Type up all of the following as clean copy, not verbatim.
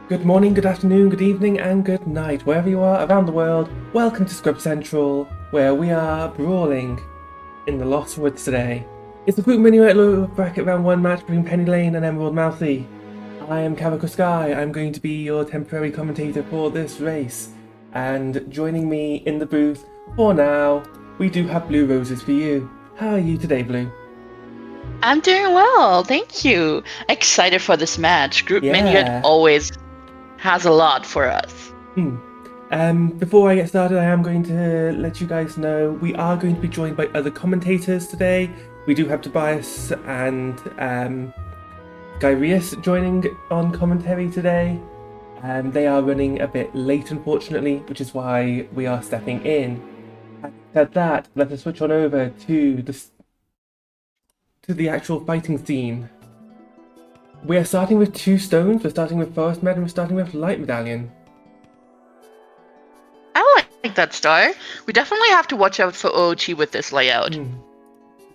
Good morning, good afternoon, good evening, and good night, wherever you are around the world. Welcome to Scrub Central, where we are brawling in the Lost Woods today. It's the Fruit Minuet low bracket round 1 match between Pennylane and EmeraldMousey. I am Cavalier Sky. I'm going to be your temporary commentator for this race. And joining me in the booth for now, we do have Blue Roses for you. How are you today, Blue? I'm doing well, thank you. Excited for this match. Group Minuet always has a lot for us. Before I get started, I am going to let you guys know we are going to be joined by other commentators today. We do have Tobias and Guy Reus joining on commentary today. They are running a bit late, unfortunately, which is why we are stepping in. Having said that, let us switch on over to the actual fighting scene. We are starting with 2 stones. We're starting with Forest Med and we're starting with Light Medallion. I like that start. We definitely have to watch out for OG with this layout.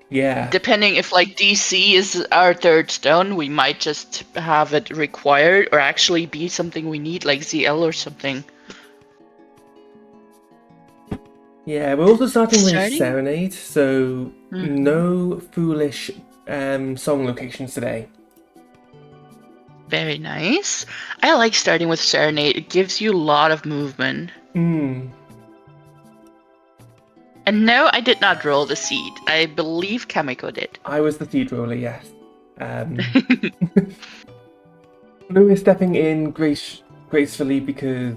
Yeah. Depending if DC is our 3rd stone, we might just have it required or actually be something we need like ZL or something. Yeah, we're also starting with Serenade, so no foolish song locations today. Very nice. I like starting with Serenade. It gives you a lot of movement. And no, I did not roll the seed. I believe Kamiko did. I was the seed roller, yes. Blue is stepping in gracefully because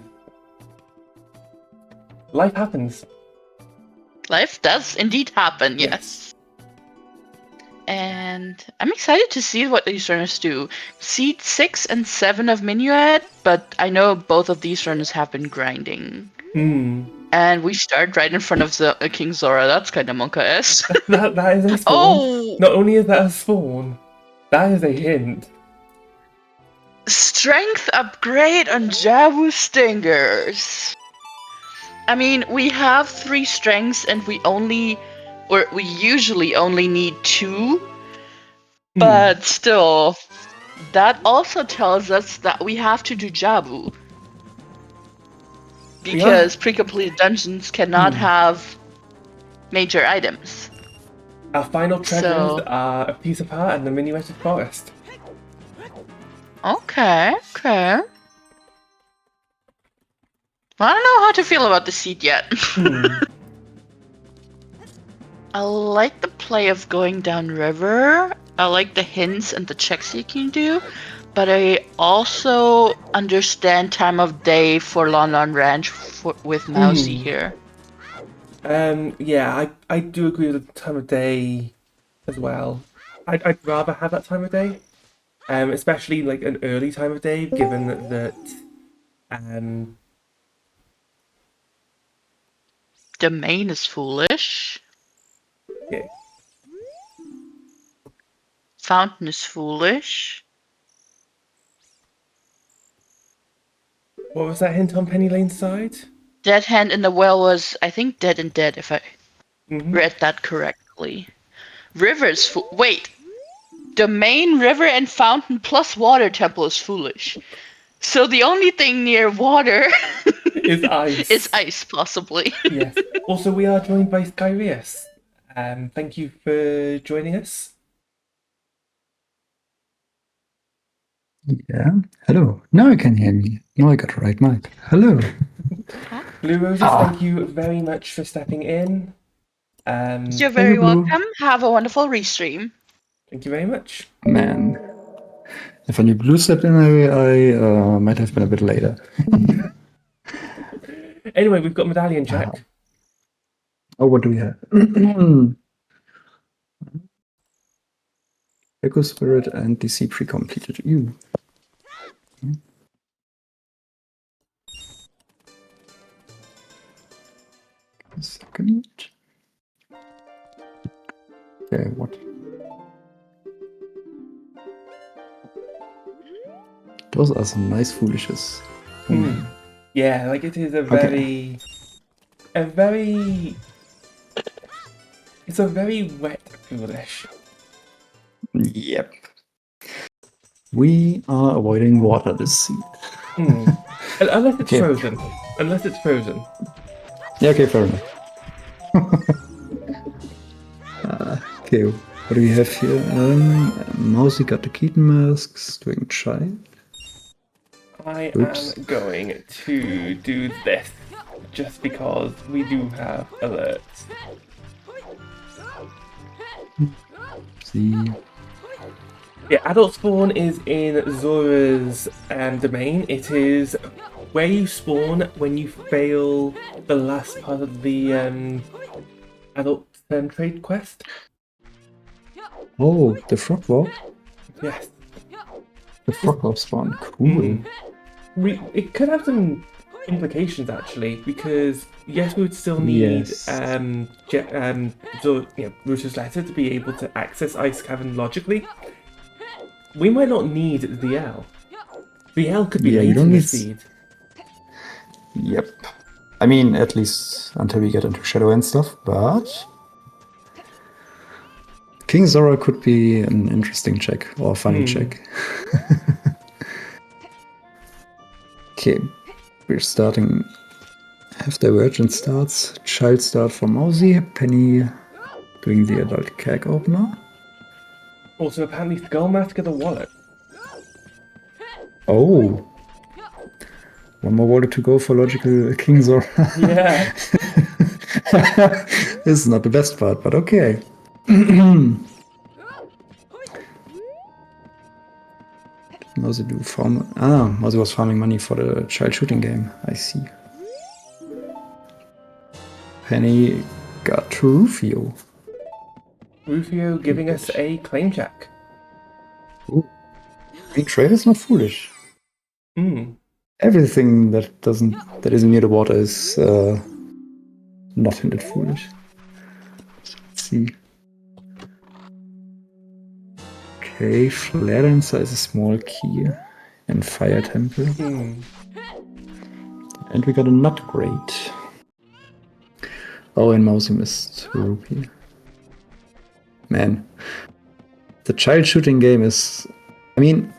life happens. Life does indeed happen, yes. And I'm excited to see what these runners do. Seed 6 and 7 of Minuet, but I know both of these runners have been grinding. And we start right in front of King Zora. That's kind of Monka-esque. that is a spawn. Oh! Not only is that a spawn, that is a hint. Strength upgrade on Jabu Stingers. I mean, we have 3 strengths and we usually only need 2. But still, that also tells us that we have to do Jabu. Because pre-completed dungeons cannot have major items. Our final treasures are a piece of heart and the Minuet forest. Okay. Well, I don't know how to feel about the seed yet. I like the play of going down river. I like the hints and the checks you can do. But I also understand time of day for Lon Lon Ranch with Mousey here. Yeah, I do agree with the time of day as well. I'd rather have that time of day. Especially like an early time of day, given that Domain is foolish. Yeah. Fountain is foolish. What was that hint on Pennylane's side? Dead Hand in the Well was, I think, Dead and Dead, if I read that correctly. Rivers. Wait. The main river and fountain plus water temple is foolish. So the only thing near water Is ice. is ice, possibly. Yes. Also, we are joined by Skyrius. Thank you for joining us. Yeah. Hello. Now you can hear me. Now I got the right mic. Hello. Blue Roses, thank you very much for stepping in. You're very Hello, Blue. welcome. Have a wonderful restream. Thank you very much. Man. If only Blue stepped in, I might have been a bit later. Anyway, we've got medallion check. Oh, what do we have? Echo Spirit and DC pre-completed. Ew. A second. Okay, what? Those are some nice foolishes. Yeah, like it is a it's a very wet foolish. Yep. We are avoiding water this seed. Unless it's Okay. frozen. Unless it's frozen. Yeah, okay, fair enough. Okay, what do we have here? Mousey got the Keaton masks, doing child. I Oops. am going to do this just because we do have alerts. See. Yeah, adult spawn is in Zora's domain. It is where you spawn when you fail the last part of the adult trade quest. Oh, the frog walk? Yes. The frog walk spawn. Cool. It could have some implications actually, because yes, we would still need Yes. Rooster's letter to be able to access Ice Cavern logically. We might not need the L. The L could be Yeah, you late don't in the need seed. Yep. I mean, at least until we get into Shadow and stuff, but King Zora could be an interesting check or a funny check. Okay, we're starting. Have Divergent starts. Child start for Mousey. Penny doing the adult keg opener. Also, apparently, Skull Mask of the wallet. Oh. One more wallet to go for logical King Zora. Yeah. This is not the best part, but okay. Mousey do farm. Mousey was farming money for the child shooting game. I see. Penny got to Rufio. Rufio giving us a claim check. Ooh. Green trade is not foolish. Everything that isn't near the water is not hinted foolish. Let's see. Okay, Flare Dancer is a small key and Fire Temple. And we got a Nut Grate. Oh, and Mousey missed Rupee. Man. The child shooting game is... I mean...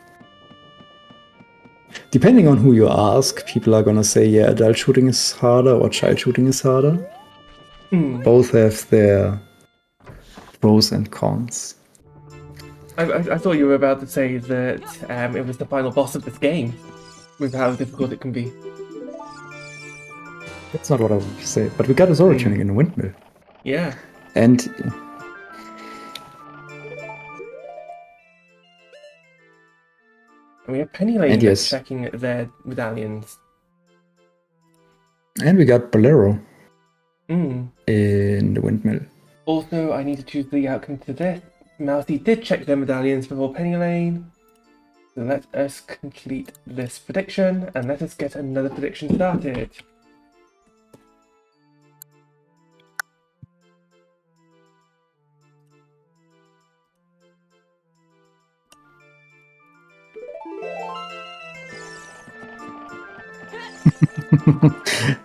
Depending on who you ask, people are gonna say, yeah, adult shooting is harder or child shooting is harder. Both have their pros and cons. I thought you were about to say that it was the final boss of this game, with how difficult it can be. That's not what I would say, but we got a Zora tuning in the windmill. Yeah. And we have Pennylane And yes. checking their medallions. And we got Bolero Mm. in the windmill. Also, I need to choose the outcome to this. Mousey did check their medallions before Pennylane. So let us complete this prediction and let us get another prediction started.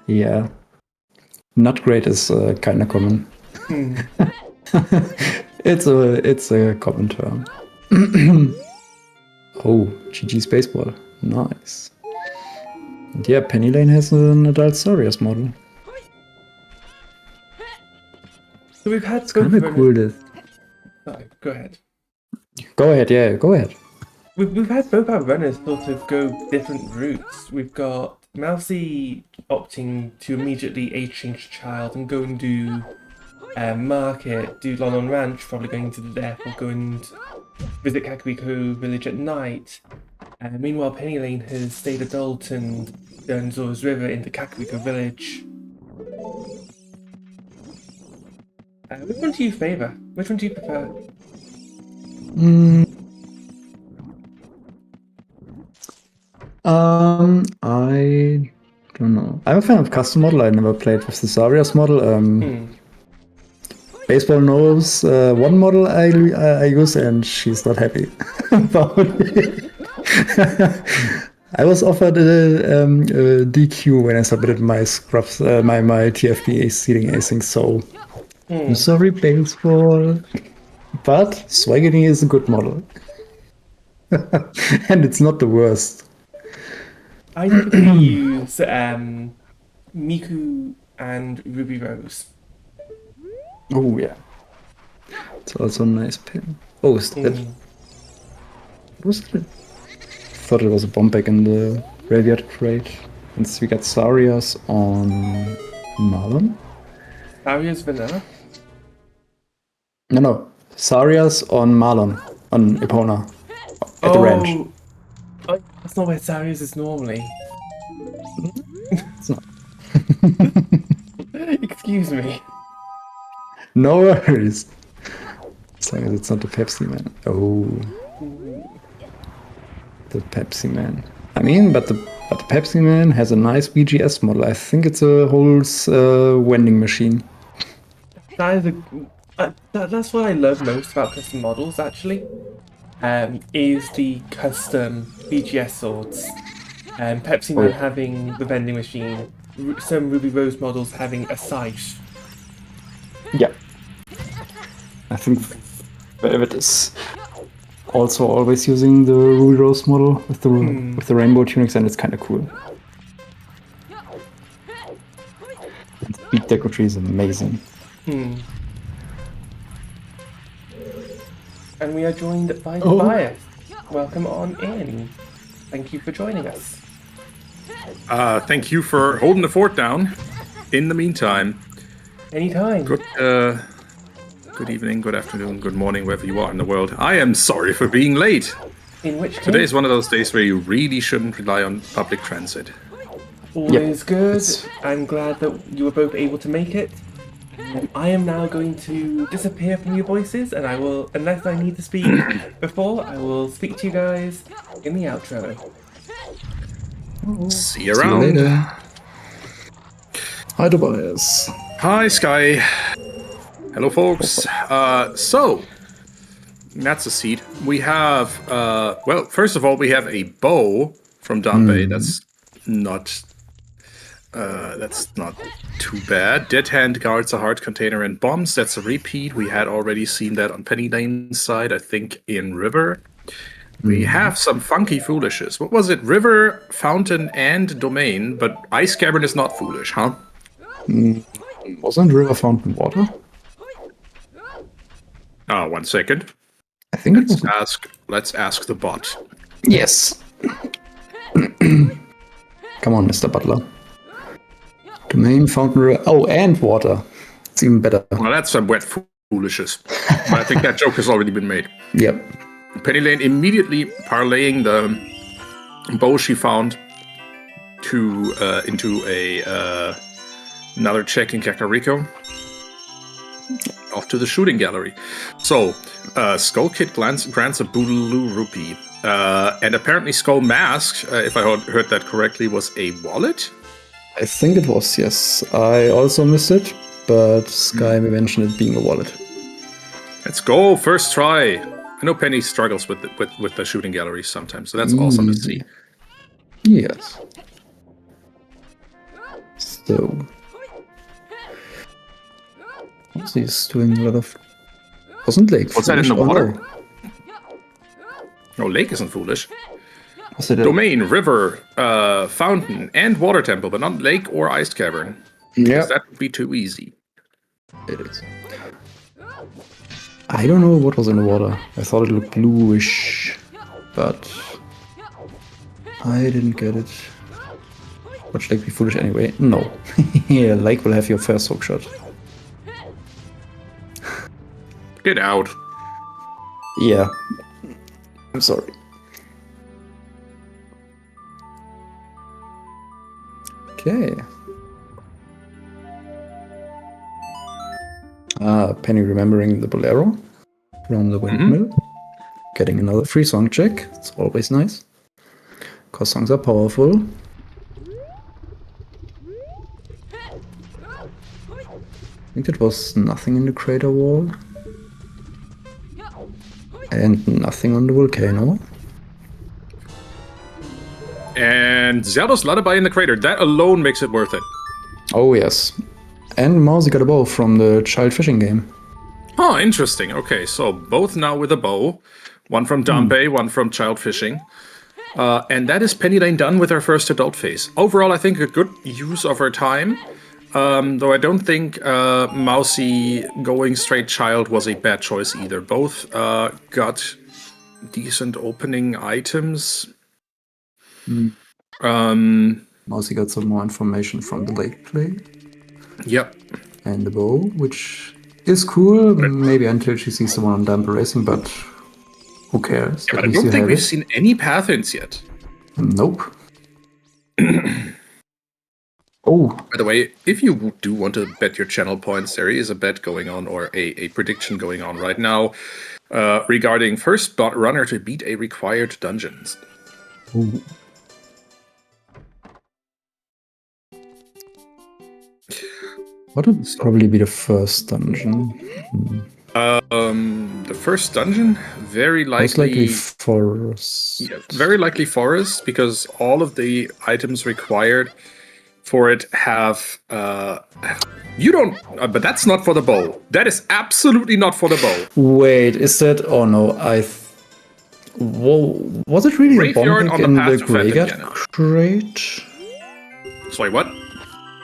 Yeah. Not great is kind of common. It's a common term. Oh, GG's baseball. Nice. And yeah, Pennylane has an adult Saurius model. So we've had It's both kind of cool. Sorry, go ahead. Go ahead, yeah, go ahead. We've had both our runners sort of go different routes. We've got Mousey opting to immediately age change the child and go and do market, do Lon Ranch, probably going to the death, or go and visit Kakariko village at night. Meanwhile, Pennylane has stayed adult and done Zora's River into Kakariko village. Which one do you favour? Which one do you prefer? I don't know. I'm a fan of custom model. I never played with the Saurius model. Baseball knows one model I use, and she's not happy about it. I was offered a DQ when I submitted my scrubs, my TFP seeding acing. So I'm sorry, baseball, but Swaggity is a good model, and it's not the worst. I typically use Miku and Ruby Rose. Oh yeah, it's also a nice pin. Oh, is that? Was it? Thought it was a bomb back in the graveyard crate. And so we got Saurias on Marlon. Aria's vanilla. No. Saurias on Marlon, on Epona, at the ranch. Oh, that's not where Sarius is normally. It's not. Excuse me. No worries. As long as it's not the Pepsi Man. Oh. The Pepsi Man. I mean, but the Pepsi Man has a nice BGS model. I think it's a whole vending machine. That is that's what I love most about custom models, actually. Is the custom BGS swords. Pepsi Man having the vending machine. Some Ruby Rose models having a scythe. Yeah. I think Velvet is also always using the Ruby Rose model with the rainbow tunics, and it's kind of cool. And Speed Deco Tree is amazing. And we are joined by Tobias. Welcome on in. Thank you for joining us. Thank you for holding the fort down. In the meantime, Anytime. Good evening, good afternoon, good morning, wherever you are in the world. I am sorry for being late. In which case, Today is one of those days where you really shouldn't rely on public transit. all is good. I'm glad that you were both able to make it. I am now going to disappear from your voices, and I will, unless I need to speak before, I will speak to you guys in the outro. See you around. See you later. Hi, Tobias. Hi, Sky. Hello, folks. So, that's a seed. We have, well, first of all, we have a bow from Danbei. That's not too bad. Dead Hand guards a heart container and bombs. That's a repeat. We had already seen that on Pennylane's side, I think, in River. We have some funky foolishes. What was it? River, Fountain, and Domain, but Ice Cavern is not foolish, huh? Wasn't River Fountain water? 1 second. I think it was. Let's ask the bot. Yes. Come on, Mr. Butler. Domain, Fountain, River. Oh, and water. It's even better. Well, that's some wet foolishes. But I think that joke has already been made. Yep. Pennylane immediately parlaying the bow she found into another check in Kakariko. Off to the shooting gallery. So, Skull Kid grants a Boogaloo Rupee. And apparently Skull Mask, if I heard that correctly, was a wallet? I think it was, yes. I also missed it, but Sky mentioned it being a wallet. Let's go, first try. I know Penny struggles with the shooting galleries sometimes, so that's awesome to see. Yes. So... he's doing a lot of Wasn't Lake What's that in foolish? the water? No. No, lake isn't foolish. Was it a... Domain, river, fountain, and water temple, but not lake or ice cavern. Yeah, Because that would be too easy. it is. I don't know what was in the water. I thought it looked bluish, but I didn't get it. Watch Lake be foolish anyway? No. Yeah, Lake will have your first hook shot. Get out. Yeah. I'm sorry. Okay. Penny remembering the bolero from the windmill. Getting another free song check. It's always nice. Because songs are powerful. I think that was nothing in the crater wall. And nothing on the volcano. And Zelda's Lullaby in the crater. That alone makes it worth it. Oh yes. And Mousey got a bow from the child fishing game. Oh, interesting. Okay, so both now with a bow. One from Dampe, one from Child Fishing. And that is Pennylane done with her first adult phase. Overall, I think a good use of her time. Though I don't think Mousey going straight Child was a bad choice either. Both got decent opening items. Mousey got some more information from the lake play. Yep. And the bow, which is cool. Maybe until she sees someone on Damper Racing, but who cares? Yeah, but I don't think we've seen any path hints yet. Nope. Oh. By the way, if you do want to bet your channel points, there is a bet going on, or a prediction going on right now, regarding first runner to beat a required dungeons. Ooh. What would probably be the first dungeon? The first dungeon, very likely. Most likely forest. Yeah, very likely forest, because all of the items required for it have. You don't. But that's not for the bow. That is absolutely not for the bow. Wait, is that? Oh no, Whoa, was it really Graveyard a bomb on the in path the to graveyard Phantom crate? Sorry, what?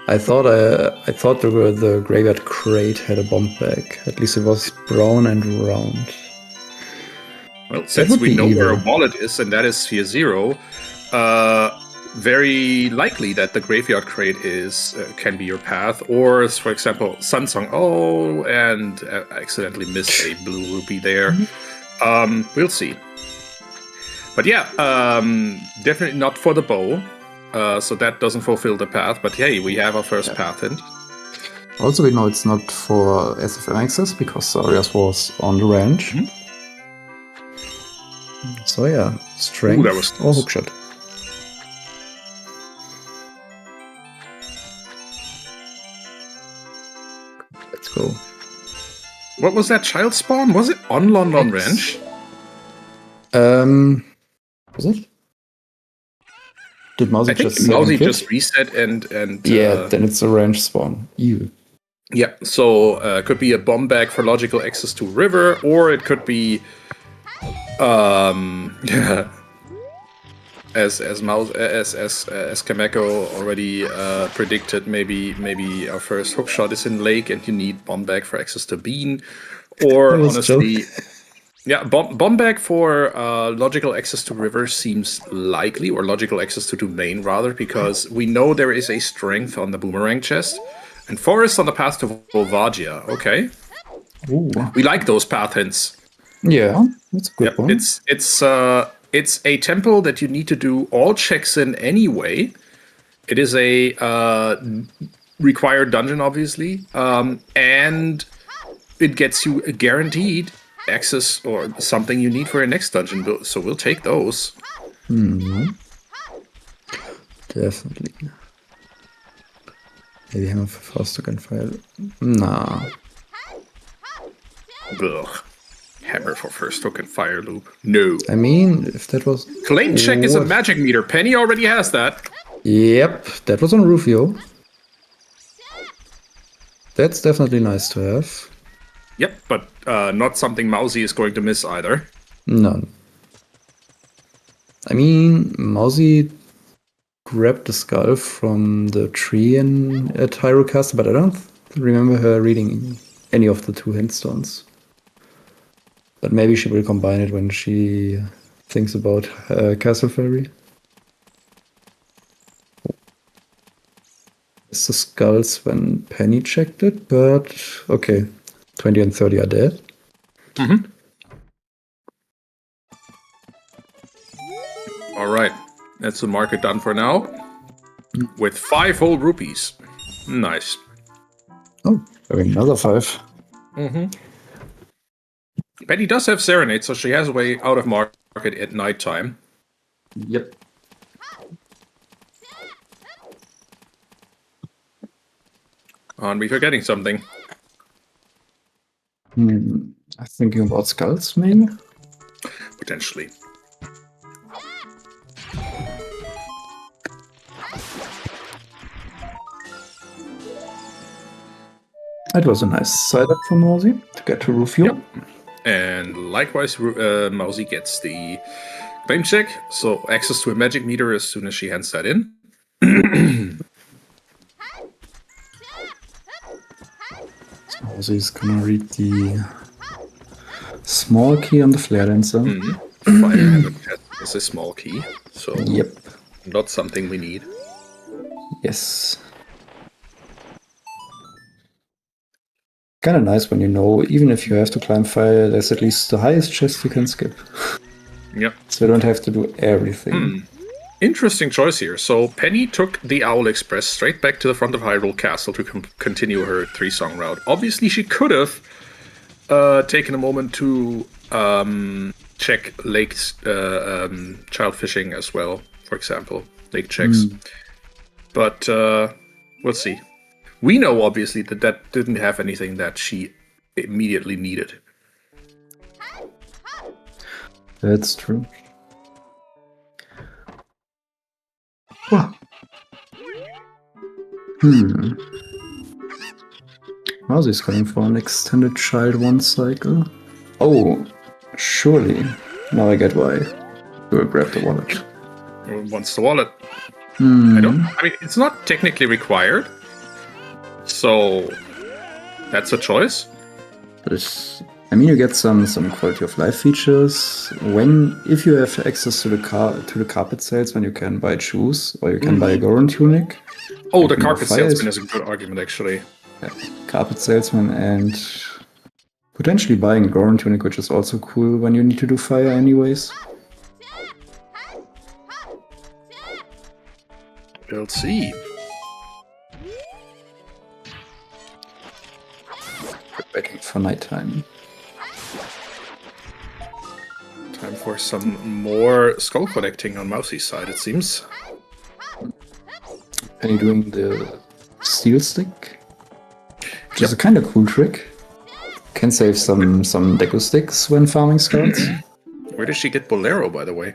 I thought the graveyard crate had a bomb bag. At least it was brown and round. Well, since we know where a wallet is, and that is Sphere 0, very likely that the graveyard crate can be your path, or, for example, Sunsong. Oh, and accidentally missed a blue rupee there. We'll see. But yeah, definitely not for the bow. So that doesn't fulfill the path, but hey, we have our first path hint. Also, we know it's not for SFM access because Sarias was on the ranch. So yeah, strength that was or hookshot. Let's go. What was that child spawn? Was it on Lon Lon Ranch? Was it? Did Mousey I think just Mousey just reset and yeah, then it's a ranch spawn. Ew. Yeah, so it could be a bomb bag for logical access to river, or it could be as Kameko already predicted, maybe our first hookshot is in lake and you need bomb bag for access to bean, or honestly. Yeah, bomb bag for logical access to river seems likely, or logical access to domain rather, because we know there is a strength on the boomerang chest, and forest on the path to Volvagia. Okay, Ooh. We like those path hints. Yeah, that's a good one. It's a temple that you need to do all checks in anyway. It is a required dungeon, obviously, and it gets you a guaranteed access or something you need for your next dungeon, so we'll take those. Definitely. Maybe Hammer for Faster can fire. Nah. Ugh. Hammer for first hook and fire loop. No. I mean, if that was... Claim check is a magic meter. Penny already has that. Yep, that was on Rufio. That's definitely nice to have. Yep, but not something Mousey is going to miss either. No. I mean, Mousey grabbed the skull from the tree at Hyrule Castle, but I don't remember her reading any of the 2 hint stones. But maybe she will combine it when she thinks about Castle Fairy. It's the skulls when Penny checked it, but okay. 20 and 30 are dead. Mm-hmm. All right, that's the market done for now. With 5 whole rupees. Nice. Oh, another 5. Mm-hmm. Penny does have Serenade, so she has a way out of market at nighttime. Yep. Aren't we forgetting something? I'm thinking about skulls, maybe? Potentially. That was a nice side up for Mousey to get to Rufio. Yep. And likewise, Mousey gets the claim check, so access to a magic meter as soon as she hands that in. So Mousey's gonna read the small key on the Flare Dancer. Fire is a small key, so Yep. not something we need. Yes. Kind of nice when you know, even if you have to climb fire, there's at least the highest chest you can skip. Yep. So you don't have to do everything. Interesting choice here. So Penny took the Owl Express straight back to the front of Hyrule Castle to continue her 3-song route. Obviously, she could have taken a moment to check lakes, child fishing as well, for example, lake checks. But we'll see. We know, obviously, that didn't have anything that she immediately needed. That's true. Wow. Mousey's going for an extended child 1 cycle. Oh, surely. Now I get why. We will grab the wallet. Wants the wallet. I mean, it's not technically required. So that's a choice. But I mean, you get some quality of life features if you have access to the carpet salesman, you can buy shoes or you can buy a Goron tunic. Oh, the carpet salesman is a good argument, actually. Yeah, carpet salesman and potentially buying a Goron tunic, which is also cool when you need to do fire anyways. We'll see. Waiting for nighttime. Time for some more skull collecting on Mousey's side, it seems. Penny doing the steel stick, which is a kind of cool trick. Can save some deco sticks when farming skulls. Where did she get Bolero, by the way?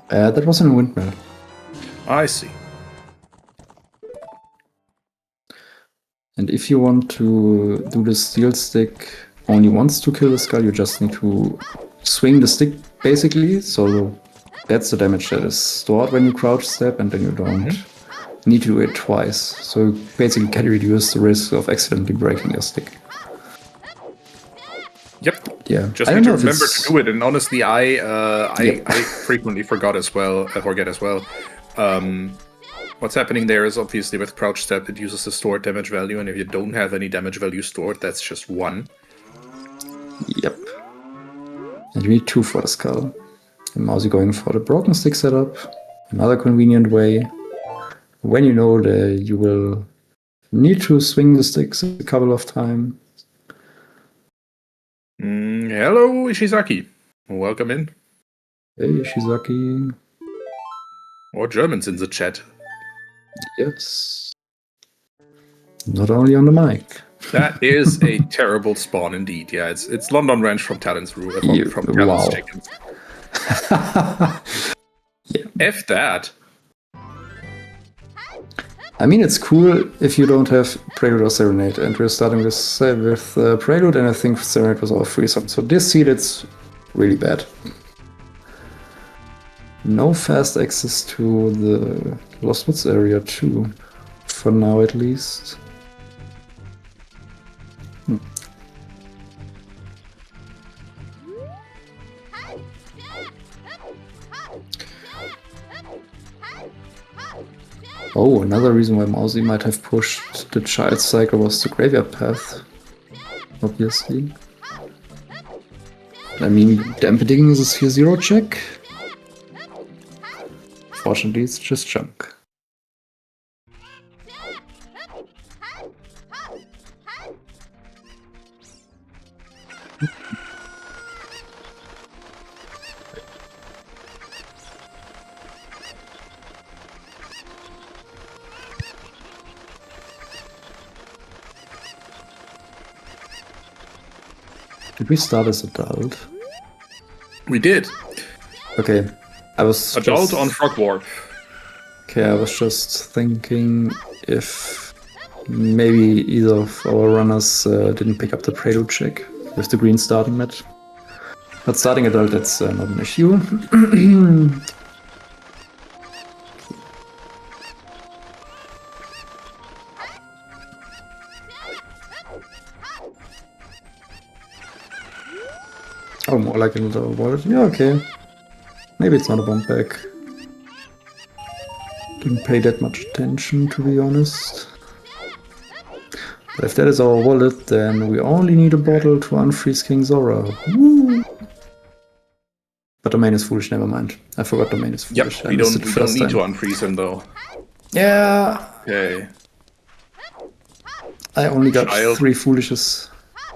That was in a windmill. I see. And if you want to do the steel stick only once to kill the skull, you just need to swing the stick, basically. So that's the damage that is stored when you crouch step, and then you don't need to do it twice. So you basically can reduce the risk of accidentally breaking your stick. Yep. Yeah. Just need to remember to do it. And honestly, I frequently forget as well. What's happening there is obviously with crouch step, it uses the stored damage value, and if you don't have any damage value stored, that's just 1. Yep. And you need 2 for the skull. And Mousey going for the broken stick setup. Another convenient way. When you know that you will need to swing the sticks a couple of times. Hello, Ishizaki. Welcome in. Hey, Ishizaki. Or Germans in the chat. Yes. Not only on the mic. That is a terrible spawn indeed. Yeah, it's London Ranch from Talon's Roof. From Talon's Chickens. Yeah. F that. I mean, it's cool if you don't have Prelude or Serenade, and we're starting with Prelude, and I think Serenade was our free song. So this seed, it's really bad. No fast access to the Lost Woods area too, for now at least. Oh, another reason why Mousey might have pushed the child cycle was the graveyard path, obviously. I mean, Damp Digging is a Sphere 0 check. Fortunately, it's just junk. Did we start as adult? We did. Okay, I was Adult just... on Frog Warp. Okay, I was just thinking if maybe either of our runners didn't pick up the Prelude check with the green starting mat. But starting adult, that's not an issue. Oh, more like another wallet. Yeah, okay. Maybe it's not a bomb pack. Didn't pay that much attention, to be honest. But if that is our wallet, then we only need a bottle to unfreeze King Zora. Woo! But Domain is foolish, never mind. I forgot Domain is foolish. Yep, we don't need to unfreeze him though. Yeah. Okay. I only got Child. 3 foolishes.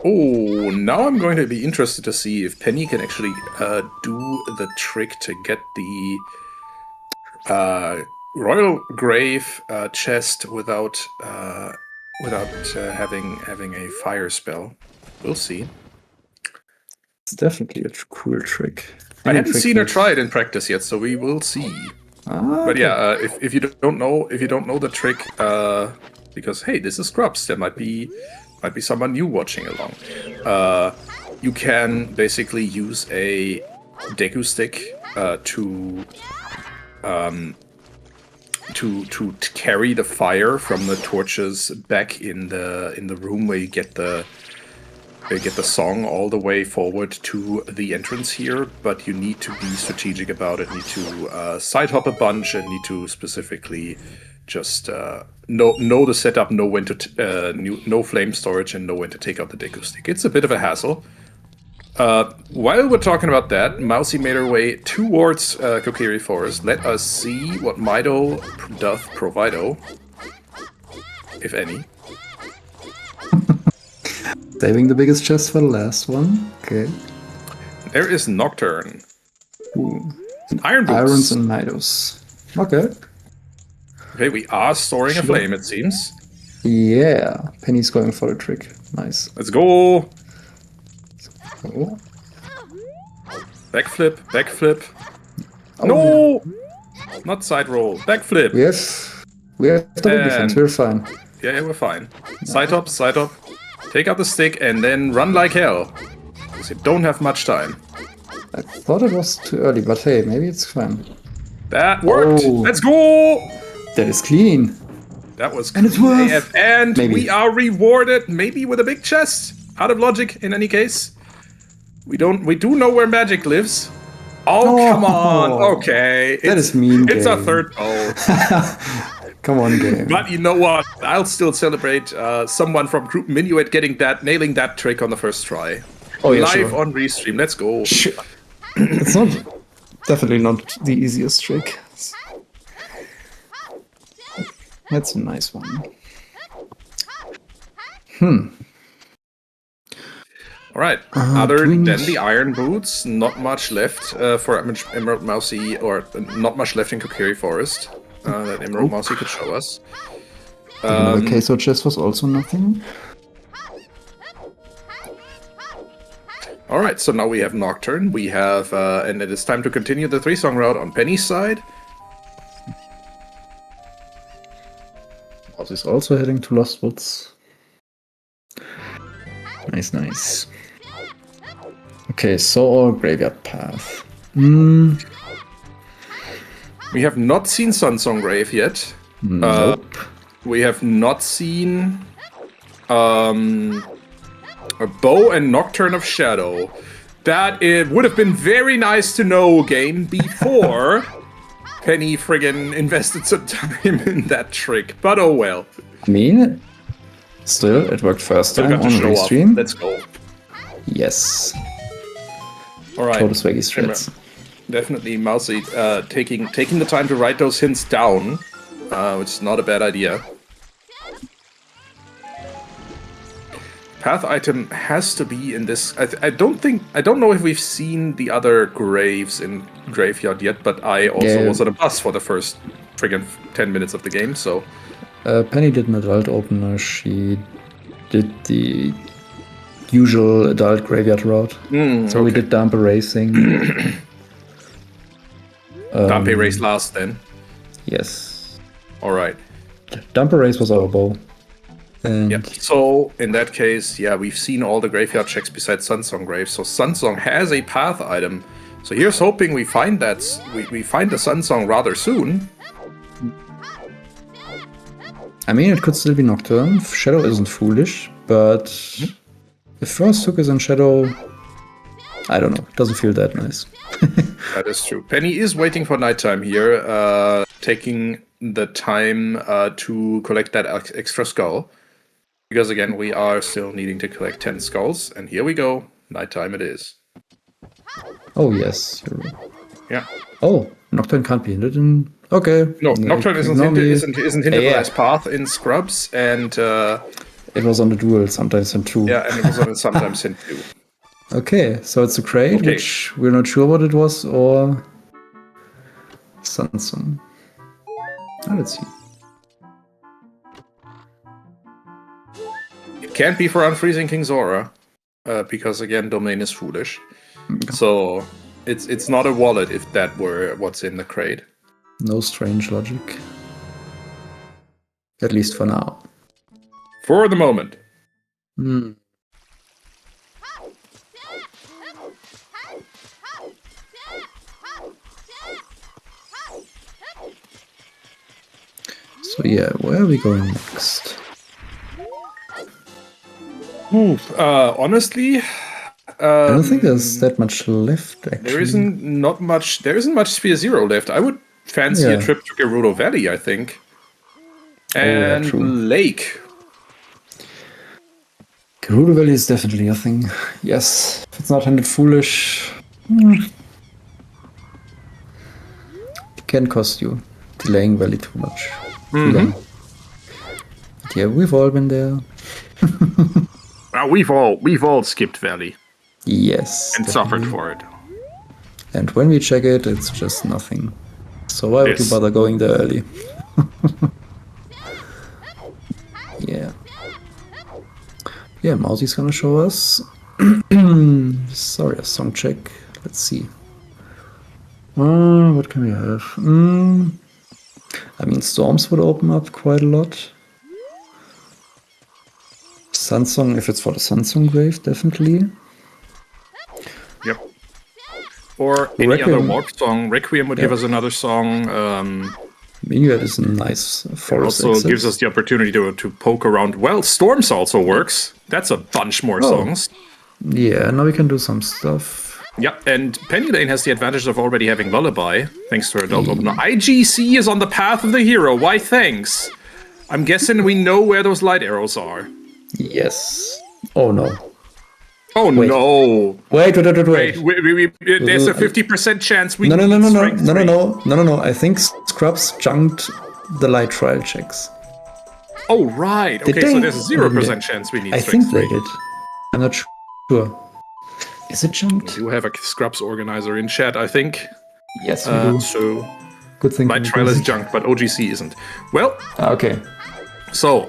Oh, now I'm going to be interested to see if Penny can actually do the trick to get the Royal Grave chest without having a fire spell. We'll see. It's definitely a cool trick. I haven't seen her try it in practice yet, so we will see. But yeah, if you don't know the trick, because hey, this is Scrubs, there might be someone new watching along. You can basically use a Deku stick to carry the fire from the torches back in the room where you get the song all the way forward to the entrance here, but you need to be strategic about it. Need to side hop a bunch and need to specifically just know the setup, know when to know flame storage, and know when to take out the Deku stick. It's a bit of a hassle. While we're talking about that, Mousey made her way towards Kokiri Forest. Let us see what Mido doth provido, if any. Saving the biggest chest for the last one. Okay. There is Nocturne. Ooh. Iron Boots. Irons and Midos. Okay. Okay, we are storing a flame, it seems. Yeah. Penny's going for the trick. Nice. Let's go! Oh. Backflip, backflip. Oh, No! Not side roll. Backflip. We have double defense. We're fine. Yeah, we're fine. Side hop, side hop. Take out the stick and then run like hell. Because you don't have much time. I thought it was too early, but hey, maybe it's fine. That worked! Oh. Let's go! That is clean. That was And it's clean worth. AF. And Maybe. we are rewarded, maybe with a big chest. Out of logic, in any case. We do know where magic lives. Oh, come on. Okay. That is mean. It's game. a third bowl. Come on, game. But you know what? I'll still celebrate someone from Group Minuet nailing that trick on the first try. Oh, yeah, Live sure. on Restream. Let's go. Sure. It's definitely not the easiest trick. That's a nice one. All right. Other than the Iron Boots, not much left for EmeraldMousey, or not much left in Kokiri Forest that EmeraldMousey could show us. The queso chest was also nothing. All right, so now we have Nocturne. We have, and it is time to continue the 3-song route on Penny's side. Mouse is also heading to Lost Woods. Nice, nice. Okay, so Graveyard Path. We have not seen Sunsong Grave yet. Nope. We have not seen a Bow and Nocturne of Shadow. That it would have been very nice to know, game, before Penny friggin' invested some time in that trick. But oh well. I mean, still, it worked first Still time got on to show off. restream. Let's go. Yes. All right. Total swaggy strats. Definitely Mousey taking the time to write those hints down, which is not a bad idea. Path item has to be in this. I don't know if we've seen the other graves in Graveyard yet, but I also was on a bus for the first friggin' 10 minutes of the game, so. Penny did an adult opener. She did the usual adult graveyard route. So we did Damper Racing. Dampe race last then. Yes. Alright. Damper Race was our bow. And Yep. So in that case, yeah, we've seen all the graveyard checks besides Sunsong Grave. So Sunsong has a path item. So here's hoping we find that we find the Sunsong rather soon. I mean, it could still be Nocturne. Shadow isn't foolish, but if first hook is on Shadow, I don't know. It doesn't feel that nice. That is true. Penny is waiting for nighttime here, taking the time to collect that extra skull. Because again, we are still needing to collect 10 skulls. And here we go. Nighttime it is. Oh, yes. Yeah. Oh, Nocturne can't be hindered in... Okay. No, Nocturne isn't hindered as path in Scrubs, and... it was on the duel, sometimes in 2. Yeah, and it was on sometimes in 2. Okay, so it's a crate, which we're not sure what it was, or... Sunsong. Let's see. It can't be for Unfreezing King Zora, because again, Domain is foolish. So it's not a wallet if that were what's in the crate. No strange logic. At least for now. For the moment. So yeah, where are we going next? Honestly, I don't think there's that much left, actually. there isn't much Sphere Zero left. I would fancy a trip to Gerudo Valley, I think. And true. Lake. Gerudo Valley is definitely a thing. Yes, if it's not handed foolish, it can cost you. Delaying Valley too much. Too long. But yeah, we've all been there. We've all skipped Valley. Yes. And definitely. suffered for it. And when we check it, it's just nothing. So why would you bother going there early? Yeah. Yeah, Mousey's gonna show us. Sorry, a song check. Let's see. What can we have? I mean, Storms would open up quite a lot. Sunsong, if it's for the Sunsong Grave, definitely. Yep. Or any other warp song. Requiem would give us another song. Minuet is a nice forest also exit. gives us the opportunity to poke around. Well, Storms also works. That's a bunch more songs. Yeah, now we can do some stuff. Yep, and Pennylane has the advantage of already having Lullaby, thanks to her adult opener. IGC is on the path of the hero. Why, thanks. I'm guessing we know where those light arrows are. Yes. Oh no. Oh no. Wait. There's a 50% chance we No. need strength three. No. I think Scrubs junked the light trial checks. Oh, right. Okay, so there's a 0% chance we need I strength think they three. did. I'm not sure. Is it junked? We do have a Scrubs organizer in chat, I think. Yes, we do. So, Good thing. light trial is junked, but OGC isn't. Well, okay. so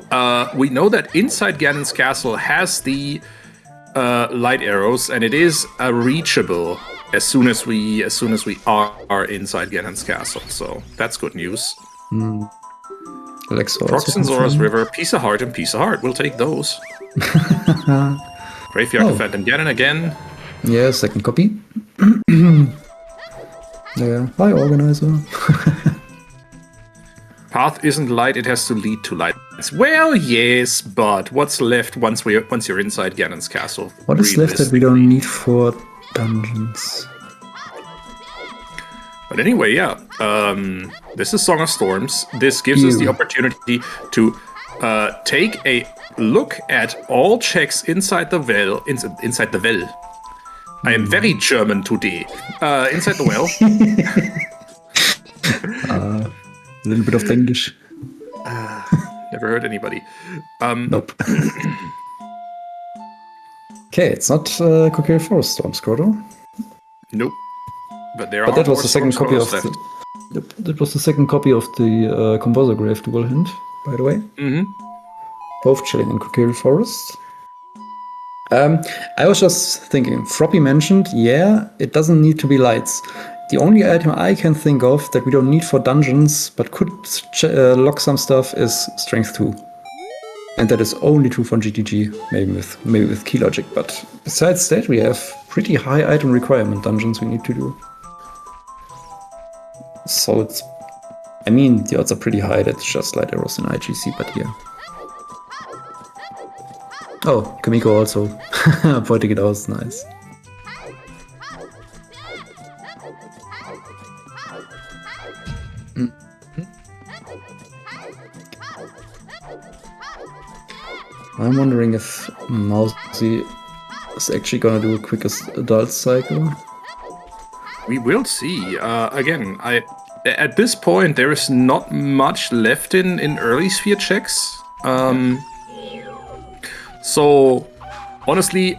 we know that inside Ganon's castle has the light arrows, and it is reachable as soon as we are inside Ganon's castle. So that's good news. Alexa Prox also and Zora's confirmed. River, Piece of Heart and Piece of Heart. We'll take those. Graveyard Oh. of Phantom Ganon again. Yeah, second copy. Yeah, hi organizer. Path isn't light, it has to lead to light. Well, yes, but what's left once you're inside Ganon's castle? What is left that we don't need for dungeons? But anyway, yeah. This is Song of Storms. This gives us the opportunity to take a look at all checks inside the well. Inside the well. I am very German today. Inside the well. A little bit of English. Never heard anybody. Nope. Okay, it's not Coquille Forest Storm Scroto. Nope. But there But are that was more the second Storm copy of Scrolls left. that was the second copy of the Composer Grave Dual Hint, by the way. Mm-hmm. Both chilling in Coquille Forest. I was just thinking, Froppy mentioned, yeah, it doesn't need to be lights. The only item I can think of that we don't need for dungeons, but could lock some stuff, is Strength 2. And that is only true for GTG, maybe with Key Logic. But besides that, we have pretty high item requirement dungeons we need to do. So it's, I mean, the odds are pretty high that it's just Light Arrows in IGC, but yeah. Oh, Kamiko also pointing it out, is nice. I'm wondering if Mousey is actually gonna do a quickest adult cycle. We will see. Again, at this point there is not much left in early sphere checks. So honestly,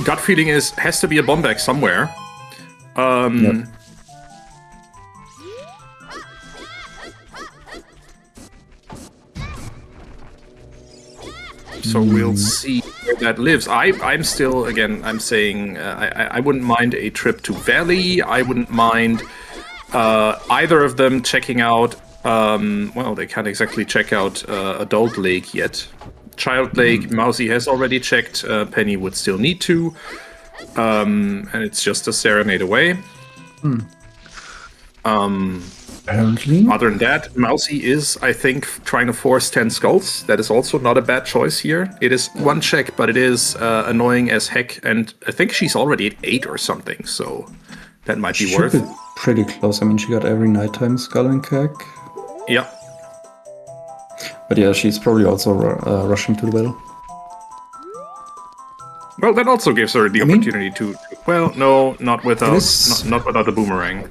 gut feeling has to be a bomb bag somewhere. Yep. So we'll see where that lives. I'm still, again, I'm saying I wouldn't mind a trip to Valley. I wouldn't mind either of them checking out, well, they can't exactly check out Adult Lake yet. Child Lake, Mousey has already checked. Penny would still need to. And it's just a serenade away. Apparently. Other than that, Mousey is, I think, trying to force 10 skulls. That is also not a bad choice here. It is one check, but it is annoying as heck. And I think she's already at 8 or something, so that might be worth. Should be pretty close. I mean, she got every nighttime skull and cack. Yeah. But yeah, she's probably also rushing to the battle. Well, that also gives her the opportunity to. Well, no, not without not without the boomerang.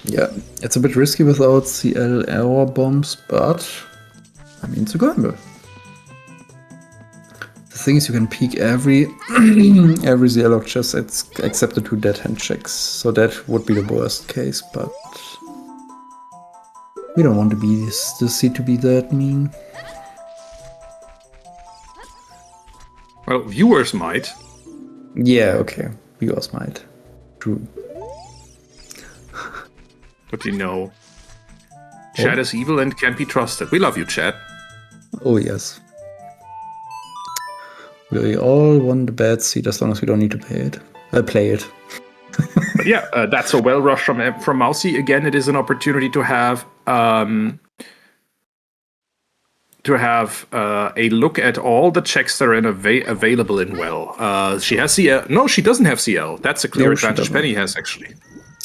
Yeah, it's a bit risky without CL error bombs, but I mean, it's a gamble. The thing is, you can peek every CL just except the 2 dead hand checks, so that would be the worst case. But we don't want to be the seed to be that mean. Well, viewers might. Yeah, okay, viewers might. True. But you know, Chat is evil and can't be trusted. We love you, Chat. Oh yes. We all want the bad seed as long as we don't need to play it. But yeah, that's a well rush from Mousey. Again, it is an opportunity to have a look at all the checks that are available in well. She has CL. No, she doesn't have CL. That's a clear advantage Penny has, actually.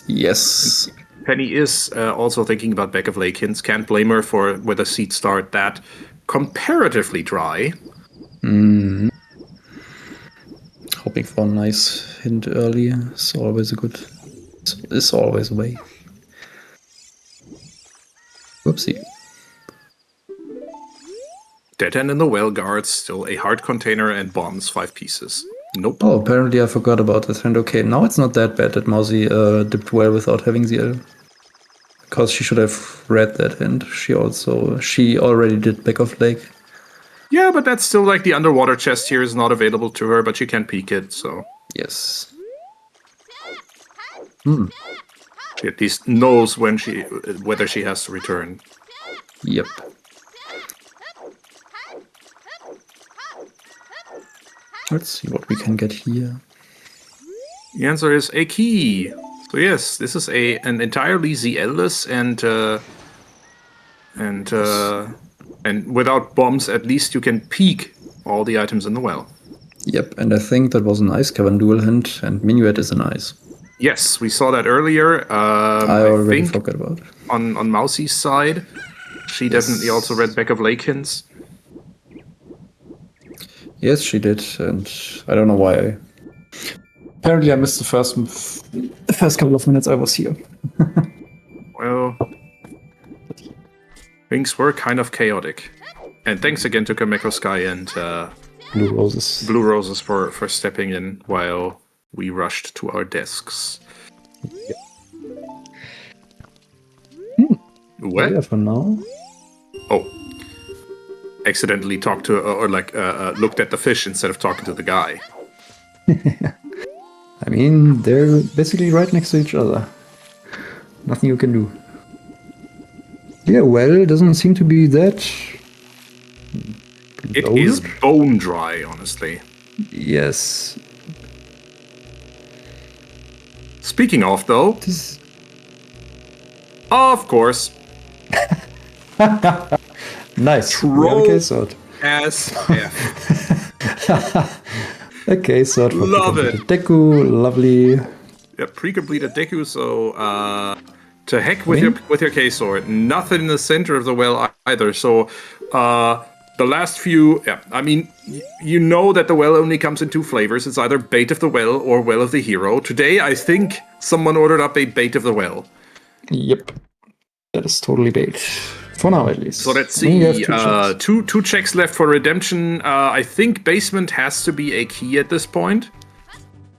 Yes. Penny is also thinking about Back of Lake hints. Can't blame her for whether seeds start that comparatively dry. Hoping for a nice hint early is always a good. It's always a way. Whoopsie. Dead End in the Well guards, still a heart container and bombs, 5 pieces. Nope. Oh, apparently I forgot about that hint. Okay, now it's not that bad that Mousey dipped well without having the L. Because she should have read that hint. She already did Back of Lake. Yeah, but that's still like the underwater chest here is not available to her, but she can peek it, so. Yes. She at least knows whether she has to return. Yep. Let's see what we can get here. The answer is a key. So yes, this is an entirely ZL-less and without bombs, at least you can peek all the items in the well. Yep, and I think that was an ice cavern dual hint, and Minuet is an ice. Yes, we saw that earlier. I already think forgot about it. on Mousey's side, she definitely also read back of lake hints. Yes, she did, and I don't know why. Apparently, I missed the first couple of minutes I was here. Well, things were kind of chaotic. And thanks again to Kameko Sky and Blue Roses. Blue Roses for stepping in while we rushed to our desks. What? Yeah, for now. Oh. Accidentally talked to, or looked at the fish instead of talking to the guy. I mean, they're basically right next to each other. Nothing you can do. Yeah, well, it doesn't seem to be that... It old. is bone dry, honestly. Yes. Speaking of, though, This... of course, Nice. We Troll. have a case sword. as F. A case sword for Love it. Deku, lovely. Yeah, pre-completed Deku, so to heck with your K-sword. Nothing in the center of the well either. So the last few, yeah, I mean, you know that the well only comes in two flavors. It's either bait of the well or well of the hero. Today, I think someone ordered up a bait of the well. Yep. That is totally bait. For now, at least. So let's I mean, we see. have Two checks left for redemption. I think basement has to be a key at this point.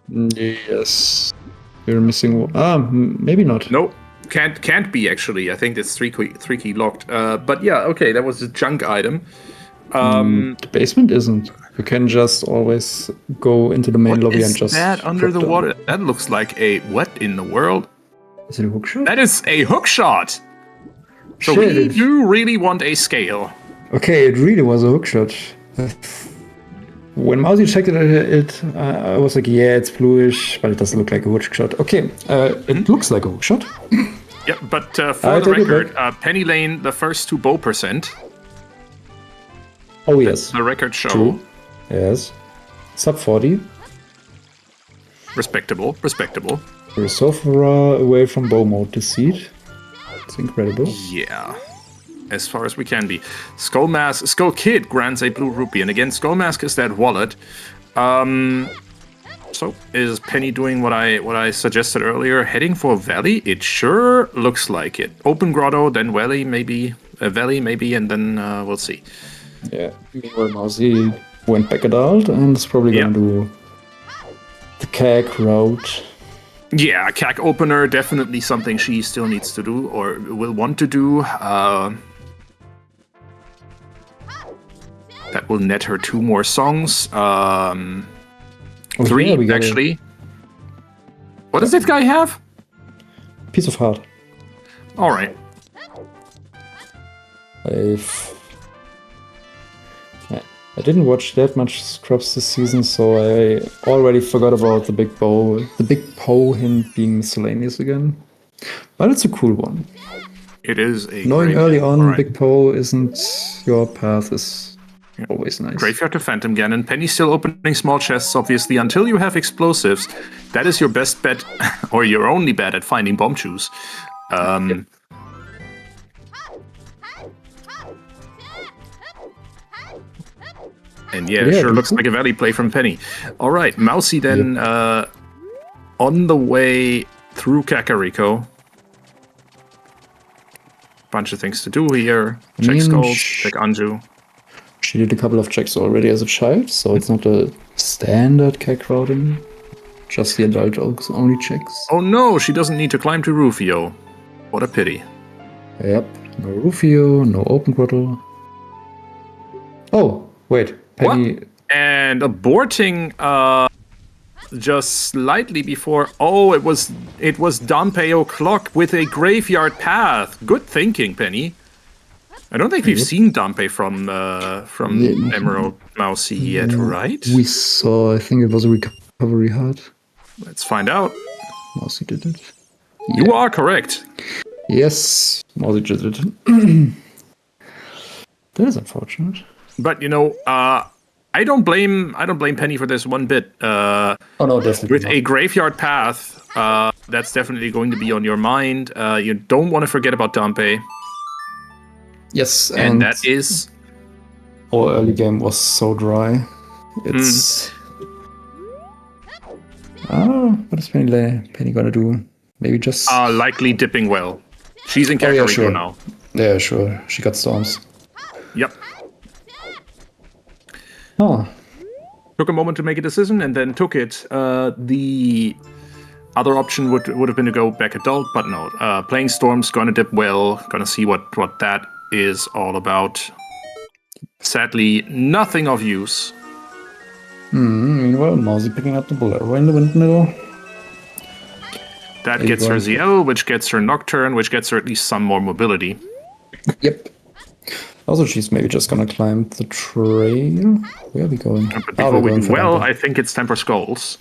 Yes. You're missing... maybe not. No, can't be actually. I think it's three key locked. But yeah, okay, that was a junk item. The basement isn't. You can just always go into the main lobby and just... that under the drop water? That looks like a what in the world? down. Is it a hookshot? That is a hook shot. So Shit, we it- do really want a scale. Okay, it really was a hookshot. When Mousey checked it, I was like, yeah, it's bluish, but it doesn't look like a hookshot. Okay, it looks like a hookshot. Yeah, but I for the take it record, Pennylane, the first two bow percent, Oh, yes. the record show. True. Yes. Sub 40. Respectable. We're so far away from bow mode this seed. It's incredible. Yeah. As far as we can be. Skull Kid grants a blue rupee, and again, Skull Mask is that wallet. So is Penny doing what I suggested earlier? Heading for Valley? It sure looks like it. Open Grotto, then Valley, maybe, and then we'll see. Yeah. Meanwhile, Mousey went back adult and is probably Yeah. gonna do the CAG route. Yeah, CAC opener, definitely something she still needs to do or will want to do. That will net her 2 more songs. Three, yeah, we got actually. What does this guy have? Piece of heart. All right. I didn't watch that much Scrubs this season, so I already forgot about the big Poe hint being miscellaneous again. But it's a cool one. It is a Knowing graveyard. early on All right. Big Poe isn't your path is always nice. Graveyard to Phantom Ganon. Penny still opening small chests, obviously, until you have explosives. That is your best bet, or your only bet at finding bomb shoes. And yeah, Yeah, sure looks cool. like a Valley play from Penny. All right, Mousey then on the way through Kakariko. Bunch of things to do here. Check mean, Skulls, check Anju. She did a couple of checks already as a child, so it's not a standard CAC routing. Just the adult only checks. Oh no, she doesn't need to climb to Rufio. What a pity. Yep, no Rufio, no open grotto. Oh, wait, Penny. What? And aborting just slightly before. Oh, it was Dampeo Clock with a graveyard path. Good thinking, Penny. I don't think we've seen Dampe from Emerald Mousey yet, right? We saw, I think it was a recovery hut. Let's find out. Mousey did it. You are correct. Yes, Mousey did it. That is unfortunate. But you know, I don't blame Penny for this one bit. Oh no, definitely With not. a graveyard path, that's definitely going to be on your mind. You don't want to forget about Dampe. Yes, And that is... our early game was so dry. It's... what is Penny gonna do? Maybe just... likely dipping well. She's in Kakariko sure. now. Yeah, sure. She got storms. Yep. Oh. Took a moment to make a decision and then took it. The other option would have been to go back adult, but no. Playing Storm's gonna dip well. Gonna see what that is all about. Sadly, nothing of use. Meanwhile, Mousey picking up the Bolero in the windmill. That gets her ZL, which gets her Nocturne, which gets her at least some more mobility. Yep. Also, she's maybe just gonna climb the trail. Where are we going? But before we do well, I think it's time for Skulls.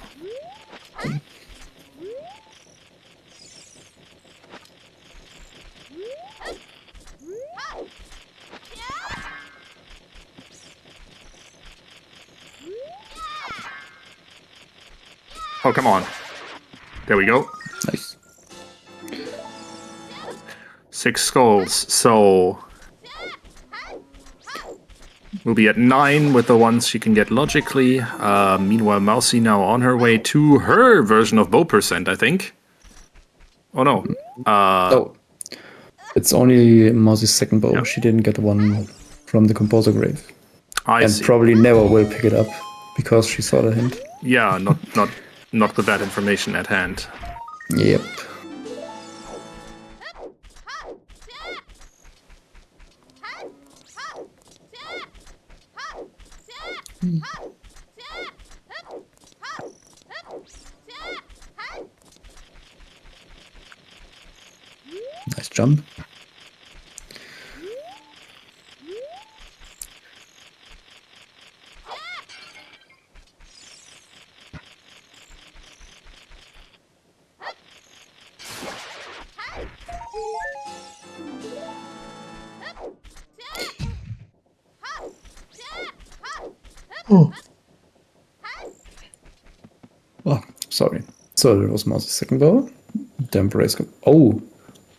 Oh, come on. There we go. Nice. 6 skulls, so... we'll be at 9 with the ones she can get logically. Meanwhile, Mousey now on her way to her version of bow percent, I think. Oh, no. Oh. It's only Mousey's second bow. Yeah. She didn't get one from the Composer Grave. I see. Probably never will pick it up, because she saw the hint. Yeah, not with that information at hand. Yep. Nice jump. Oh, sorry. So that was Mouse's second bow. Then Brace. Oh,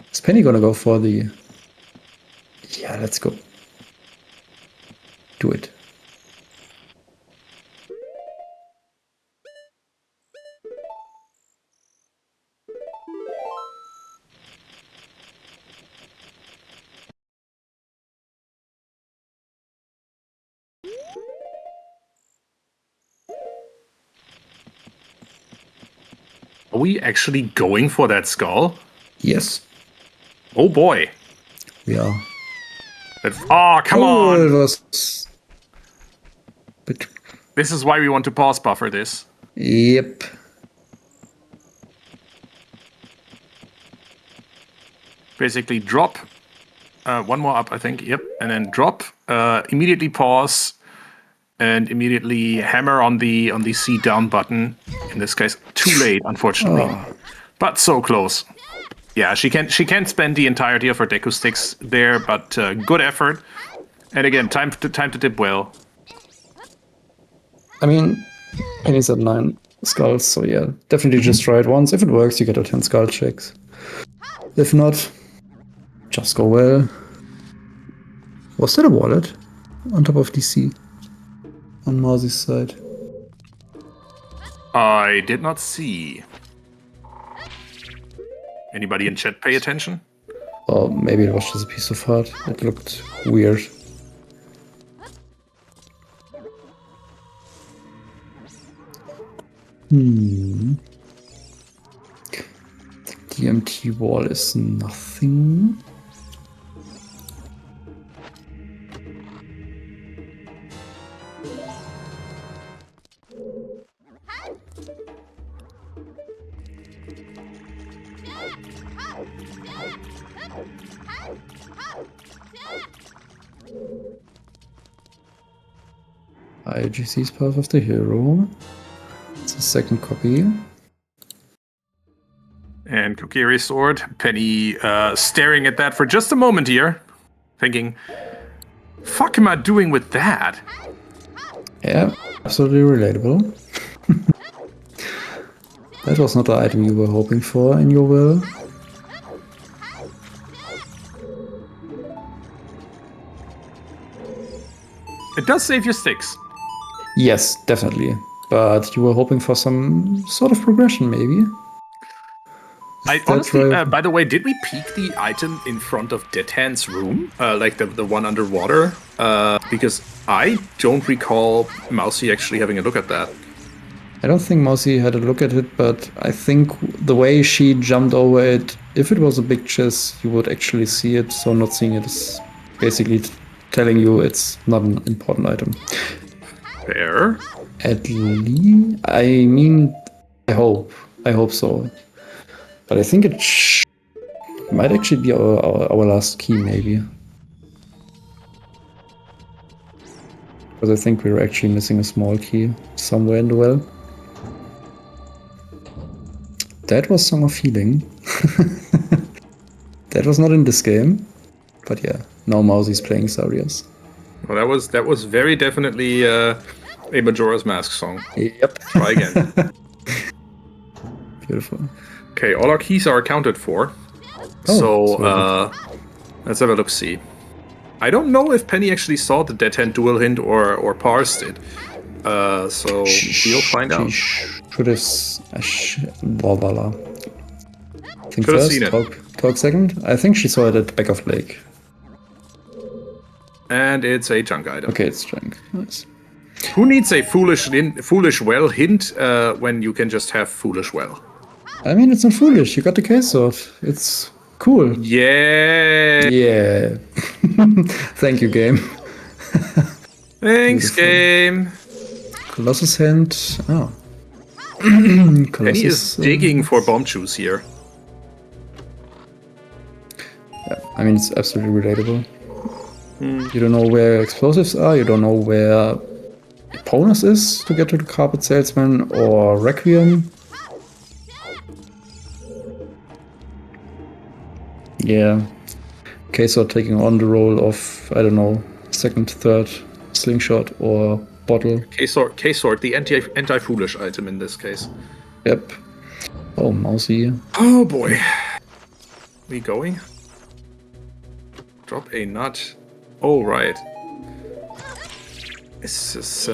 is Penny gonna go for the? Yeah, let's go. Do it. Are we actually going for that skull? Yes, Oh boy. we are. Oh, come It on! was. But This is why we want to pause buffer this. yep. Basically drop. One more up, I think. Yep. And then drop. Immediately pause. And immediately hammer on the C down button. In this case, too late, unfortunately. But so close. Yeah, she can't spend the entirety of her Deku sticks there, but good effort. And again, time to dip well. I mean, Penny's at 9 skulls, so yeah, definitely just try it once. If it works, you get a 10 skull checks. If not, just go well. Was that a wallet on top of DC? On Mousey's side. I did not see. Anybody in chat pay attention? Or maybe it was just a piece of heart. It looked weird. DMT wall is nothing. IGC's Path of the Hero. It's a second copy. And Kokiri Sword. Penny staring at that for just a moment here, thinking, fuck am I doing with that? Yeah, absolutely relatable. That was not the item you were hoping for in your will. It does save your sticks. Yes, definitely. But you were hoping for some sort of progression, maybe? I That's honestly, right. by the way, did we peek the item in front of Dead Hand's room? Like the one underwater? Because I don't recall Mousy actually having a look at that. I don't think Mousy had a look at it, but I think the way she jumped over it, if it was a big chest, you would actually see it. So not seeing it is basically telling you it's not an important item. Fair. At least, I mean, I hope so. But I think it might actually be our last key, maybe. Because I think we're actually missing a small key somewhere in the well. That was Song of Healing. That was not in this game. But yeah, now Mousy's playing Sarias. Well, that was very definitely a Majora's Mask song. Yep. Try again. Beautiful. Okay, all our keys are accounted for. Oh, Let's have a look. See, I don't know if Penny actually saw the Dead Hand dual hint or parsed it. So we'll find out. Should have. Blah, blah, blah. Think Should have first, seen it. talk second. I think she saw it at the back of Lake. And it's a junk item. Okay, it's junk. Nice. Who needs a foolish well hint when you can just have foolish well? I mean, it's not foolish. You got the case sword. It's cool. Yeah. Yeah. Thank you, game. Thanks, Beautiful. game. Colossus hand. Oh. Penny is digging for bomb juice here. Yeah, I mean, it's absolutely relatable. You don't know where explosives are. You don't know where Bonus is to get to the Carpet Salesman or Requiem. Yeah. K-Sword taking on the role of, I don't know, second, third slingshot or bottle. K-Sword, the anti-foolish item in this case. Yep. Oh, Mousy. Oh boy. We going? Drop a nut. Oh, right. This is,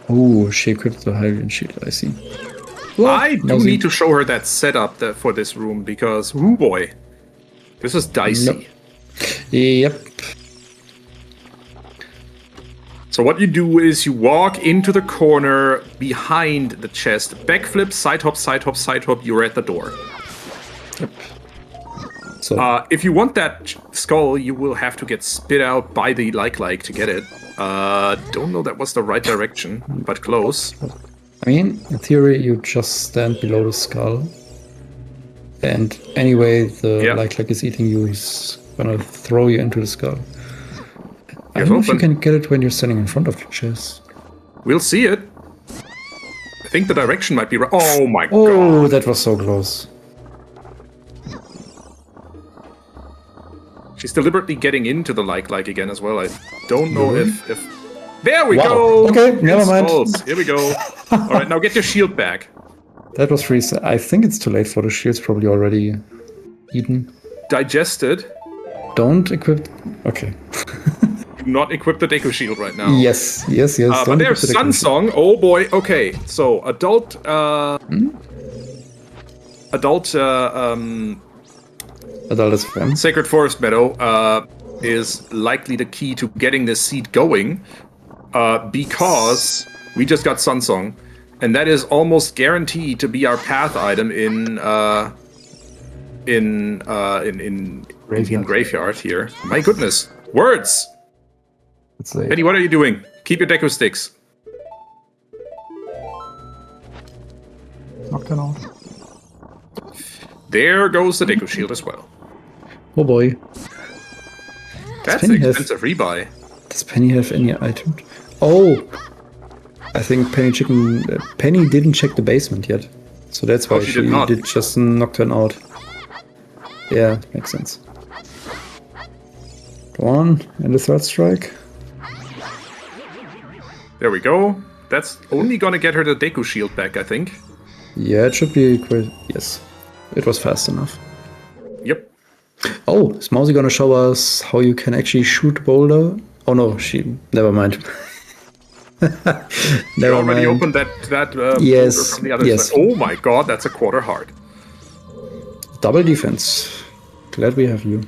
Oh, she equipped the Hylian shield, I see. I do Mousy. need to show her that setup for this room because, oh boy, this is dicey. Yep. So what you do is you walk into the corner behind the chest, backflip, side hop, side hop, side hop, you're at the door. Yep. So, If you want that skull, you will have to get spit out by the like to get it. Don't know that was the right direction, but close. I mean, in theory, you just stand below the skull. And anyway, the like is eating you, he's gonna throw you into the skull. I don't know if you can get it when you're standing in front of the chest. We'll see it. I think the direction might be right. Oh my god. Oh, that was so close. She's deliberately getting into the like again as well. I don't know if... There we Wow. go! Okay, never mind. Skulls. Here we go. Alright, now get your shield back. That was free. I think it's too late for the shields, probably already eaten. Digested. Don't equip... Okay. Do not equip the Deku shield right now. Yes. But Don't there's equip the Sun Deku shield. Song. Oh boy. Okay, so adult... Adult Adult is fine. Sacred Forest Meadow is likely the key to getting this seed going because we just got Sun Song, and that is almost guaranteed to be our path item in Graveyard here. My goodness, words! It's late. Penny, what are you doing? Keep your Deku sticks. Knocked it out. There goes the Deku shield as well. Oh boy. That's Penny an have- expensive rebuy. Does Penny have any items? Oh! I think Penny didn't check the basement yet. So that's why she she did not. did just Nocturne out. Yeah, makes sense. Go on, and the third strike. There we go. That's only gonna get her the Deku shield back, I think. Yeah, it should be quite... Yes. It was fast enough. Yep. Oh, is Mousy gonna show us how you can actually shoot boulder? Oh no, never mind. You Never already mind. opened that Yes, boulder from the other yes. side. Oh my god, that's a quarter heart. Double defense. Glad we have you.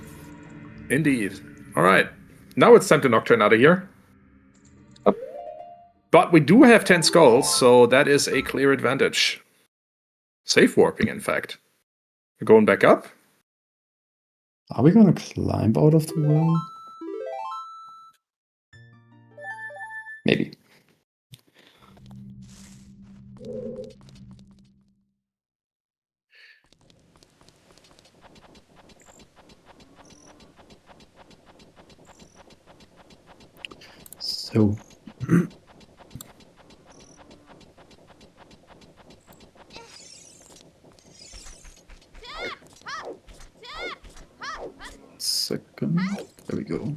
Indeed. Alright. Now it's time to Nocturne out of here. But we do have 10 skulls, so that is a clear advantage. Safe warping, in fact. We're going back up. Are we gonna climb out of the well? Maybe. So. Second. There we go.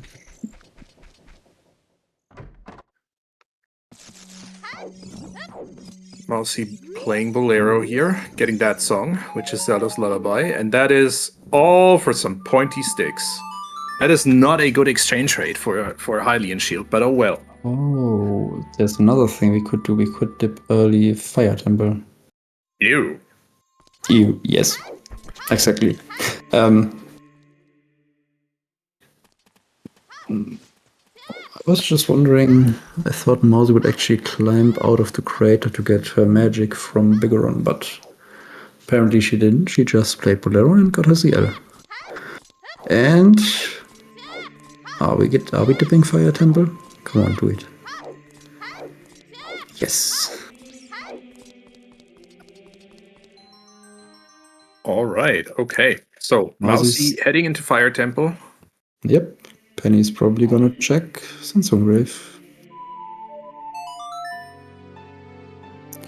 Mousy playing Bolero here, getting that song, which is Zelda's Lullaby, and that is all for some pointy sticks. That is not a good exchange rate for a Hylian shield, but oh well. Oh, there's another thing we could do. We could dip early Fire Temple. Ew. Yes, exactly. I was just wondering, I thought Mousy would actually climb out of the crater to get her magic from Bigoron, but apparently she didn't. She just played Bolero and got her CL. And are we dipping Fire Temple? Come on, do it. Yes. All right. Okay. So Mousy heading into Fire Temple. Yep. Penny's probably gonna check Sunsong Grave.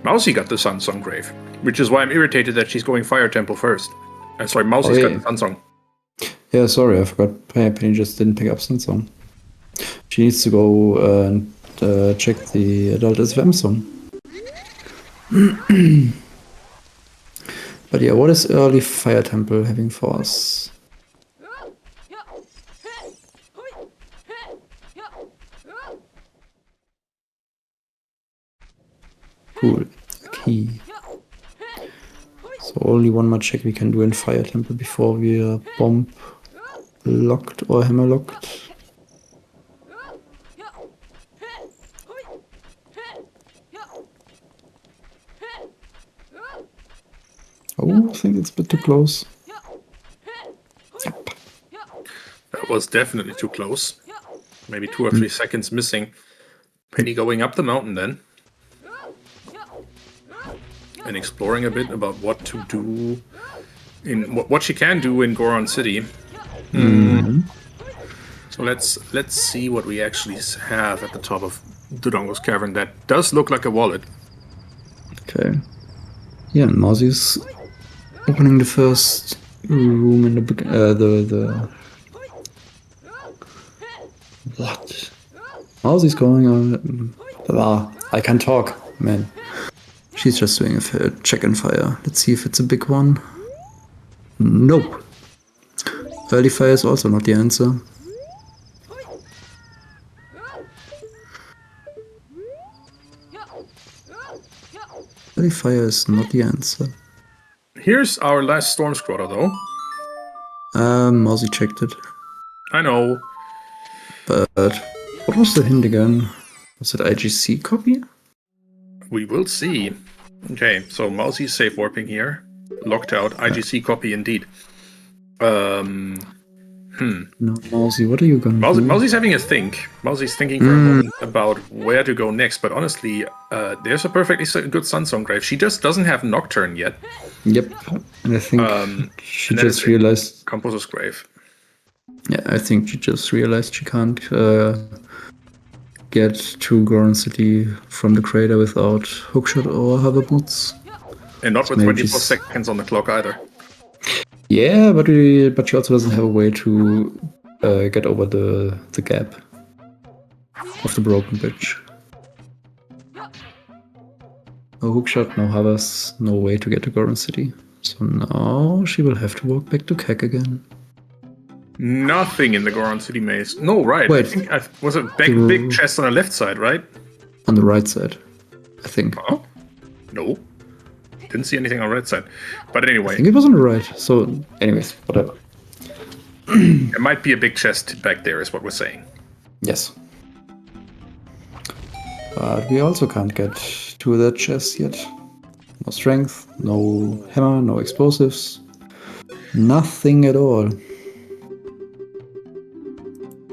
Mousy got the Sunsong Grave, which is why I'm irritated that she's going Fire Temple first. Sorry, Mousy's got the Sunsong. Yeah, sorry, I forgot. Penny just didn't pick up Sunsong. She needs to go and check the Adult SFM song. But yeah, what is early Fire Temple having for us? Cool. Key. So only one more check we can do in Fire Temple before we are bomb locked or hammer locked. Oh, I think it's a bit too close. Yep. That was definitely too close. Maybe 2 or 3 seconds missing. Penny going up the mountain then. And exploring a bit about what to do in what she can do in Goron City. So let's see what we actually have at the top of Dodongo's Cavern. That does look like a wallet. Okay. Yeah, and Mousy's opening the first room in the what? Mousy's going on. I can talk, man. She's just doing a check and fire. Let's see if it's a big one. Nope. Early fire is also not the answer. Early fire is not the answer. Here's our last Storm Scrotter, though. Mousy checked it. I know. But what was the hint again? Was it IGC copy? We will see. Okay, so Mousy's safe warping here. Locked out. IGC copy indeed. No, Mousy, what are you gonna do? Mousy's having a think. Mousy's thinking for a moment about where to go next, but honestly, there's a perfectly good Sunsong Grave. She just doesn't have Nocturne yet. Yep, and I think she and then just realized... Composer's Grave. Yeah, I think she just realized she can't get to Goron City from the crater without hookshot or hover boots. And not with Maybe 24 she's- seconds on the clock either. Yeah, but she also doesn't have a way to get over the gap of the broken bridge. No hookshot, no hovers, no way to get to Goron City. So now she will have to walk back to Kek again. Nothing in the Goron City maze. No, right. Wait. I think was it big chest on the left side, right? On the right side, I think. Oh, no. Didn't see anything on the right side. But I anyway, think it was on the right. So, anyways, whatever. there might be a big chest back there, is what we're saying. Yes. But we also can't get to that chest yet. No strength, no hammer, no explosives. Nothing at all.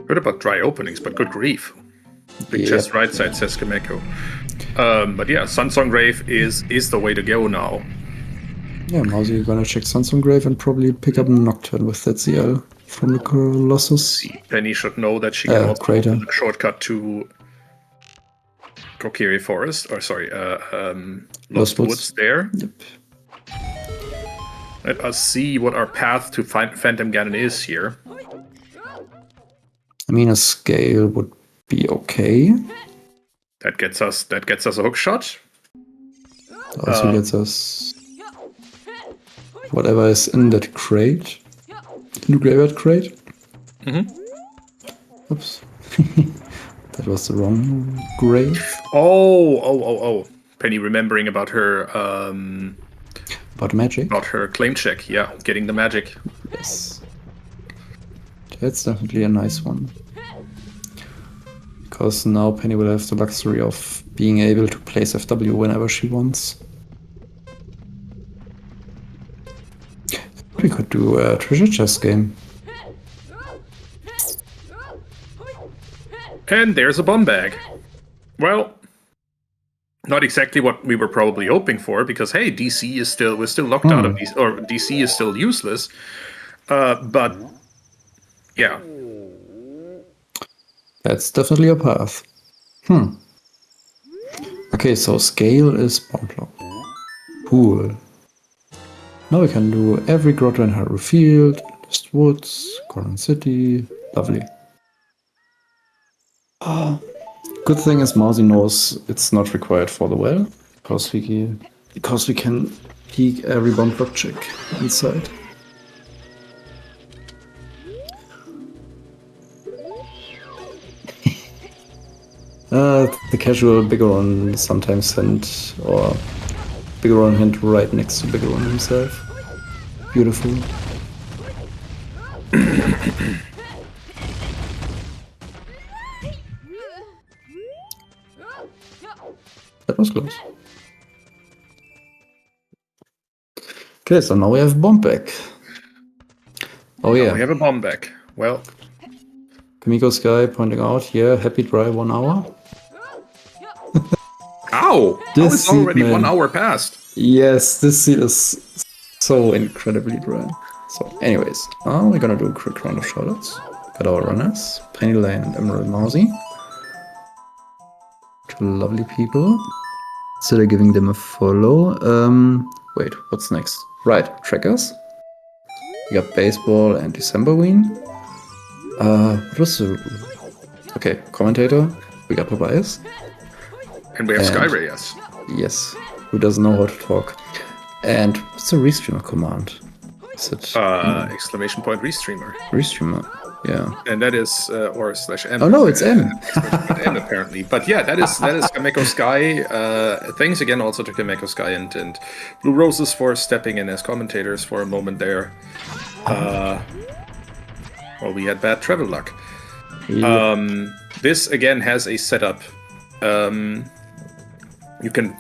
Heard about dry openings, but good grief. Big Yep. chest right side, says Kameko. But yeah, Sunsong Grave is the way to go now. Yeah, Mousy, you're gonna check Sunsong Grave and probably pick up Nocturne with that CL from the Colossus. Penny should know that she can also Crater. open a shortcut to Kokiri Forest, or sorry, Lost Woods there. Yep. Let us see what our path to Phantom Ganon is here. I mean, a scale would be okay. That gets us a hook shot. Also gets us whatever is in that crate. In the graveyard crate. Mhm. Oops. That was the wrong grave. Oh. Penny remembering about her About magic. about her claim check. Yeah, getting the magic. Yes. That's definitely a nice one. Because now Penny will have the luxury of being able to place FW whenever she wants. We could do a treasure chest game. And there's a bum bag. Well, not exactly what we were probably hoping for, because hey, we're still locked out of these, or DC is still useless. But yeah, That's definitely a path. Okay, so scale is bomb block. Cool. Now we can do every grotto in Hyrule Field, Lost Woods, Goron City. Lovely. Good thing is Mousy knows it's not required for the well, because we can peek every bomb block check inside. The casual Bigoron sometimes sent, or Bigoron hint right next to Bigoron himself. Beautiful. That was close. Okay, so now we have bomb back. Oh yeah, we have a bomb back. Well, Kamiko Sky pointing out, yeah, happy dry 1 hour. ow! This It's already seed, 1 man. hour past. Yes, this seed is so incredibly dry. So anyways, now we're gonna do a quick round of shoutouts. Got our runners, Pennylane and EmeraldMousey. Two lovely people. So they're giving them a follow. Wait, what's next? Right, trackers. We got baseball and Decemberween. What was the... Okay, commentator. We got Tobias. And we have And- Skyray, yes. Yes, who doesn't know how to talk. And what's the restreamer command? Is it Exclamation point restreamer. restreamer? Yeah. And that is or slash M. Oh no, it's M. M apparently. But yeah, that is Kameko Sky. Thanks again also to Kameko Sky and Blue Roses for stepping in as commentators for a moment there. Well, we had bad travel luck. This again has a setup. You can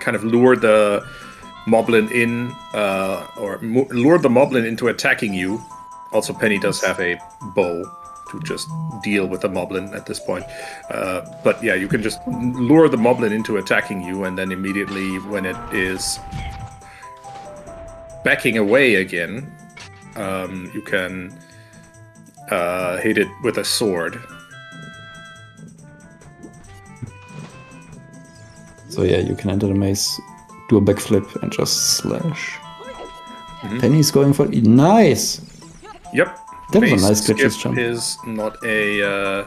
kind of lure the moblin in, or lure the moblin into attacking you. Also, Penny does have a bow to just deal with the moblin at this point. But yeah, you can just lure the moblin into attacking you, and then immediately when it is backing away again, you can hit it with a sword. So yeah, you can enter the maze, do a backflip, and just slash. Penny's going for nice. Yep. That was a Maze nice glitchless skip jump. is not a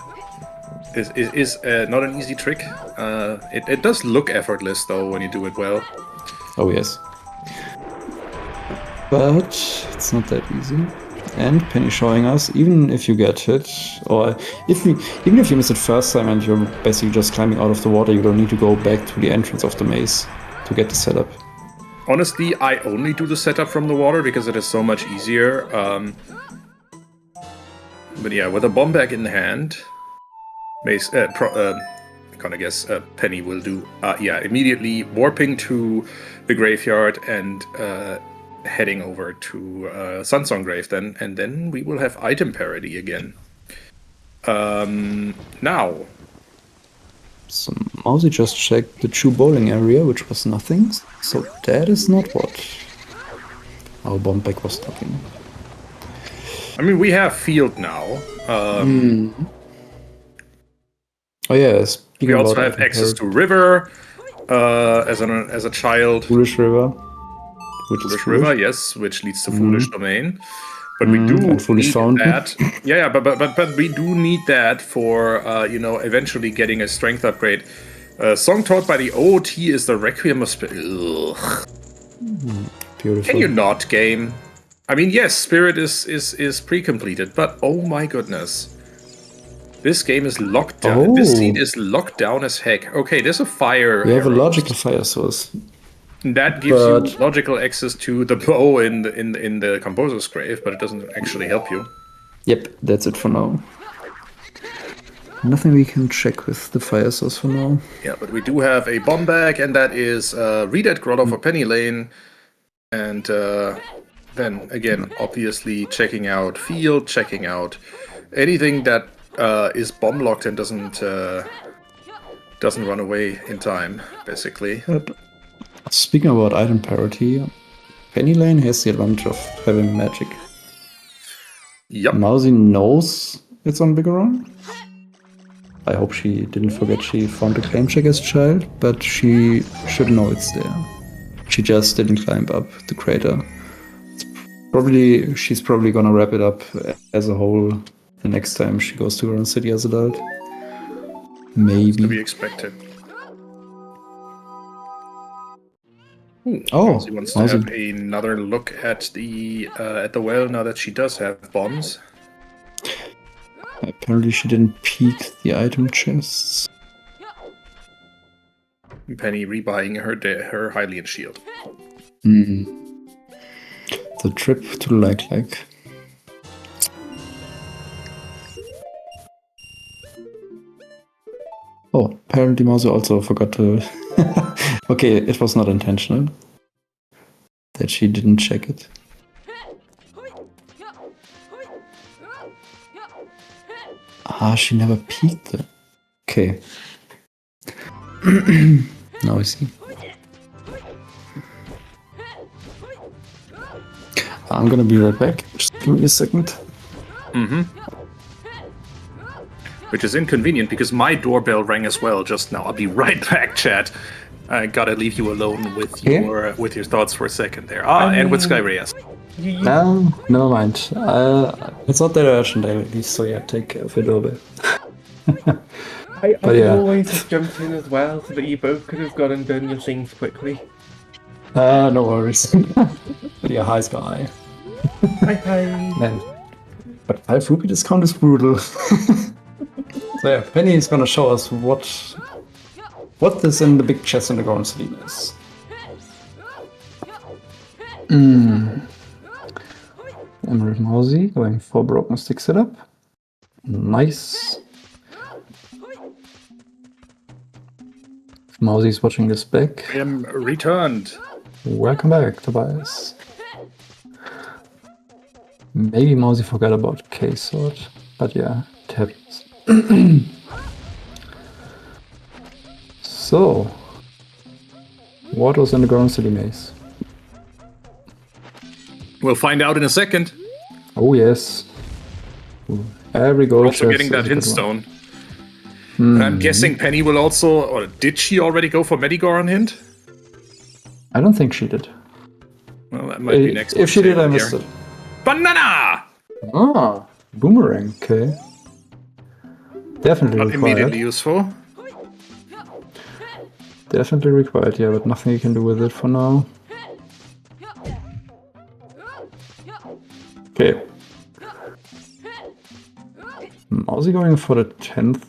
not an easy trick. It does look effortless though when you do it well. Oh yes. But it's not that easy. And Penny showing us, even if you get hit, or even if you miss it first time and you're basically just climbing out of the water, you don't need to go back to the entrance of the maze to get the setup. Honestly, I only do the setup from the water because it is so much easier. But yeah, with a bomb bag in hand, Mace, gonna guess Penny will do. Immediately warping to the graveyard and heading over to Sunsong Grave then, and then we will have item parity again. Now. So Mousy just checked the Chu bowling area, which was nothing. So that is not what our bomb bag was talking. I mean, we have field now. Oh yeah, We also have access to river as a child. Foolish River. Foolish River, yes, which leads to Foolish Domain. But we do and Foolish need Fountain. that. Yeah, but we do need that for eventually getting a strength upgrade. Song taught by the OOT is the Requiem of Spirit. Beautiful. Can you not, game? I mean, yes, Spirit is pre-completed, but oh my goodness. This game is locked down. This scene is locked down as heck. Okay, there's a fire. You have a arrow. logical fire source. That gives you logical access to the bow in the composer's grave, but it doesn't actually help you. Yep, that's it for now. Nothing we can check with the fire source for now. Yeah, but we do have a bomb bag, and that is Redet Grotto for Pennylane. And then again, obviously checking out field, checking out anything that is bomb locked and doesn't run away in time, basically. Speaking about item parity, Pennylane has the advantage of having magic. Yep. Mousy knows it's on Bigoron. I hope she didn't forget she found a claim check as a child, but she should know it's there. She just didn't climb up the crater. She's probably gonna wrap it up as a whole the next time she goes to her own city as an adult. Maybe. To be expected. Ooh, Mousy wants to have another look at the well now that she does have bombs. Apparently she didn't peek the item chests. Penny rebuying her Hylian shield. The trip to Like. Oh, apparently Mousy also forgot to... Okay, it was not intentional. That she didn't check it. She never peeked it. Okay. Now I see. I'm gonna be right back. Just give me a second. Which is inconvenient because my doorbell rang as well just now. I'll be right back, chat. I gotta leave you alone with your thoughts for a second there. And with Skyreyas. No, never mind. It's not that urgent at least, so yeah, take care of your doorbell. I always have jumped in as well so that you both could have gone and done your things quickly. No worries. Yeah, hi Sky. Hi. Man. But 5 rupee discount is brutal. So yeah, Penny is gonna show us what this in the big chest in the ground ceiling is. EmeraldMousey going for broken stick setup. Nice. Mousey's watching this back. I am returned. Welcome back, Tobias. Maybe Mousey forgot about K-Sword, but yeah, it happens. So, what was in the ground city maze? We'll find out in a second. Oh yes. Every gold Also chest getting that is a hint good one. stone. And I'm guessing Penny will also, or did she already go for Medigor on hint? I don't think she did. Well, that might be next. If she did, I missed it. Banana! Ah, boomerang. Okay. Definitely Not required. immediately useful. Definitely required, yeah, but nothing you can do with it for now. Okay. Mousey going for the 10th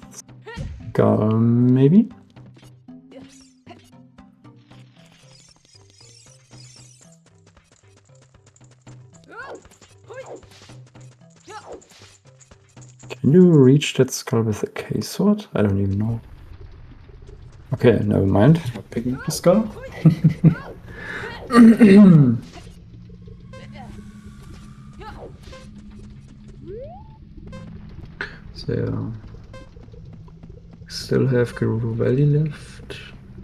skull, maybe? Can you reach that skull with a K-sword? I don't even know. Okay, never mind. Not picking up the skull. So, yeah. Still have Gerudo Valley left.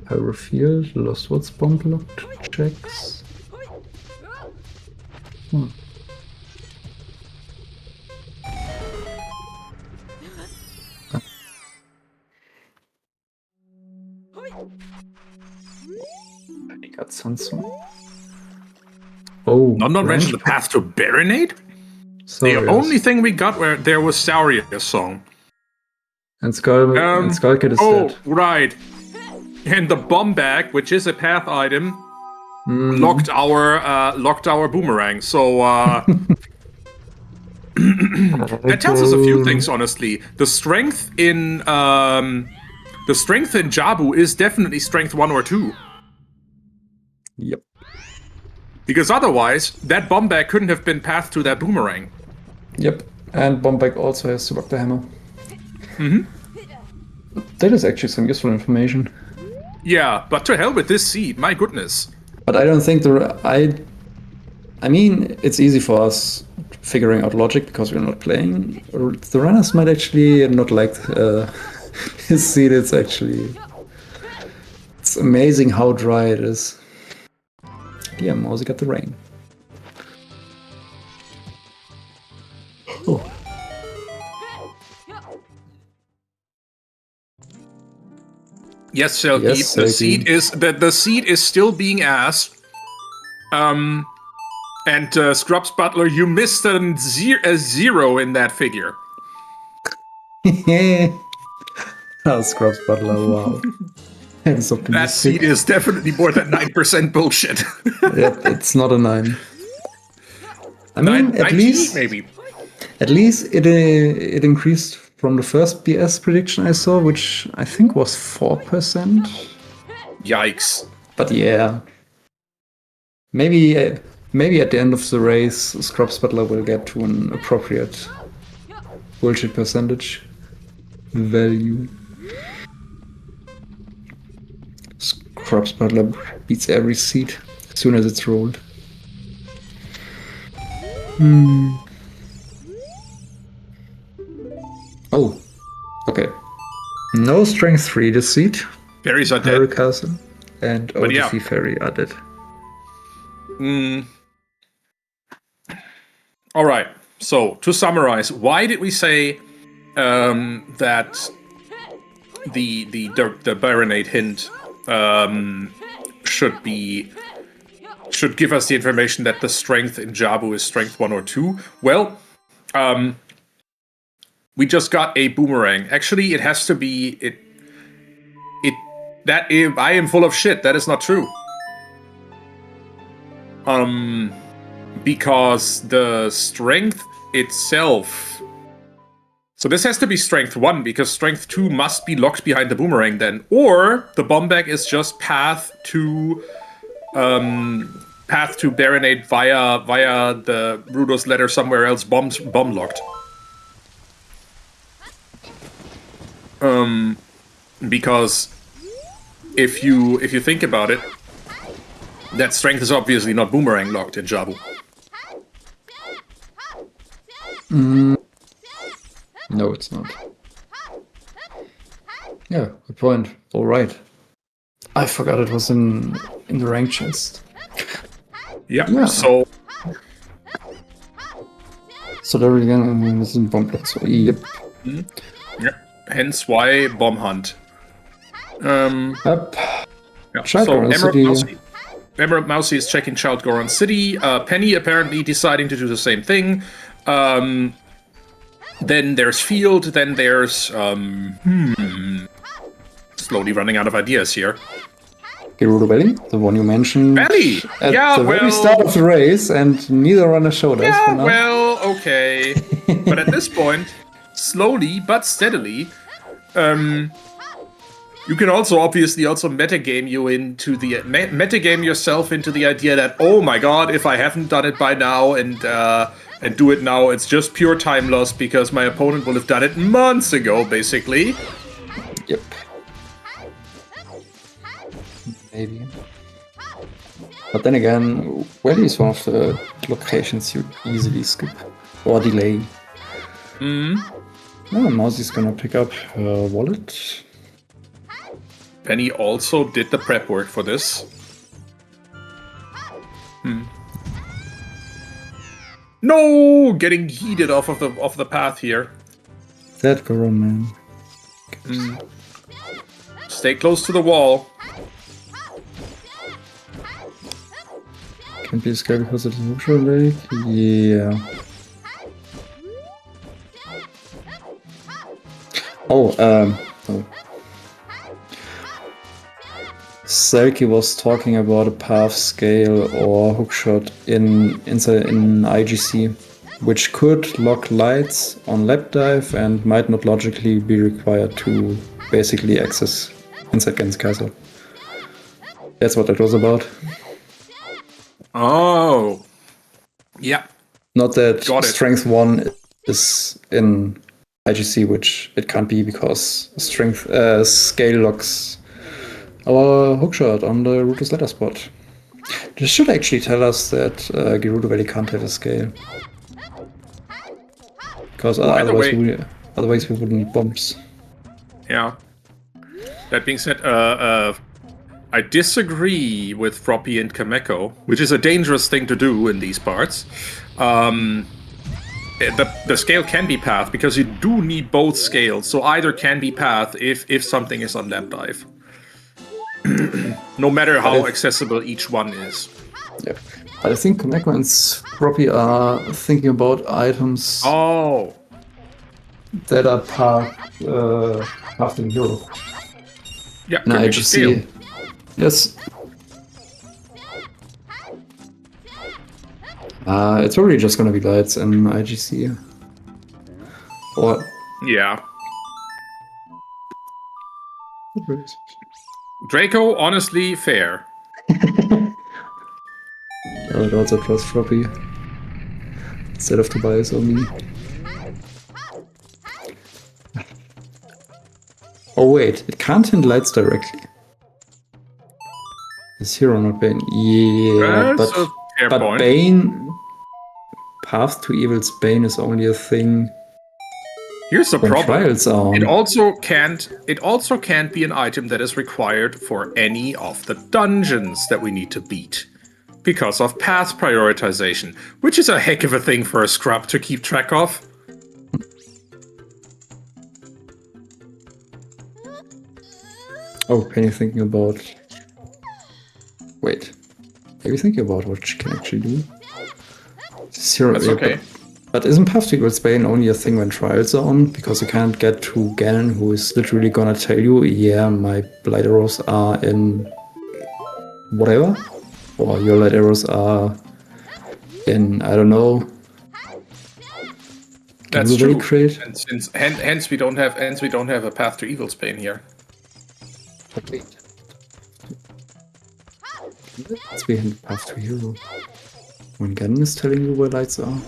Pyro Field, Lost Woods bomb locked checks. I got Sansu. Oh, Not mentioned the path to Baronade? The only thing we got where there was Sauria's song. And Skullkid is dead. Right. And the bomb bag, which is a path item, locked our boomerang. So that tells us a few things, honestly. The strength in Jabu is definitely strength 1 or 2. Yep. Because otherwise, that bomb bag couldn't have been pathed to that boomerang. Yep. And Bombag also has to rock the hammer. That is actually some useful information. Yeah, but to hell with this seed, my goodness. But I don't think I mean, it's easy for us figuring out logic because we're not playing. The runners might actually not like his seed. It's amazing how dry it is. Yeah, Mousey got the rain. Oh. Yes, Selkie. Yes, the Selkie. the seed is still being asked. And Scrubs Butler, you missed a zero in that figure. Oh, Scrubs Butler, wow. That's optimistic. That seed is definitely more than 9% bullshit. Yeah, it's not a 9. I mean, at least maybe. At least it increased from the first BS prediction I saw, which I think was 4%. Yikes. But yeah, maybe at the end of the race, Scrubs Butler will get to an appropriate bullshit percentage value. Scrubs Butler beats every seed as soon as it's rolled. Oh, okay. No strength 3 this seed. Fairies are Harry dead. Castle and OTC Fairy are dead. All right. So to summarize, why did we say that the Baronade hint should give us the information that the strength in Jabu is strength 1 or 2? Well, we just got a boomerang. Actually, it has to be I am full of shit. That is not true. Because the strength itself. So this has to be strength 1, because strength 2 must be locked behind the boomerang then. Or the bomb bag is just path to Baronade via the Rudo's letter somewhere else, bomb locked. Because if you think about it, that strength is obviously not boomerang locked in Jabu. No, it's not. Yeah, good point. All right. I forgot it was in the rank chest. Yeah. So there again is in bomb. So yep. Yeah. Hence why bomb hunt. Up. Yeah. Child So Goron City. EmeraldMousey is checking Child Goron City. Penny apparently deciding to do the same thing. Then there's Field. Then there's slowly running out of ideas here. Gerudo Valley, the one you mentioned Valley! at Yeah, the very well- start of the race, and neither runner showed us for Yeah, now. well, okay. But at this point, slowly but steadily, you can also obviously also metagame you into the metagame yourself into the idea that, oh my god, if I haven't done it by now and do it now, it's just pure time loss because my opponent will have done it months ago, basically. Yep. Maybe. But then again, Valley is one of the locations you easily skip or delay. Oh, Mousey's gonna pick up her wallet. Penny also did the prep work for this. No, getting heated off of the path here. That Goron, man. Stay close to the wall. Can't be scared because it's a neutral lake. Yeah. Oh. Selkie was talking about a path scale or hookshot in IGC, which could lock lights on lap dive and might not logically be required to basically access Inside Gens Castle. That's what that was about. Oh. Yeah. Not that Got it. Strength 1 is in IGC, which it can't be because Strength scale locks our hookshot on the Rootless Ladder spot. This should actually tell us that Gerudo Valley can't have a scale. Because otherwise we wouldn't need bombs. Yeah. That being said, I disagree with Froppy and Kameko, which is a dangerous thing to do in these parts. The scale can be path because you do need both scales, so either can be path if something is on lap dive. No matter how accessible each one is. Yeah. But I think Kameko and Froppy are thinking about items Oh. that are path in Europe. Yeah, In could be the scale. IGC. Yes. It's probably just gonna be lights in IGC. Or Yeah. Draco, honestly, fair. I would also trust Froppy instead of Tobias or me. Oh wait, it can't hit lights directly. Is Hero not Bane? Yeah, That's a fair but point. Bane, Path to Evil's Bane is only a thing Here's the when problem. trials are on. It also can't be an item that is required for any of the dungeons that we need to beat. Because of path prioritization, which is a heck of a thing for a scrub to keep track of. Oh, Penny thinking about... Wait. Maybe thinking about what she can actually do. Zero, That's okay. But isn't Path to Evil's Bane only a thing when trials are on? Because you can't get to Ganon, who is literally gonna tell you, yeah, my light arrows are in... whatever? Or your light arrows are in, I don't know... That's Gerudo Valley true. Crate? And hence we don't have a path to Evil's Bane here. But wait. Let's be in Path to Hero. When Ganon is telling you where lights are.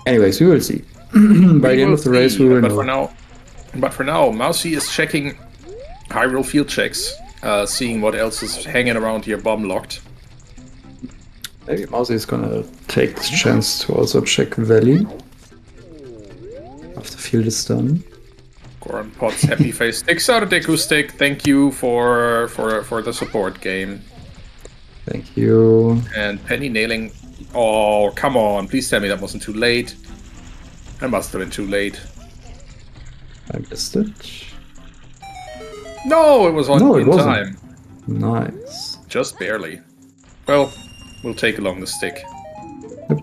Anyways, we will see. By the end of the race, we will know. But for now, Mousey is checking Hyrule field checks, seeing what else is hanging around here bomb locked. Maybe Mousey is gonna take this chance to also check Valley. After field is done. Goron Potts happy face sticks out a Deku stick. Thank you for the support game. Thank you. And Penny nailing Oh, come on. Please tell me that wasn't too late. That must have been too late. I guessed it. No, it was on No, it in wasn't. time. Nice. Just barely. Well, we'll take along the stick. Yep.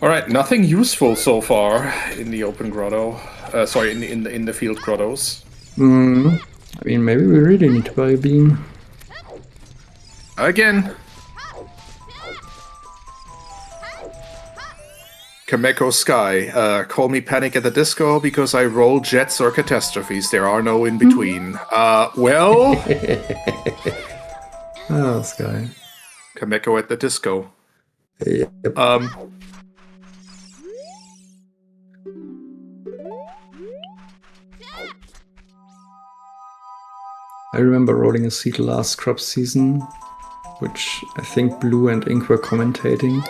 Alright, nothing useful so far in the open grotto. Sorry, in the field grottos. I mean, maybe we really need to buy a beam. Again. Kameko Sky, call me Panic at the Disco because I roll jets or catastrophes. There are no in between. Well... Oh, Sky. Kameko at the Disco. Yep. I remember rolling a seed last crop season, which I think Blue and Ink were commentating.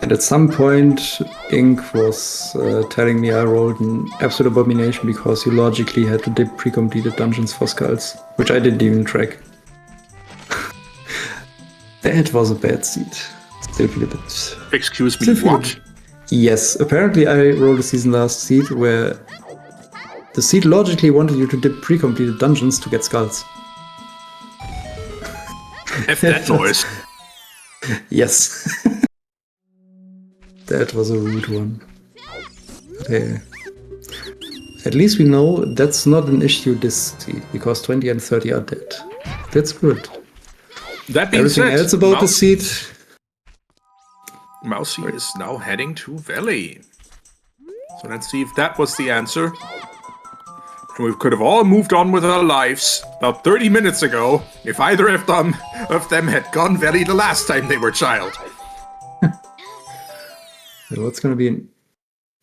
And at some point, Ink was telling me I rolled an absolute abomination because you logically had to dip pre-completed dungeons for skulls, which I didn't even track. That was a bad seed. Still feel a bit... Excuse me, Still feel a what? bit- Yes, apparently I rolled a season last seed where the seed logically wanted you to dip pre-completed dungeons to get skulls. F that noise. Yes. That was a rude one. Okay. At least we know that's not an issue this seed, because 20 and 30 are dead. That's good. That being Everything said, else about the seed... Mousey is now heading to Valley. So let's see if that was the answer. We could have all moved on with our lives about 30 minutes ago if either of them had gone Valley the last time they were child. What's gonna be in...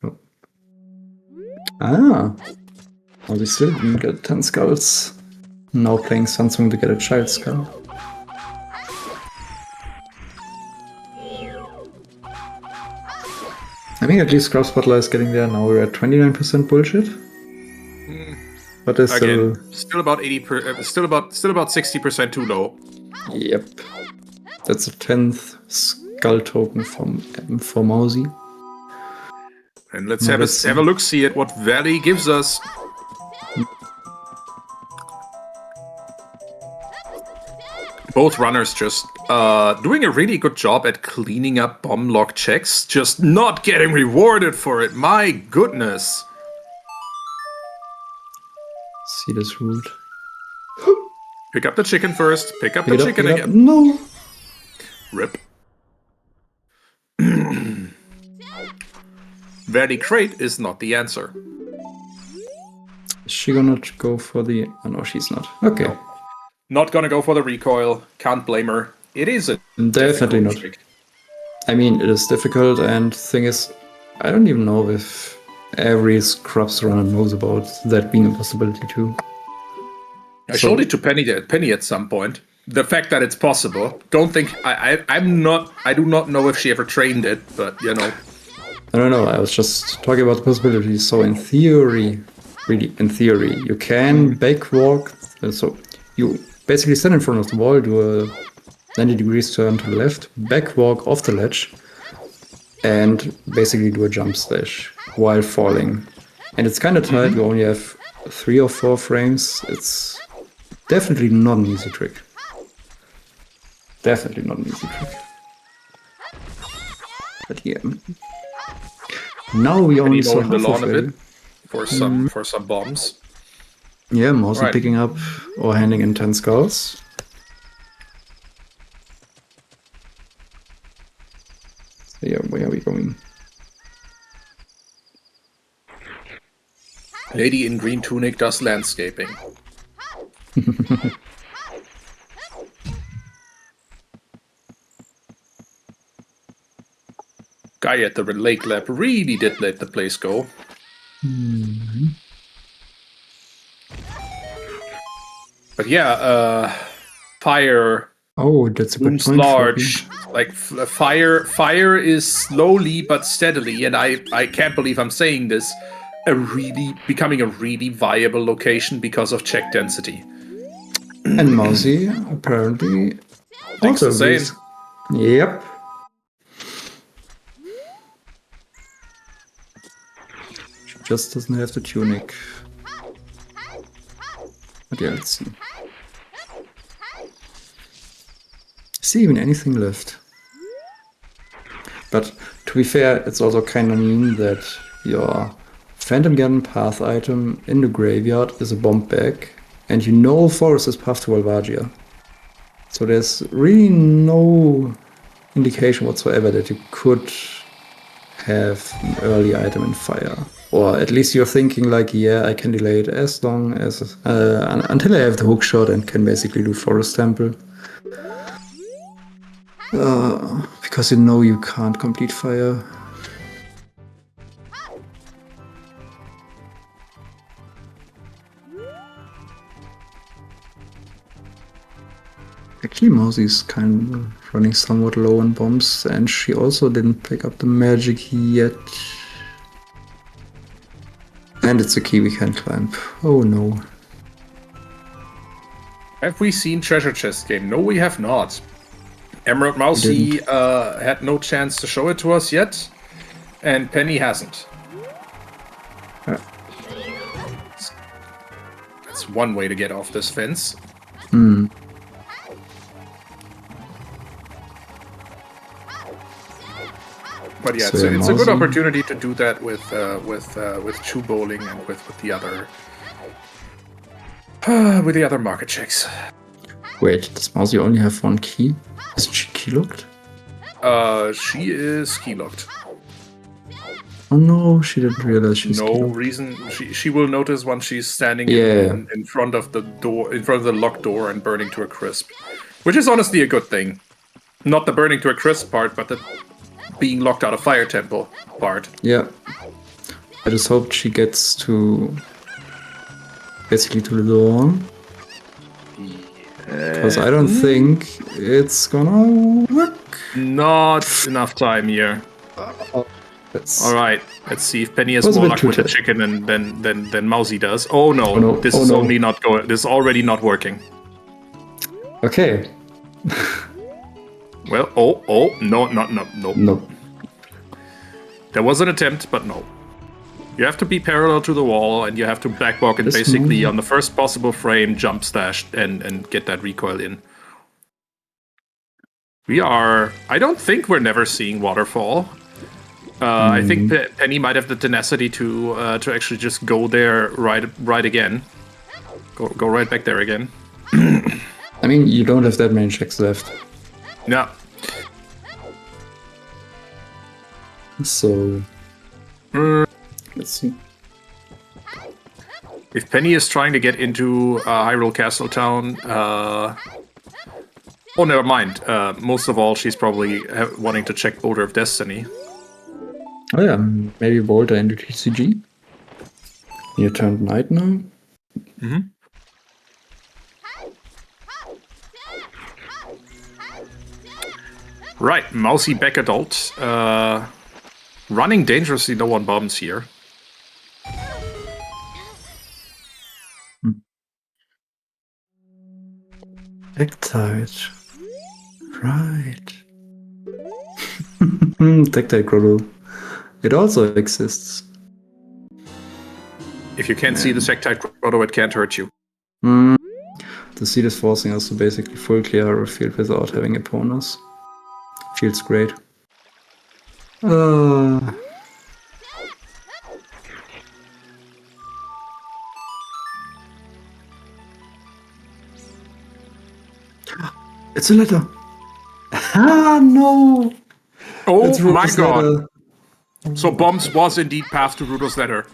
Oh. Ah! Oh, they still didn't get 10 skulls. Now playing Samsung to get a child skull. I think at least Craft Butler is getting there. Now we're at 29% bullshit. But it's still... Again, still about 80%, still about 60% too low. Yep. That's a 10th skull token for Mousey. And let's Now have a look, see at what Valley gives us. Both runners just doing a really good job at cleaning up bomb lock checks, just not getting rewarded for it. My goodness. See this root. Pick up the chicken first. Pick up the chicken Pick it up. again. No! Rip. Valley crate is not the answer. Is she gonna go for the... Oh, no, she's not. Okay. No. Not gonna go for the recoil. Can't blame her. It is a Definitely not. trick. I mean, it is difficult, and thing is, I don't even know if every Scrubs runner knows about that being a possibility too. I showed it to Penny at some point. The fact that it's possible. Don't think I do not know if she ever trained it, but you know. I don't know, I was just talking about the possibilities. So in theory, really in theory, you can backwalk. So you basically stand in front of the wall, do a 90 degrees turn to the left, backwalk off the ledge, and basically do a jump slash while falling. And it's kind of tight, you only have 3 or 4 frames. It's definitely not an easy trick. Definitely not an easy trick. But yeah. Now we only saw mowing the half lawn of a it. bit for some bombs. Yeah, mostly Right. picking up or handing in 10 skulls. So yeah, where are we going? Lady in green tunic does landscaping. Guy at the lake lab really did let the place go. But yeah, fire Oh, that's a good looms point. large. Like fire is slowly but steadily, and I can't believe I'm saying this, becoming a really viable location because of check density. And Mousey apparently Thanks also to Zane. agrees. Yep. just doesn't have the tunic. But yeah, let's see. Is there even anything left? But to be fair, it's also kind of mean that your Phantom Garden path item in the graveyard is a bomb bag, and you know Forest is path to Valvagia. So there's really no indication whatsoever that you could have an early item in fire. Or at least you're thinking like, yeah, I can delay it as long as until I have the hook shot and can basically do Forest Temple. Because you know you can't complete fire. Actually, Mousey's kind of running somewhat low on bombs, and she also didn't pick up the magic yet. And it's a key we can't climb. Oh no. Have we seen Treasure Chest game? No, we have not. EmeraldMousey had no chance to show it to us yet, and Penny hasn't. That's one way to get off this fence. But yeah, So it's a good Mousey- opportunity to do that with Chew Bowling and with the other market checks. Wait, does Mousey only have one key? Is she key locked? She is key locked. Oh no, she didn't realize she's key No locked. reason. She will notice once she's standing Yeah. in front of the door, in front of the locked door, and burning to a crisp, which is honestly a good thing. Not the burning to a crisp part, but the being locked out of Fire Temple part. Yeah. I just hope she gets to basically to the door. Because I don't think it's gonna work. Not enough time here. That's All right, let's see if Penny has Was a more bit luck too with the tight. chicken than Mousey does. Oh no, Oh, no. this Oh, is no. only not going. This is already not working. okay. Well, no. No. There was an attempt, but no. You have to be parallel to the wall, and you have to backwalk and This basically move- on the first possible frame jump stash and get that recoil in. We are. I don't think we're never seeing waterfall. I think Penny might have the tenacity to actually just go there right again. Go right back there again. I mean, you don't have that many checks left. No. So let's see. If Penny is trying to get into Hyrule Castletown, oh, never mind. Most of all, she's probably wanting to check Boulder of Destiny. Oh yeah, maybe Boulder into TCG. You turned night now. Right, Mousey back adult. Running dangerously low on bombs here. Tactite. Right. Tactite Grotto. It also exists. If you can't see the Sectite Grotto, it can't hurt you. The seed is forcing us to basically full clear our field without having opponents. Feels great. It's a letter. Ah no! Oh It's my Rudo's god. letter. So Bombs was indeed path to Rudo's letter.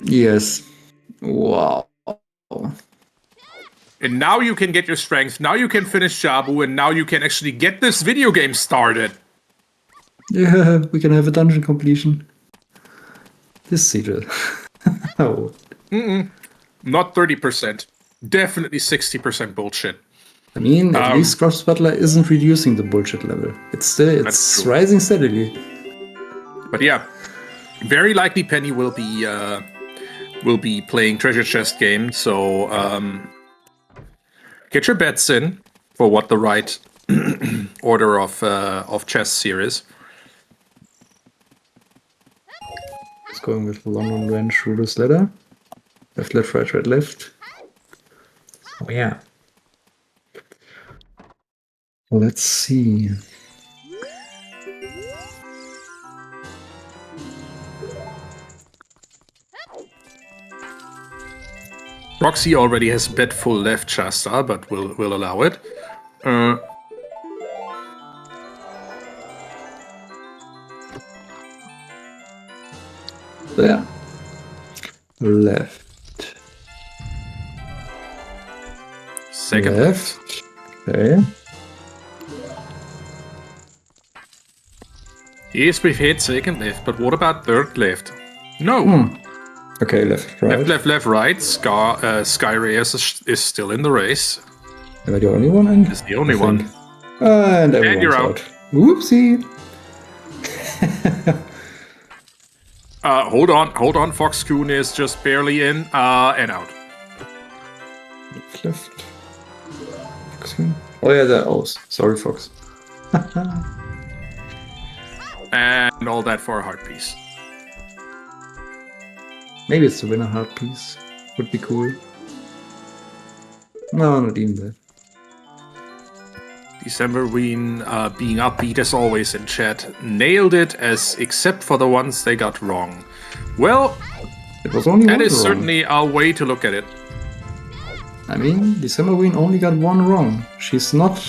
Yes. Wow. And now you can get your strength, now you can finish Jabu, and now you can actually get this video game started. Yeah, we can have a dungeon completion. This seeded. Oh. Not 30%. Definitely 60% bullshit. I mean, at least Scruff's Butler isn't reducing the bullshit level. It's That's true. rising steadily. But yeah, very likely Penny will be playing Treasure Chest game, so get your bets in for what the right order of chests here is. Fox going with London Ranch, Ruler's Ladder. Left, left, right, right, left. Oh yeah. Let's see. Roxy already has bet full left Shasta, but we'll allow it. There. Left. Second Left. Okay. Yes, we've hit second left, but what about third left? No. Okay, left, right. Left, right. Sky Reyes is still in the race. Am I the only one in? Is the only I one. think. And everyone's you're out. Whoopsie. Hold on. Fox Coon is just barely in and out. Left. Fox. Oh yeah, that. Oh, sorry, Fox. And all that for a heart piece. Maybe it's the winner heart piece. Would be cool. No, not even that. December Ween being upbeat as always in chat. Nailed it except for the ones they got wrong. Well, It was only that one is wrong. certainly a way to look at it. I mean, December Ween only got one wrong. She's not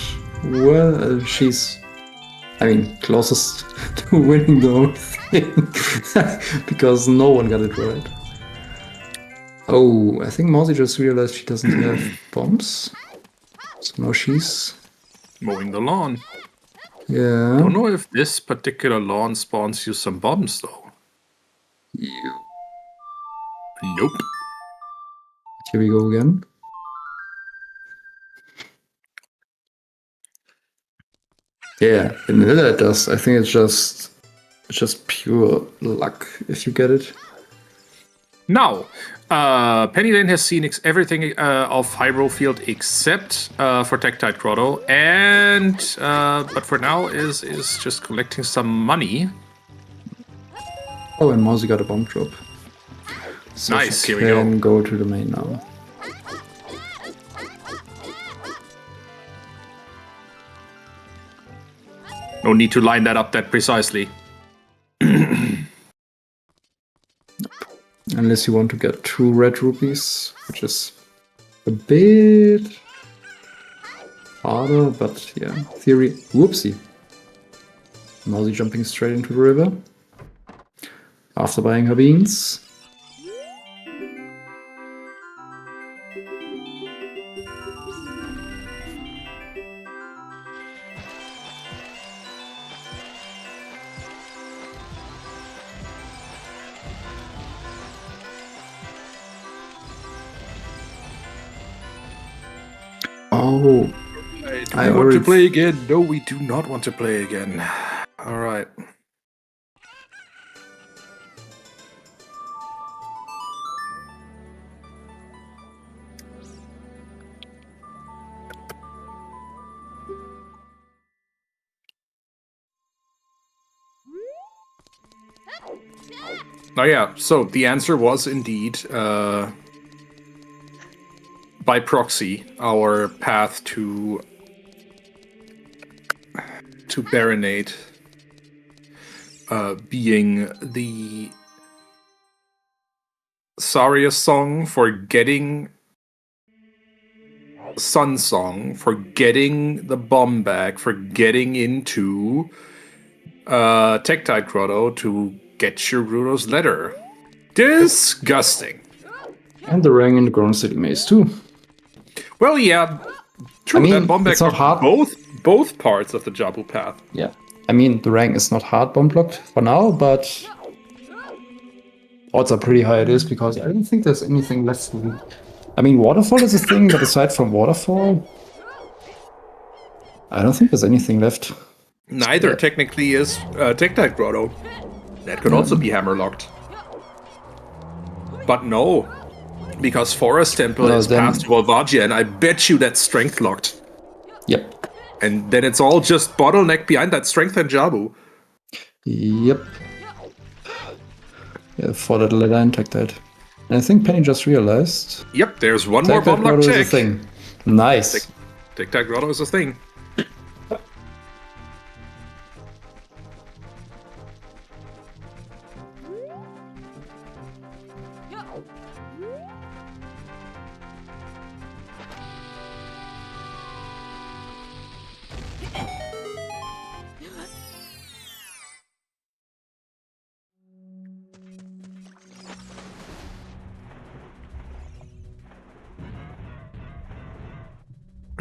well. She's, I mean, closest to winning the whole thing because no one got it right. Oh, I think Mousey just realized she doesn't have bombs. So now she's, Mowing the lawn. yeah. Don't know if this particular lawn spawns you some bombs though. Nope. Here we go again. Yeah, vanilla it does. I think it's just pure luck if you get it. Now, Pennylane has seen everything of Hyrule Field except for Tektite Grotto, and but for now is just collecting some money. Oh, and Mousey got a bomb drop. So Nice, she here we go. can go to the main now. No need to line that up that precisely. Unless you want to get 2 red rupees, which is a bit harder, but yeah, theory. Whoopsie. Mousey jumping straight into the river after buying her beans. Oh, Do I we want already- to play again? No, we do not want to play again. All right. Oh yeah, so the answer was indeed by proxy our path to Baronade being the Saria song for getting Sun Song, for getting the bomb back, for getting into Tektite Grotto to get your Ruro's letter. Disgusting. and the rang in the Ground City Maze too. Well, yeah, true. I mean, that bomb back it's not blocked hard. both parts of the Jabu path. Yeah, I mean, the rank is not hard bomb blocked for now, but odds are pretty high it is because I don't think there's anything left to read. I mean, Waterfall is a thing, but aside from Waterfall, I don't think there's anything left. Neither technically is Tektite Grotto. That could also be hammerlocked. But no, because Forest Temple No, is then- past Volvagia, and I bet you that's strength locked. Yep. And then it's all just bottleneck behind that strength and Jabu. Yep. Yeah, for that line tag that. And I think Penny just realized. Yep, there's one more Tag that bomb luck grotto is a check. thing. Nice. Tic Tac Grotto is a thing.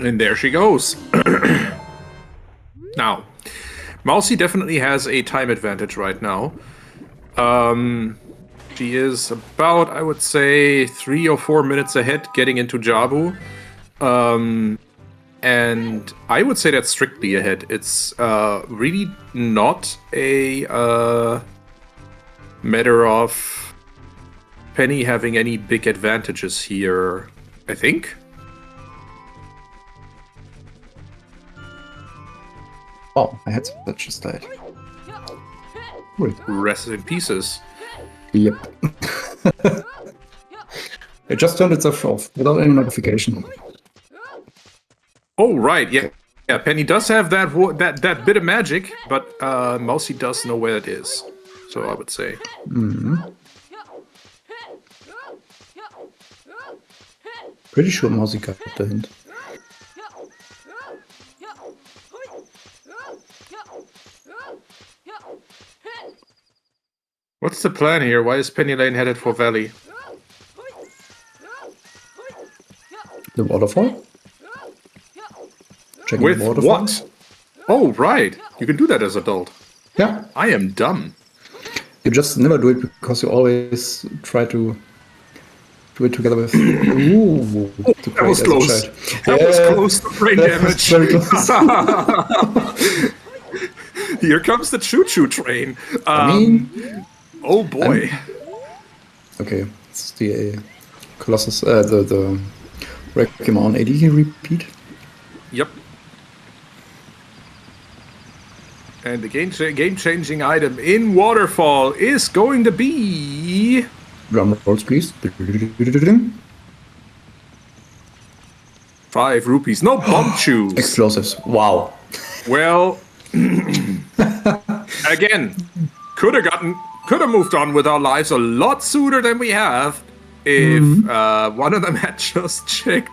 And there she goes. Now, Mousey definitely has a time advantage right now. She is about, I would say, 3 or 4 minutes ahead getting into Jabu. And I would say that's strictly ahead. It's really not a matter of Penny having any big advantages here, I think. Oh, my headset just died. Cool. Rest in pieces. Yep. It just turned itself off without any notification. Oh, right, yeah. Yeah, Penny does have that bit of magic, but Mousey does know where it is. So I would say. Pretty sure Mousey got the hint. What's the plan here? Why is Pennylane headed for Valley? The waterfall? Checking With the waterfall? what? Oh, right. You can do that as adult. Yeah. I am dumb. You just never do it because you always try to do it together with. Ooh, to That was create as a close. child. That was close to brain that was damage. very close. Here comes the choo-choo train. Oh boy. Okay, it's the Colossus, the Requiem on AD repeat. Yep. And the game-changing item in Waterfall is going to be... Drum rolls, please. 5 rupees. No bomb chews. Explosives. Wow. Well, again, could have moved on with our lives a lot sooner than we have if one of them had just checked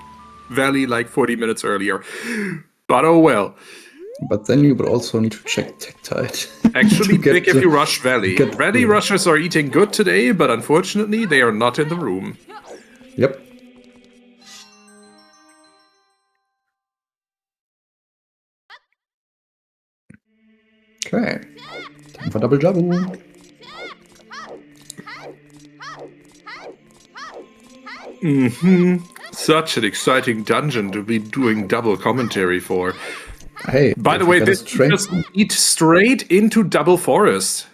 Valley like 40 minutes earlier. But oh well. But then you would also need to check Tectite. Actually, big if you rush Valley. get- Valley rushers are eating good today, but unfortunately, they are not in the room. Yep. Okay. Time for double Jabu. Such an exciting dungeon to be doing double commentary for. Hey. By the if way, you get a this strength- just lead straight into double forest.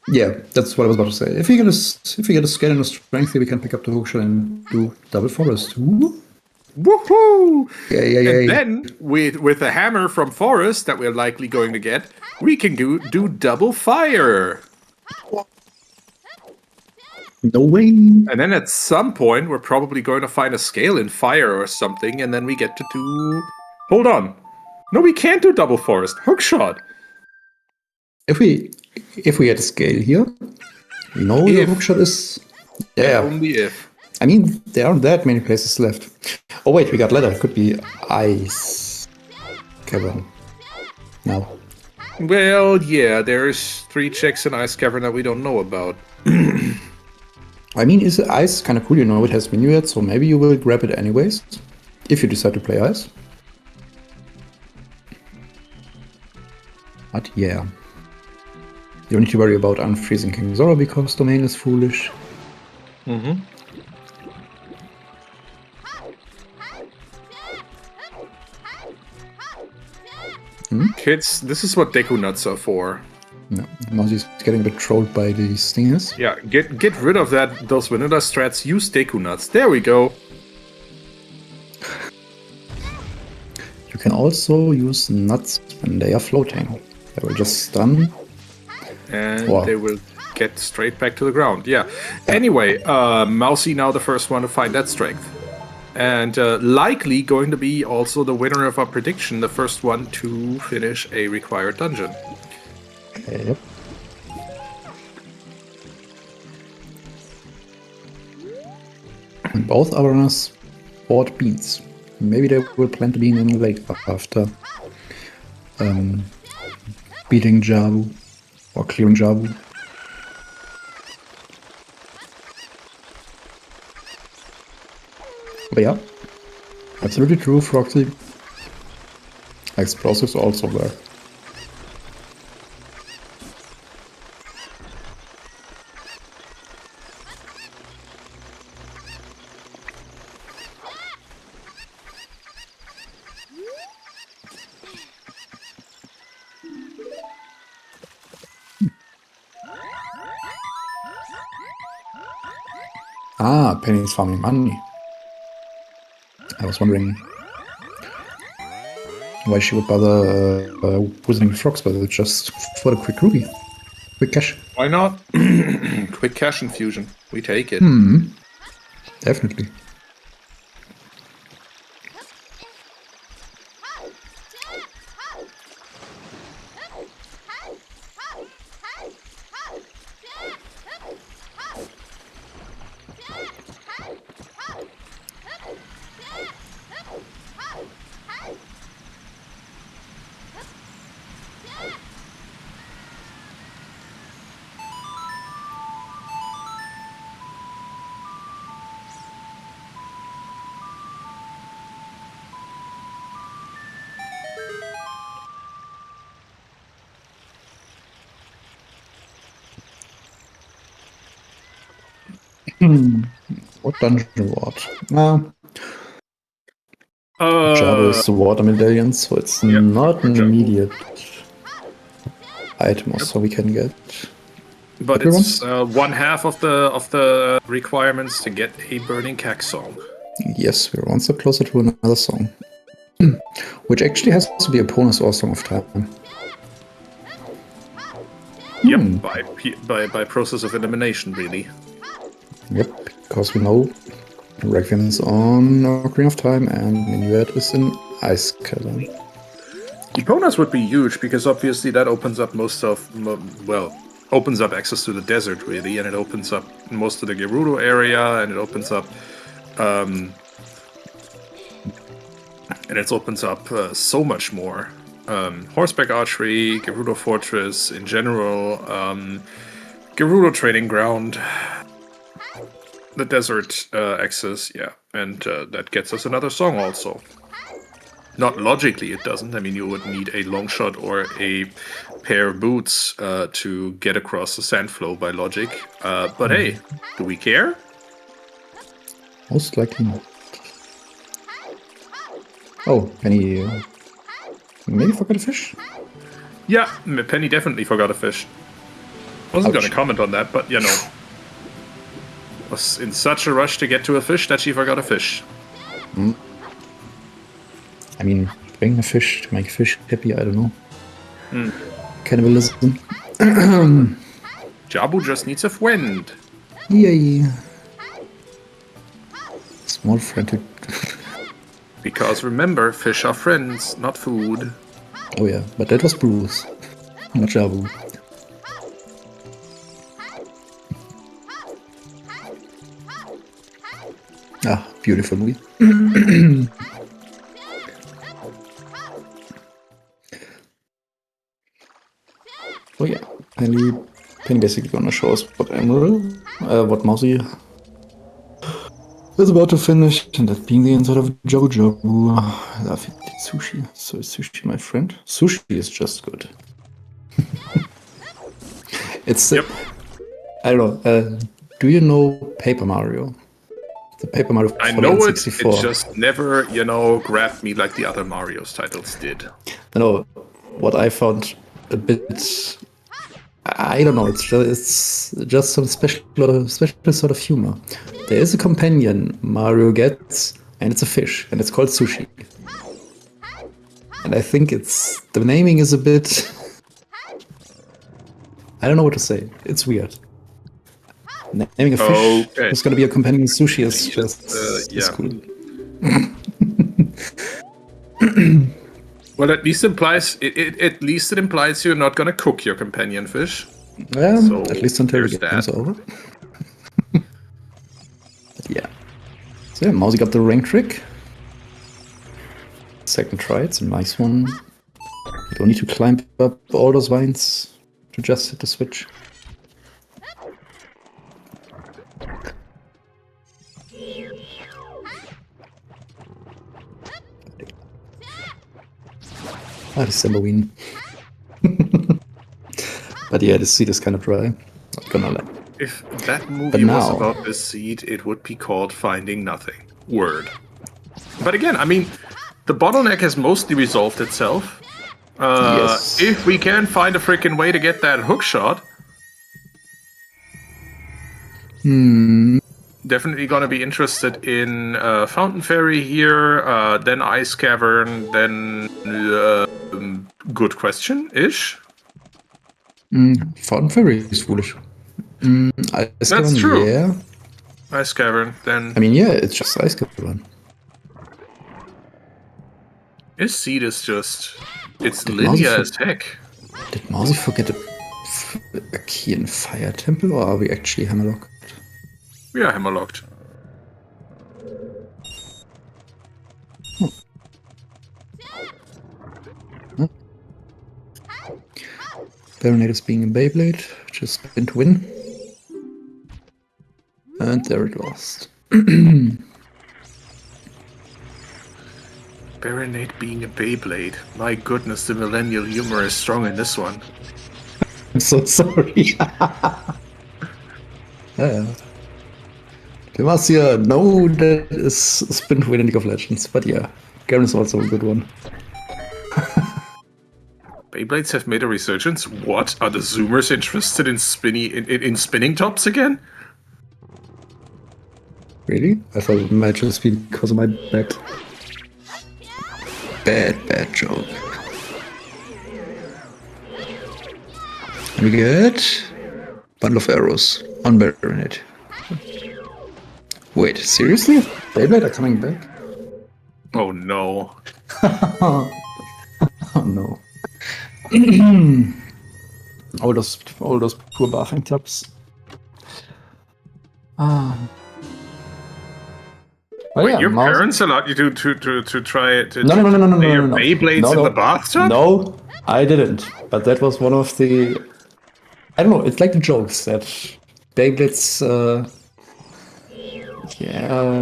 Yeah, that's what I was about to say. If you get a scale and a strength, we can pick up the hookshot and do double forest. Ooh. Woohoo! Yeah. And then, with the hammer from Forest that we're likely going to get, we can do double fire. No way. And then at some point, we're probably going to find a scale in fire or something, and then we get to do... Hold on. No, we can't do double Forest. Hookshot. If we get a scale here, we know the If. hookshot is. Yeah. Only if. I mean, there aren't that many places left. Oh wait, we got leather. It could be ice cavern. No. Well, yeah, there's 3 checks in Ice Cavern that we don't know about. I mean, is ice kind of cool? You know, it has Minuet, so maybe you will grab it anyways, if you decide to play ice. But yeah. You don't need to worry about unfreezing King Zora because domain is foolish. Mm-hmm. Kids, this is what Deku Nuts are for. No, Mousey's getting a bit trolled by these stingers. Yeah, get rid of those vanilla strats, use Deku Nuts. There we go. You can also use nuts when they are floating. They will just stun. And Wow. they will get straight back to the ground. Yeah. Anyway, Mousey now the first one to find that strength. And likely going to be also the winner of our prediction, the first one to finish a required dungeon. Okay, yep. And both our runners bought beans. Maybe they will plan to be in the lake after beating Jabu or clearing Jabu. But yeah, absolutely true, Froxy. Explosives also work. Ah, Penny's farming money. I was wondering why she would bother visiting the frogs, but it's just for the quick ruby. Quick cash. Why not? Quick cash infusion. We take it. Definitely. What dungeon reward? Jabu is the water medallion, so it's not an immediate item also we can get. But it's one half of the requirements to get a Burning Cack song. Yes, we're one step closer to another song. Which actually has to be a bonus or Song of Time. Yep, by process of elimination, really. Yep, because we know Requiem is on Ocarina of Time and Minuet is in Ice Cavern. The bonus would be huge because obviously that opens up opens up access to the desert really, and it opens up most of the Gerudo area, and it opens up so much more. Horseback archery, Gerudo Fortress in general, Gerudo training ground, the desert access, and that gets us another song also. Not logically, it doesn't. I mean, you would need a long shot or a pair of boots to get across the sand flow by logic. But hey, do we care? Most likely not. Oh, Penny maybe forgot a fish? Yeah, Penny definitely forgot a fish. Wasn't going to Ouch. comment on that, but you know. Was in such a rush to get to a fish that she forgot a fish. I mean, bring a fish to make fish happy, I don't know. Cannibalism. Jabu just needs a friend. Yay. Small friend. Because remember, fish are friends, not food. Oh yeah, but that was Bruce, not Jabu. Ah, beautiful movie. Oh yeah, Penny basically gonna show us what Mousey is about to finish, and that being the inside of Jojo. Love it, sushi. So is sushi my friend? Sushi is just good. It's Yep. I don't know. Do you know Paper Mario? The Paper Mario for I the know it. N64. It just never, grabbed me like the other Mario's titles did. No, what I found a bit, I don't know. It's just some special sort of humor. There is a companion Mario gets, and it's a fish, and it's called Sushi. And I think the naming is a bit. I don't know what to say. It's weird. Naming a fish Okay. who's gonna be a companion sushi is just yeah. cool. Well, at least it implies you're not gonna cook your companion fish. Yeah, So, at least until the there's game's that. over. But yeah. So yeah, Mousey got the ring trick. Second try, it's a nice one. You don't need to climb up all those vines to just hit the switch. Ah, Decemberween. But yeah, the seed is kind of dry. Not gonna lie. If that movie But was now- about this seed, it would be called Finding Nothing. Word. But again, I mean, the bottleneck has mostly resolved itself. Yes. If we can find a freaking way to get that hook shot, definitely gonna be interested in Fountain Fairy here, then Ice Cavern, then good question-ish. Fountain Fairy is foolish. Ice That's Cavern, true. yeah. Ice Cavern, then I mean, yeah, it's just Ice Cavern. this seed is just... It's Did linear Mousey as heck. Did Mousey forget a key in Fire Temple, or are we actually hammerlocked? We are hammerlocked. Baronet is being a Beyblade, just spin to win. And there it lost. Baronet being a Beyblade. My goodness, the millennial humor is strong in this one. I'm so sorry. Yeah. Demacia, no, that is spin to win in League of Legends. But yeah, Garen is also a good one. Beyblades have made a resurgence? What? Are the Zoomers interested in spinning tops again? Really? I thought it might just be because of my bet. Bad joke. We get bundle of arrows on Baronet. Wait, seriously? Beyblade are coming back? Oh no. Oh no. all those poor bathing tubs. Well, Wait, yeah, your Mouse- parents allowed you to try to No. play your Beyblades in the bathtub? No, I didn't. But that was one of the... I don't know, it's like the jokes that Beyblades,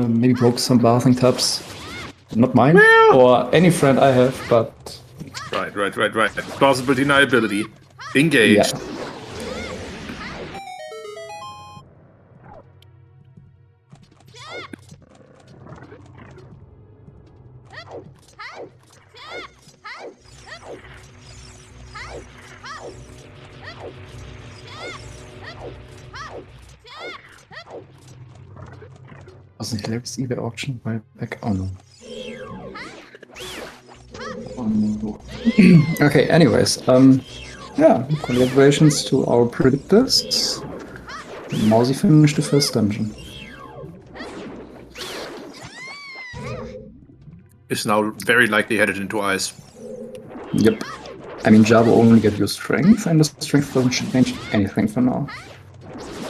maybe broke some bathing tubs. Not mine, Well- or any friend I have, but... Right. Plausible deniability. Engaged. Yeah. Was a hilarious eBay auction while back. Oh no. Okay, anyways, yeah, congratulations to our predictors. Mousey finished the first dungeon. Is now very likely headed into ice. Yep. I mean, Java only gave you strength, and the strength doesn't change anything for now.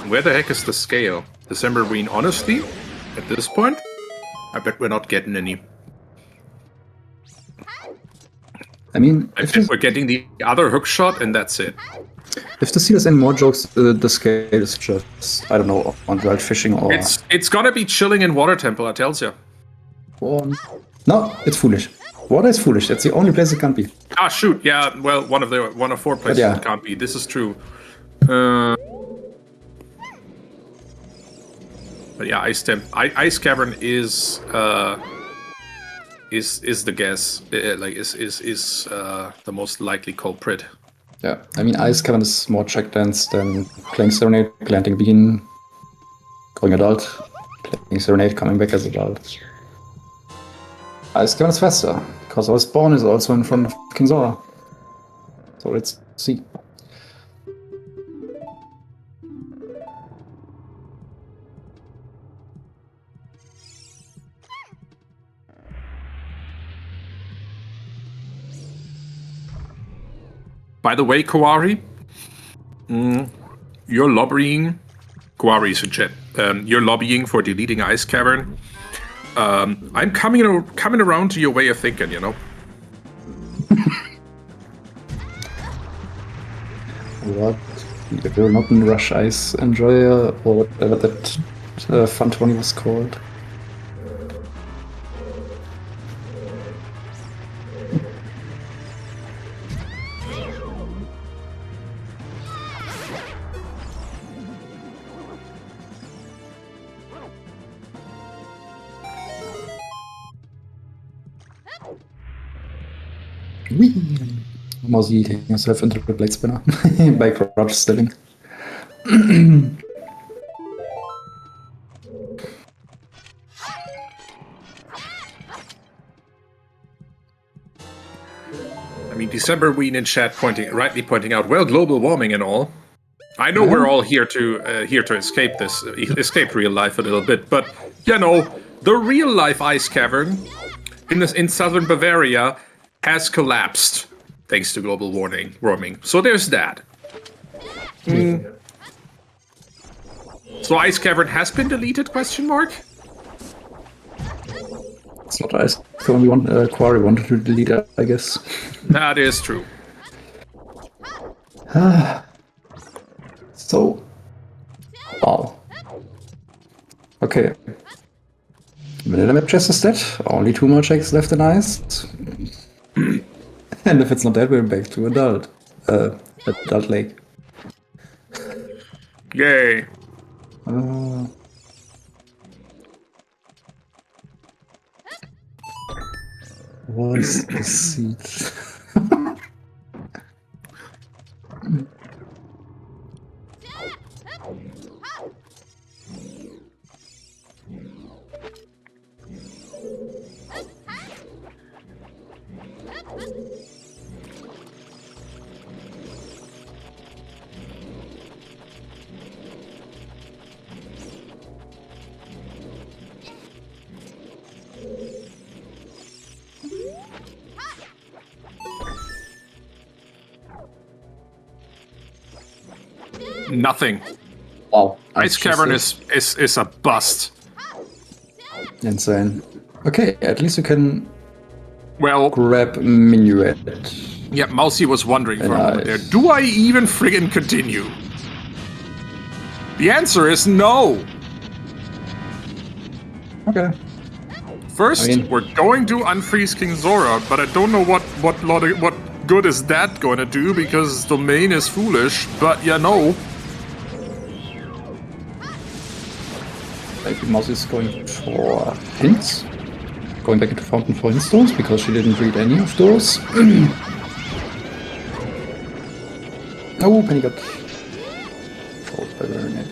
Where the heck is the scale? Decemberween, honestly, at this point, I bet we're not getting any. I mean, I if bet we're getting the other hook shot, and that's it. the seed has any more jokes, the scale is just, I don't know, on wild fishing or... It's gonna be chilling in Water Temple, I tells ya. No, it's foolish. Water is foolish. That's the only place it can't be. Ah, shoot, yeah. Well, one of four places yeah. it can't be. This is true. But yeah, Ice Cavern is the guess. Is the most likely culprit. Yeah, I mean, Ice Cavern is more check dance than playing Serenade, planting Bean, going adult, playing Serenade, coming back as adult. Ice Cavern is faster, because our spawn is also in front of King Zora. So let's see. By the way, Kawari, you're lobbying. Kawari's in chat. You're lobbying for deleting Ice Cavern. I'm coming around to your way of thinking, you know? What? You're not in Rush Ice Enjoyer or whatever that Fun 20 was called. Whee! Mousey eating herself into the blade spinner by crouch stepping. I mean, December Ween in chat rightly pointing out, well, global warming and all. I know we're all here to escape this, escape real life a little bit, but you know, the real life ice cavern in southern Bavaria has collapsed thanks to global warming. So there's that. So ice cavern has been deleted? Question mark. It's not Ice Cavern. Quarry wanted to delete it, I guess. That is true. So, wow. Okay. Vanilla map chest is dead. Only 2 more checks left in ice. And if it's not dead, we're back to adult. Adult lake. Yay. What is the seed? Nothing. Wow. Ice Cavern is a bust. Insane. Okay, at least you can Well, grab Minuet. yeah, Mousey was wondering for a moment there. Nice. Do I even friggin' continue? The answer is no. Okay. First, I mean- we're going to unfreeze King Zora, but I don't know what good is that going to do because domain is foolish. But you know, Maybe Mouse is going for hints. Going back into Fountain for hint stones because she didn't read any of those. Oh, Penny got trolled by Baronet.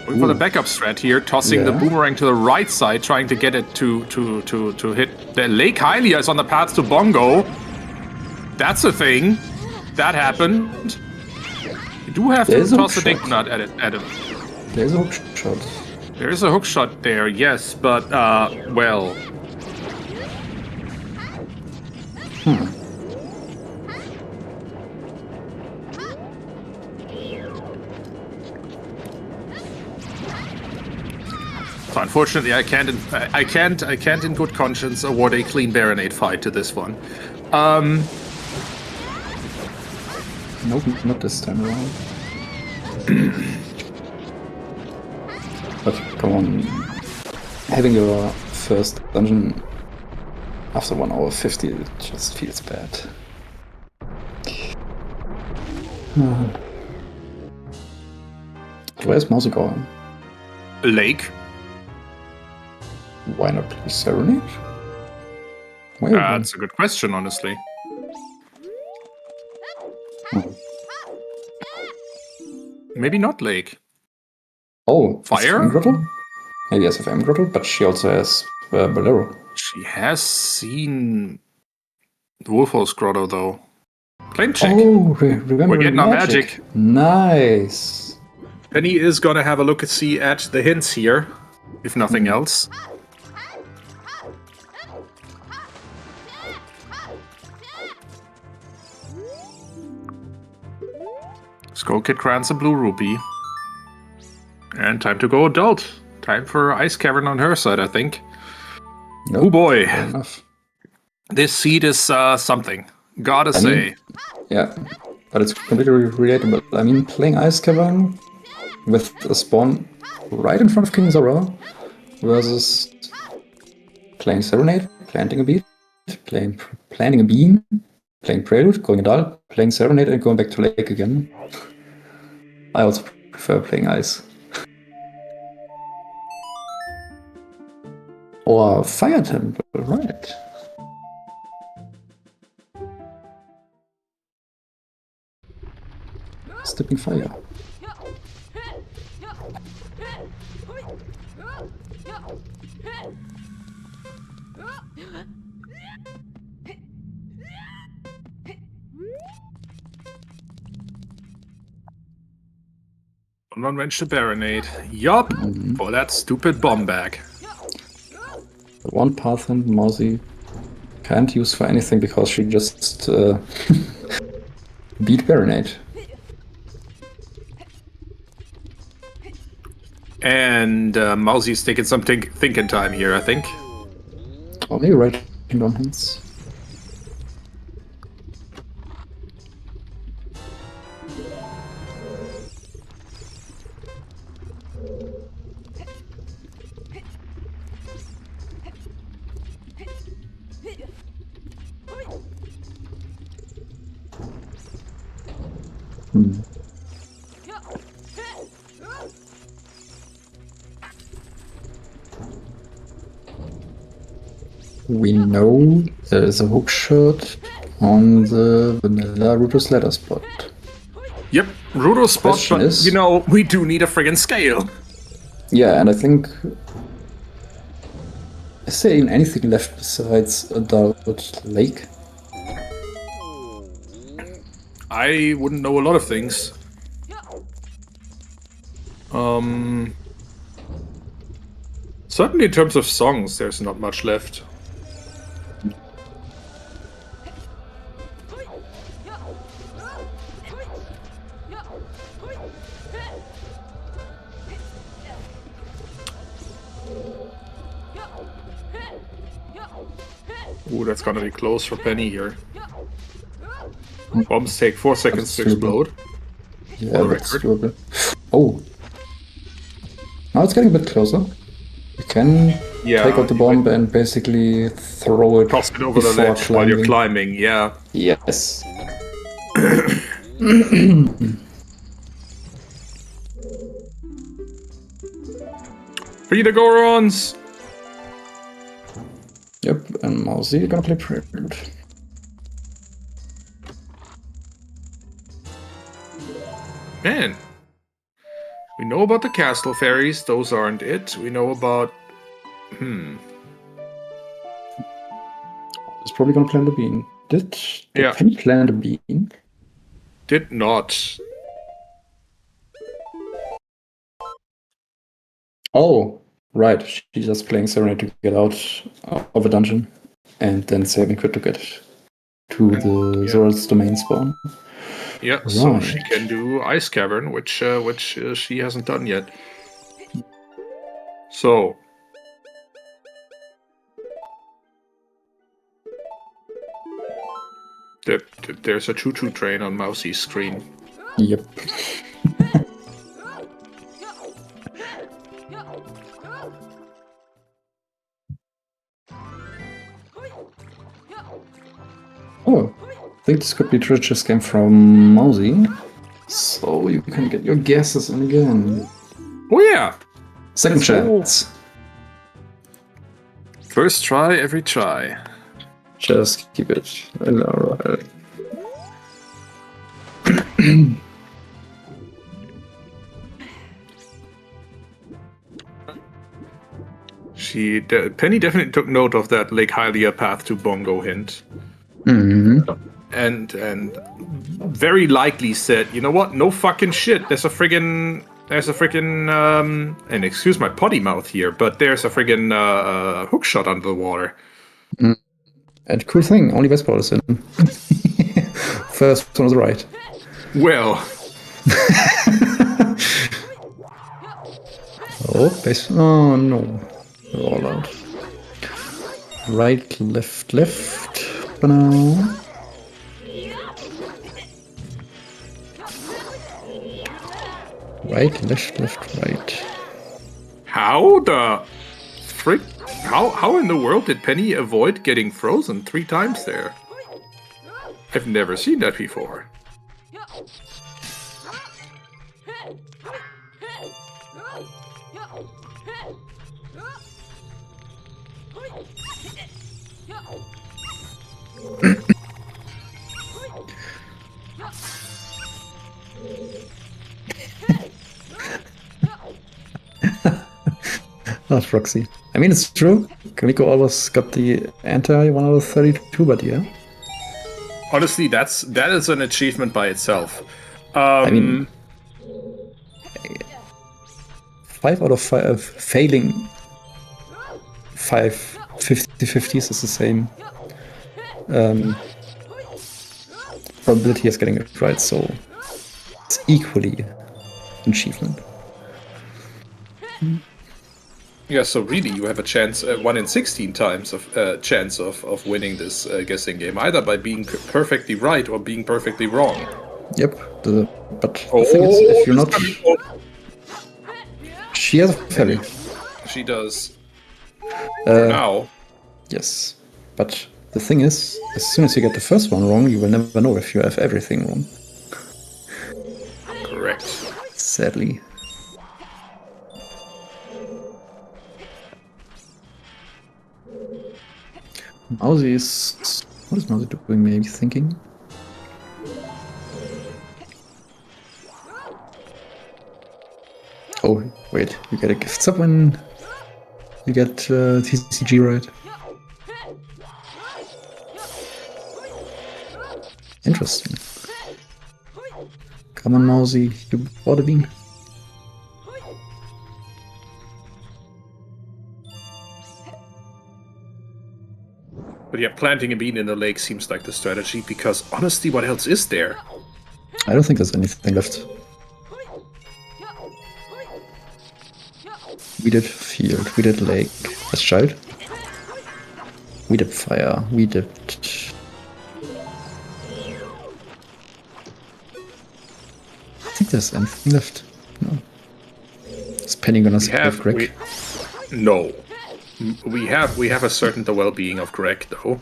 going for the backup strat here, tossing the Yeah. boomerang to the right side, trying to get it to hit. The Lake Hylia is on the path to Bongo. That's a thing. That happened. You do have There's to a toss a hook dig nut at him. There's a hook shot. There is a hook shot there, yes, but, well... So unfortunately, I can't in good conscience award a clean Baronade fight to this one. Nope, not this time around. But come on, having your first dungeon after 1 hour 50 it just feels bad. Where's Mousey going? Lake. Why not play Serenade? Where That's a good question, honestly. Maybe not Lake. Oh, Fire? SFM Grotto? Maybe SFM Grotto, but she also has Bolero. She has seen Wolfhouse Grotto, though. Claim check. Oh, remember We're getting our magic. Nice. Penny is gonna have a look-see at the hints here, if nothing else. go get Grants a blue rupee. And time to go adult. Time for Ice Cavern on her side, I think. Nope, Oh boy. fair enough. This seed is something. Gotta say. Yeah, but it's completely relatable. I mean, playing Ice Cavern with a spawn right in front of King Zora versus playing Serenade, planting a beat, planting a bean, playing Prelude, going adult, playing Serenade, and going back to Lake again. I also prefer playing Ice. Or Fire Temple, right. Stepping Fire. Someone wrenched the Baronade. Yup! For that stupid bomb bag. The one path and Mousey can't use for anything because she just beat Baronade. And Mousey's taking some thinking time here, I think. Oh, maybe right on hands. We know there is a hook shot on the vanilla Rutus ladder spot. Yep, Rudo spot, Question but is- you know, we do need a friggin' scale. Yeah, and I think... Is there even anything left besides Adult Lake? I wouldn't know a lot of things. Certainly in terms of songs, there's not much left. Ooh, that's gonna be close for Penny here. Bombs take 4 seconds to That's explode. Yeah, For the that's record. doable. Oh! Now it's getting a bit closer. You can Yeah, take out the you bomb and basically throw it Toss it over the before ledge while you're climbing, yeah. Yes. Free the Gorons! Yep, and Mousey gonna play Prelude. Man. We know about the castle fairies, those aren't it. We know about... It's probably gonna plant a bean. Did Yeah. Penny plant a bean? Did not. Oh, right. She's just playing Serenade to get out of a dungeon and then saving Crit to get to the Yeah. Zora's domain spawn. Yeah, so she Right. can do Ice Cavern, which she hasn't done yet. So... There's a choo-choo train on Mousey's screen. Yep. Oh, I think this could be Twitch's game from Mousey. So you can get your guesses in again. Oh yeah! Second Let's go. chance. First try, every try. Just keep it in our... Penny definitely took note of that Lake Hylia path to Bongo hint. Mm-hmm. And very likely said, you know what, no fucking shit, there's a friggin' and excuse my potty mouth here, but there's a friggin' hook shot under the water. And cool thing, only baseball is in. First one was right. Well, Oh, base. Oh no. We're all out. Right, left, left. For now. Right, left, left, right. How the frick? How in the world did Penny avoid getting frozen 3 times there? I've never seen that before. Not Roxy. I mean, it's true. Kamiko always got the anti 1 out of 32, but yeah. Honestly, that is an achievement by itself. I mean, 5 out of 5 failing 5 50-50s is the same probability as getting it right, so it's equally an achievement. Yeah, so really, you have a chance, 1 in 16 times of chance of winning this guessing game, either by being perfectly right or being perfectly wrong. Yep, but the thing is, if you're not... She has a fairy. She does. For now. Yes, but the thing is, as soon as you get the first one wrong, you will never know if you have everything wrong. Correct. Sadly. Mousey is... What is Mousey doing, maybe thinking? Oh, wait, you get a gift sub when you get TCG right. Interesting. Come on, Mousey, you bought a bean. But yeah, planting a bean in the lake seems like the strategy, because honestly, what else is there? I don't think there's anything left. We did field, we did lake. As child. We did fire, we did... I think there's anything left. No. Is Penny gonna save Greg? No. We have ascertained the well-being of Greg, though.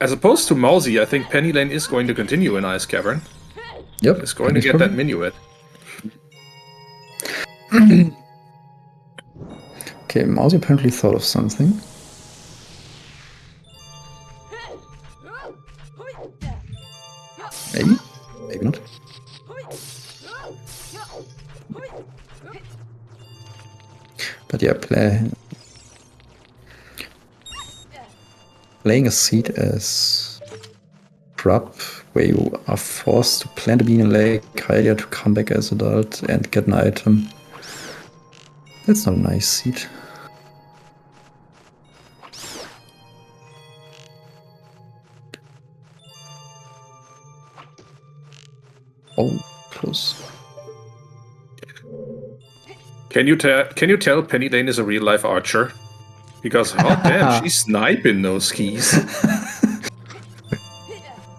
As opposed to Mousey, I think Pennylane is going to continue in Ice Cavern. Yep. It's going to get that Minuet. Okay, Mousey apparently thought of something. Maybe? Maybe not. But yeah, playing a seed as prop, where you are forced to plant a bean in lake, Hylia to come back as adult and get an item. That's not a nice seed. Oh, close. Can you tell Pennylane is a real life archer? Because oh damn, she's sniping those keys.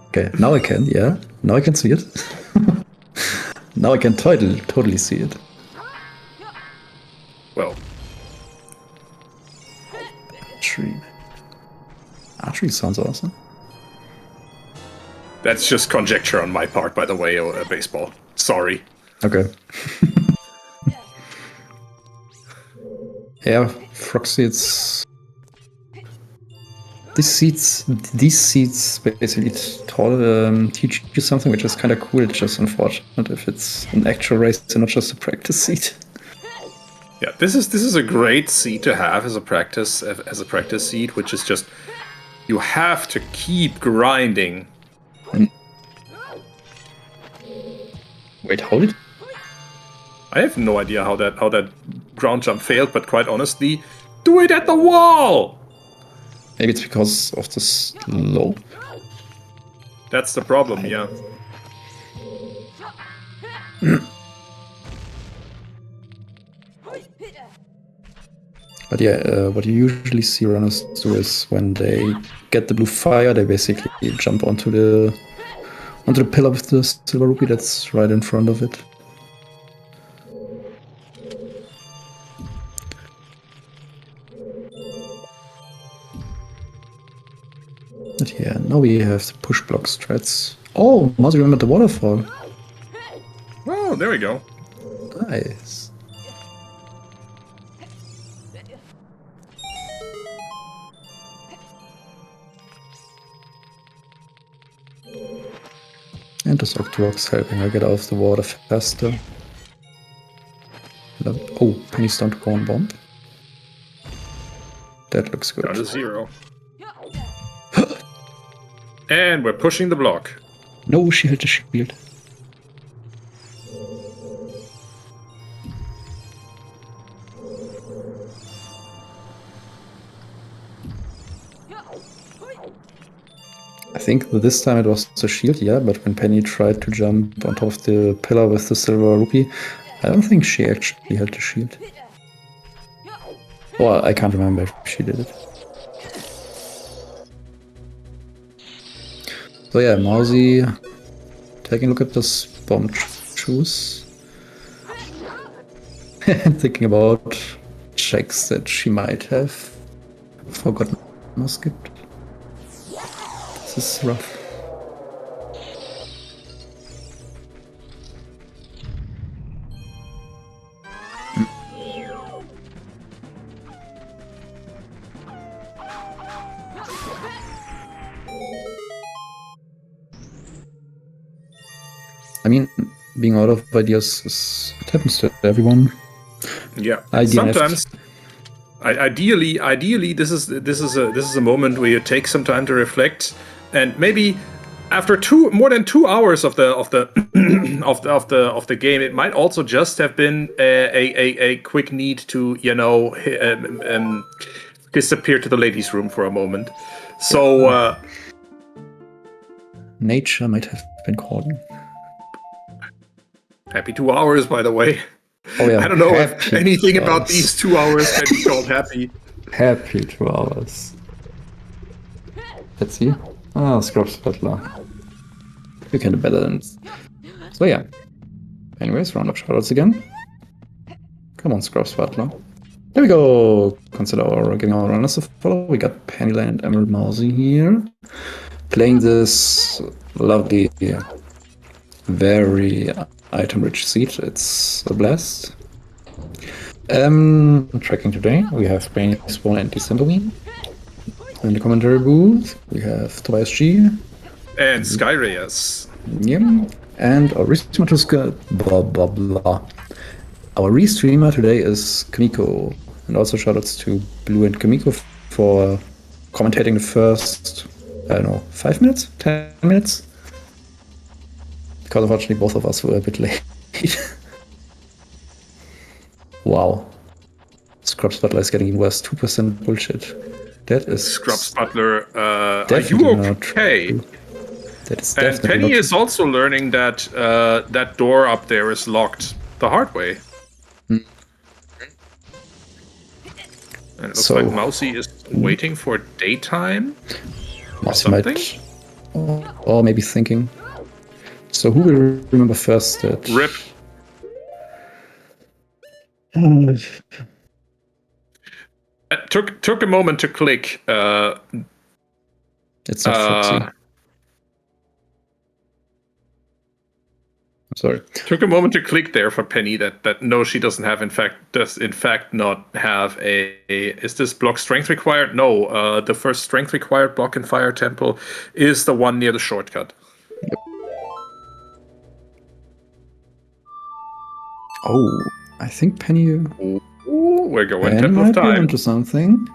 Okay, now I can, yeah. Now I can see it. Now I can totally see it. Well, Archery sounds awesome. that's just conjecture on my part, by the way, baseball. Sorry. Okay. Yeah, frog seeds. These seeds basically teach you something which is kind of cool. It's just unfortunate if it's an actual race and not just a practice seed. Yeah, this is a great seed to have as a practice seed, which is just you have to keep grinding. Wait, hold it. I have no idea how that ground jump failed, but quite honestly, do it at the wall! Maybe it's because of the slope. That's the problem, yeah. But yeah, what you usually see runners do is when they get the blue fire, they basically jump onto the pillar with the silver rupee that's right in front of it. But yeah, now we have the push block strats. Oh, Mousy remembered the waterfall. Oh, there we go. Nice. And this Octorok's helping her get out of the water faster. Oh, Penny's down to 1 bomb. That looks good. Down to 0. And we're pushing the block. No, she hit the shield. I think this time it was the shield, yeah, but when Penny tried to jump on top of the pillar with the silver rupee, I don't think she actually had the shield. Well, I can't remember if she did it. So yeah, Mousy taking a look at this bomb juice. And thinking about checks that she might have forgotten or skipped. This is rough. I mean, being out of ideas is it happens to everyone. Yeah. Sometimes, ideally, this is a moment where you take some time to reflect, and maybe after more than 2 hours of the of the game, it might also just have been a quick need to disappear to the ladies' room for a moment. So nature might have been calling. Happy 2 hours, by the way. Oh yeah, I don't know if anything about these 2 hours can be called happy. Happy 2 hours. Let's see. Ah, Scrubs Butler. You can do better than this. So yeah. Anyways, round of shoutouts again. Come on, Scrubs Butler. There we go. Consider getting our runners to follow. We got Pennylane and EmeraldMousey here. Playing this lovely, very item-rich seat. It's a blast. Tracking today, we have Brainy Spawn and Decemberween. In the commentary booth, we have Tobias G. And Skyreyes. Yeah. And our restreamer blah blah blah. Our restreamer today is Kamiko. And also shoutouts to Blue and Kamiko for commentating the first, I don't know, 5 minutes? 10 minutes? Because unfortunately both of us were a bit late. Wow. Scrubs Butler is getting even worse. 2% bullshit. That is... Scrubs Butler, are you okay? That is and Penny is also learning that that door up there is locked the hard way. And it looks like Mousy is waiting for daytime or something. Or maybe thinking. So who will remember first that... Rip. It took a moment to click. It's not Foxy. Sorry. Took a moment to click there for Penny that no, she does in fact not have a is this block strength required? No, the first strength required block in Fire Temple is the one near the shortcut. Yep. Oh, I think Penny. Ooh, we're going Penny Temple might of Time. Be into something.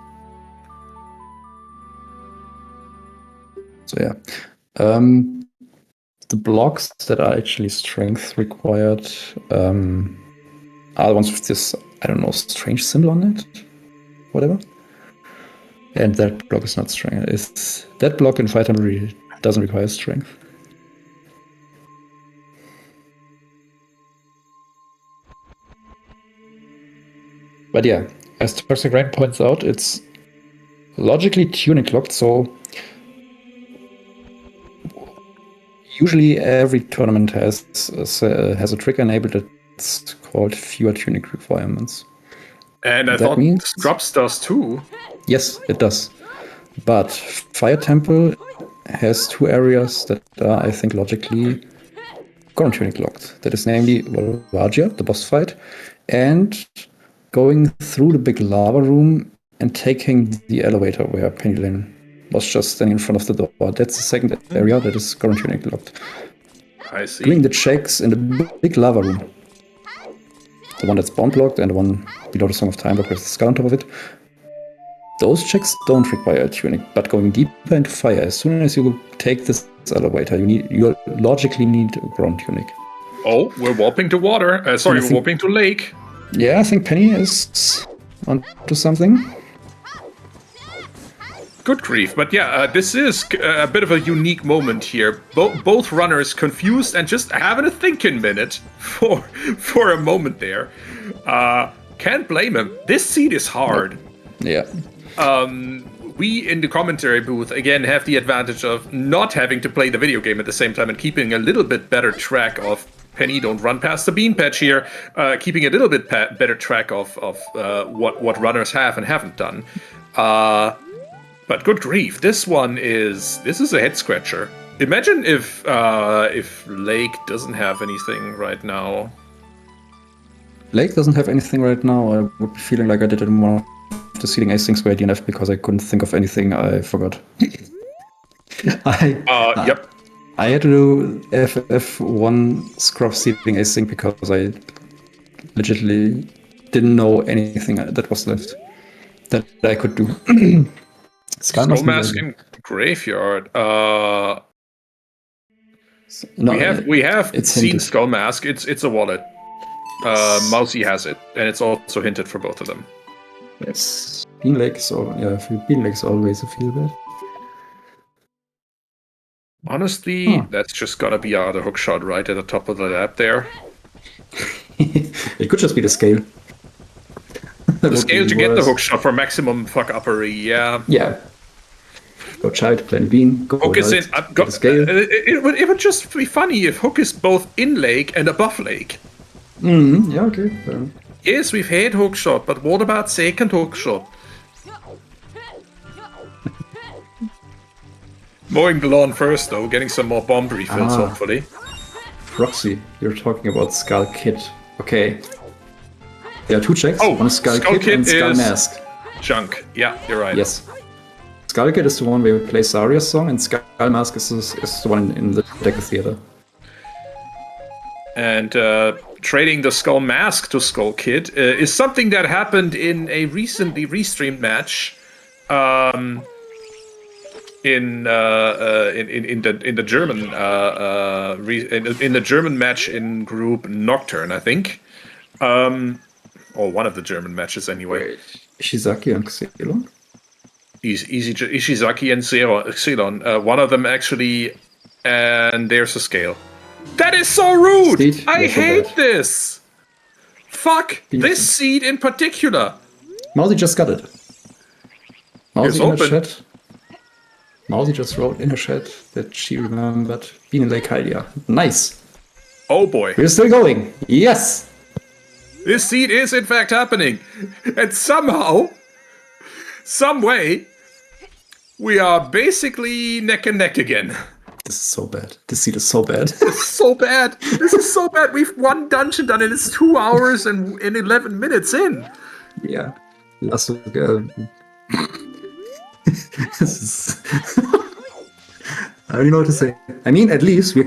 So yeah. The blocks that are actually strength required are the ones with this, I don't know, strange symbol on it, whatever. And that block is not strength. That block in Fire Temple really doesn't require strength. But yeah, as Toxic Rain points out, it's logically tuning clocked, so usually every tournament has a trigger enabled that's called fewer tuning requirements. And I That thought means Scrubs does too. yes, it does. But Fire Temple has two areas that are, I think, logically current tuning locked. That is namely Valvagia, the boss fight, and going through the big lava room and taking the elevator where Pennylane was just standing in front of the door. That's the second area that is current tuning locked. I see. Doing the checks in the big lava room, the one that's bomb blocked and the one below the Song of Time block with the skull on top of it, those checks don't require tuning, but going deeper into fire, as soon as you take this elevator, you logically need a ground tunic. Oh, we're warping to water. We're warping to lake. Yeah, I think Penny is onto something. Good grief. But yeah, this is a bit of a unique moment here. Both runners confused and just having a thinking minute for a moment there. Can't blame him. This seed is hard. Yeah. We in the commentary booth again have the advantage of not having to play the video game at the same time and keeping a little bit better track of Penny, don't run past the bean patch here. Keeping a little bit better track of what runners have and haven't done. But good grief, this is a head scratcher. Imagine if Lake doesn't have anything right now. Lake doesn't have anything right now. I would be feeling like I did it in one of the seeding asyncs where DNF because I couldn't think of anything. I forgot. Yep. I had to do FF1 scrub seeding async because I legitimately didn't know anything that was left that I could do. Skullmask in Graveyard. We have seen Skullmask. It's a wallet. Mousey has it, and it's also hinted for both of them. Yes, Bean Lake's always a feel bad. Honestly, that's just gotta be our other hookshot right at the top of the lab there. It could just be the scale. The scale to get the hookshot for maximum fuck-uppery, yeah. Yeah. Go child, plan bean, go Hook is in. Scale. It would just be funny if Hook is both in lake and above lake. Yeah, okay. Yes, we've had hookshot, but what about second hookshot? Mowing the lawn first, though, getting some more bomb refills, hopefully. Proxy, you're talking about Skull Kid. Okay. There are two checks. One is Skull Kid and Skull Mask. Junk. Yeah, you're right. Yes. Skull Kid is the one where we play Zaria's song, and Skull Mask is the one in the Deco Theater. And trading the Skull Mask to Skull Kid is something that happened in a recently restreamed match. In the German in the German match in group Nocturne, I think, or one of the German matches anyway. Ishizaki and Xelon. Ishizaki and Xelon. One of them actually, and there's a scale. That is so rude. Seed? I hate this. Fuck this seed in particular. Mousey just got it. Mousey in the chat. Mousey just wrote in a chat that she remembered being in Lake Hylia. Nice. Oh boy. We're still going. Yes. This seed is in fact happening. And somehow, some way, we are basically neck and neck again. This is so bad. This seed is so bad. This is so bad. This is so bad. We've one dungeon done and it's 2 hours and 11 minutes in. Yeah. This is I don't know what to say. I mean, at least we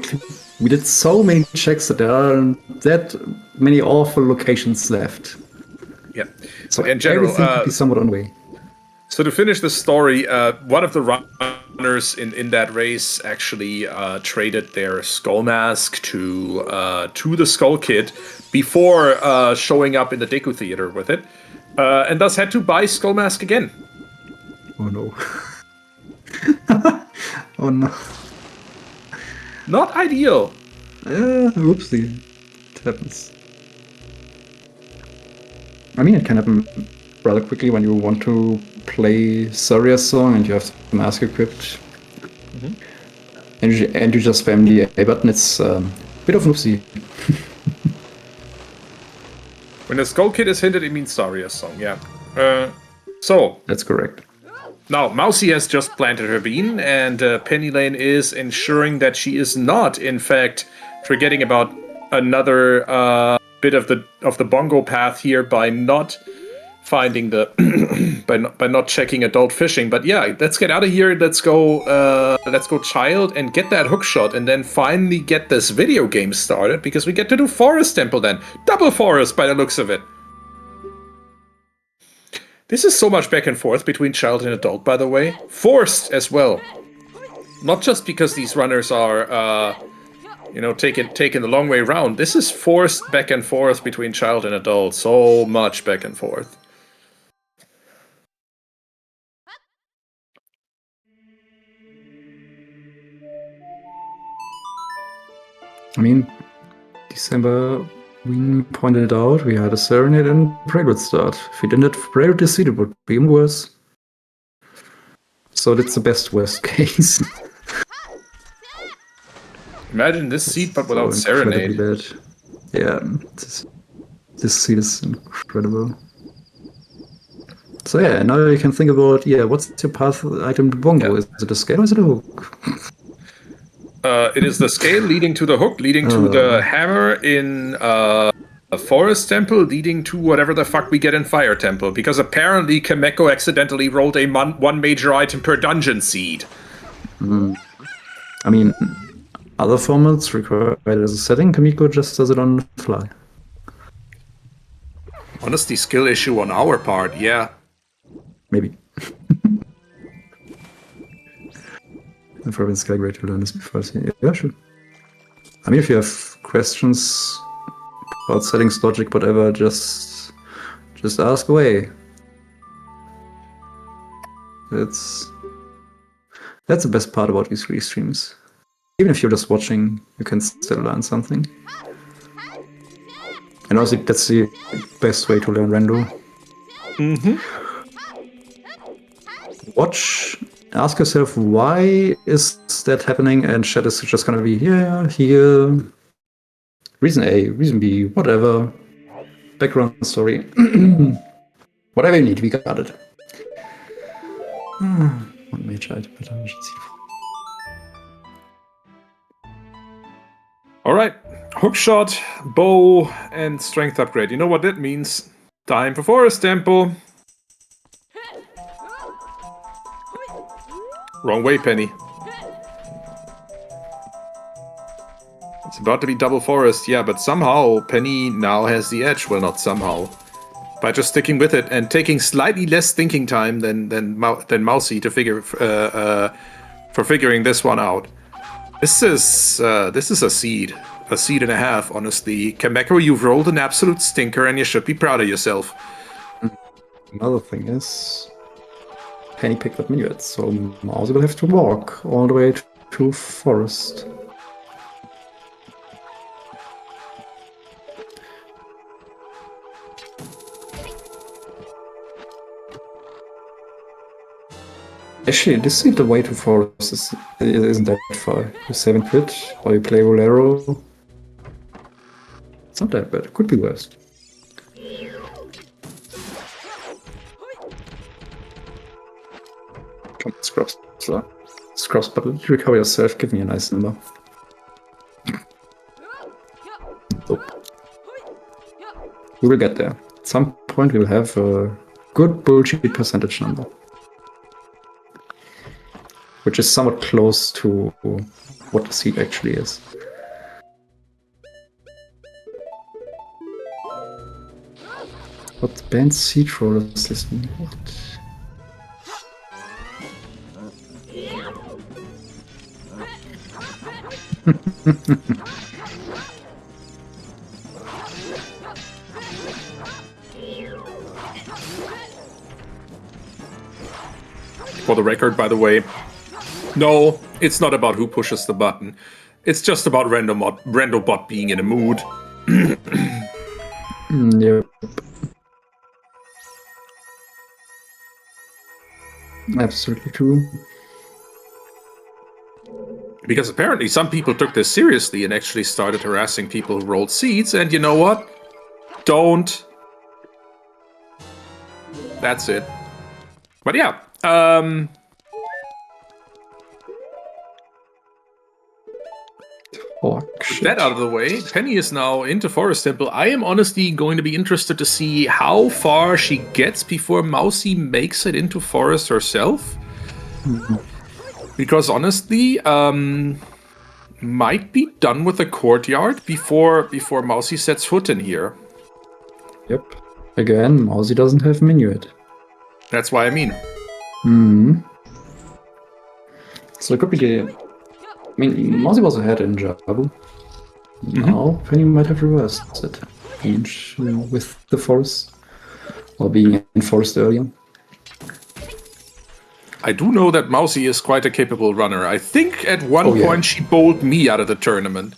did so many checks that there aren't that many awful locations left. Yeah. So in general, everything could be somewhat on way. So to finish the story, one of the runners in that race actually traded their Skull Mask to the Skull Kid before showing up in the Deku Theater with it, and thus had to buy Skull Mask again. Oh no. Oh no. Not ideal. Whoopsie. It happens. I mean, it can happen rather quickly when you want to play Saria's song and you have the mask equipped. And you just spam the A button. It's a bit of an oopsie. When a skull kid is hinted, it means Saria's song, yeah. So, That's correct. now Mousey has just planted her bean, and Pennylane is ensuring that she is not, in fact, forgetting about another bit of the bongo path here by not finding the by not checking adult fishing. But yeah, let's get out of here. Let's go child and get that hook shot, and then finally get this video game started, because we get to do Forest Temple then. Double Forest by the looks of it. This is so much back and forth between child and adult, by the way. Forced as well. Not just because these runners are taking the long way around. This is forced back and forth between child and adult. So much back and forth. I mean, December, we pointed it out, we had a Serenade and Prelude start. If we didn't have Prelude this seed, it would be even worse. So that's the best worst case. Imagine this seed, but without so incredibly Serenade. bad. Yeah, this seed is incredible. So yeah, now you can think about, what's your path item to Bongo? Yeah. Is it a scale or is it a hook? It is the scale leading to the hook, leading to the hammer in a Forest Temple, leading to whatever the fuck we get in Fire Temple. Because apparently Kameko accidentally rolled a one major item per dungeon seed. I mean, other formats require it as a setting. Kamiko just does it on the fly. Honestly, skill issue on our part, yeah. Maybe. I've probably been great to learn this before. Yeah, sure. I mean, if you have questions about settings, logic, whatever, just ask away. That's the best part about these free streams. Even if you're just watching, you can still learn something. And also, that's the best way to learn Rendo. Watch. Ask yourself, why is that happening? And chat is just gonna be here. Reason A, reason B, whatever. Background story. Whatever you need, we got it. One major item per dungeon seed. Alright, hookshot, bow, and strength upgrade. You know what that means? Time for Forest Temple. Wrong way, Penny. It's about to be double forest, yeah, but somehow Penny now has the edge. Well, not somehow. By just sticking with it and taking slightly less thinking time than Mousey to figure for figuring this one out. This is a seed and a half, honestly. Kameko, you've rolled an absolute stinker, and you should be proud of yourself. Another thing is, Penny picked up Minuet, so Mousey will have to walk all the way to forest. Actually, this isn't the way to forest. It isn't that far. You 7 crit, or you play Rolero. It's not that bad. It could be worse. Come on, Scrubs. Scrubs, but let you recover yourself. Give me a nice number. So, we will get there. At some point, we will have a good bullshit percentage number, which is somewhat close to what the seed actually is. What band seed roller is this? What? For the record, by the way, no, it's not about who pushes the button. It's just about RendoBot being in a mood. Yep. Absolutely true. Because apparently some people took this seriously and actually started harassing people who rolled seeds, and you know what? Don't. That's it. But yeah, Oh, with shit. that out of the way, Penny is now into Forest Temple. I am honestly going to be interested to see how far she gets before Mousey makes it into Forest herself. Because honestly, might be done with the courtyard before Mousey sets foot in here. Yep. Again, Mousey doesn't have Minuet. That's why I mean. So it could be. I mean, Mousey was ahead in Jabu. Now Penny might have reversed it. With the forest. Or being in forest earlier. I do know that Mousey is quite a capable runner. I think at one point she bowled me out of the tournament.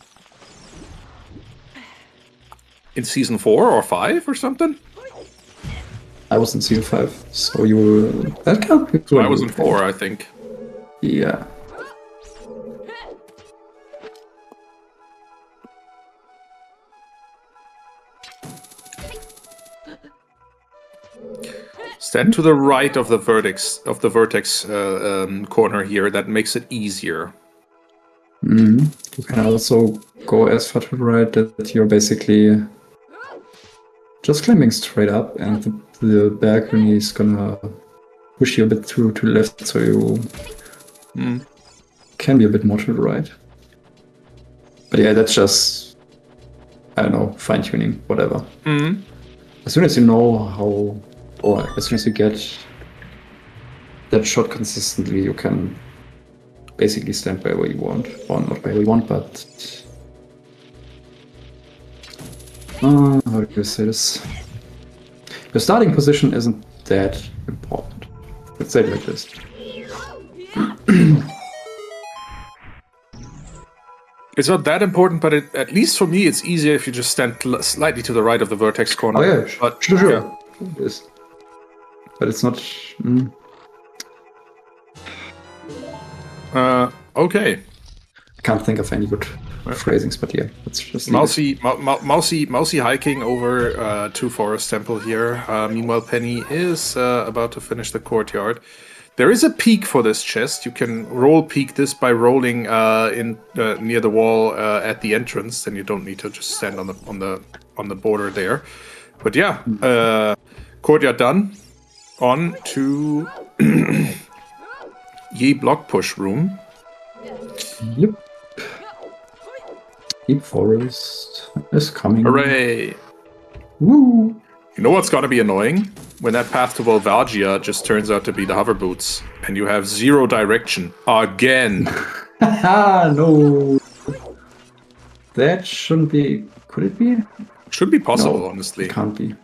In season 4 or 5 or something? I was in season 5, so you were... That can't be... So I was in 4, I think. Yeah. Stand to the right of the vertex corner here. That makes it easier. You can also go as far to the right that you're basically just climbing straight up, and the balcony is gonna push you a bit to the left, so you can be a bit more to the right. But yeah, that's just, I don't know, fine-tuning, whatever. As soon as you know how, or as soon as you get that shot consistently, you can basically stand by where you want. Or not by where you want, but... how do you say this? Your starting position isn't that important. Let's say it like this. It's not that important, but at least for me, it's easier if you just stand slightly to the right of the vertex corner. Oh yeah, but, sure. Yeah. It is. But it's not... Okay. I can't think of any good phrasings, but yeah, let's just... Mousey hiking over to Forest Temple here. Meanwhile, Penny is about to finish the courtyard. There is a peak for this chest. You can roll peak this by rolling near the wall at the entrance. Then you don't need to just stand on the border there. But yeah, courtyard done. On to Ye block push room. Yep. Deep Forest is coming. Hooray! Woo! You know what's gonna be annoying? When that path to Volvalgia just turns out to be the hover boots, and you have 0 direction again. Haha, no. That shouldn't be. Could it be? Should be possible, No, honestly. It can't be.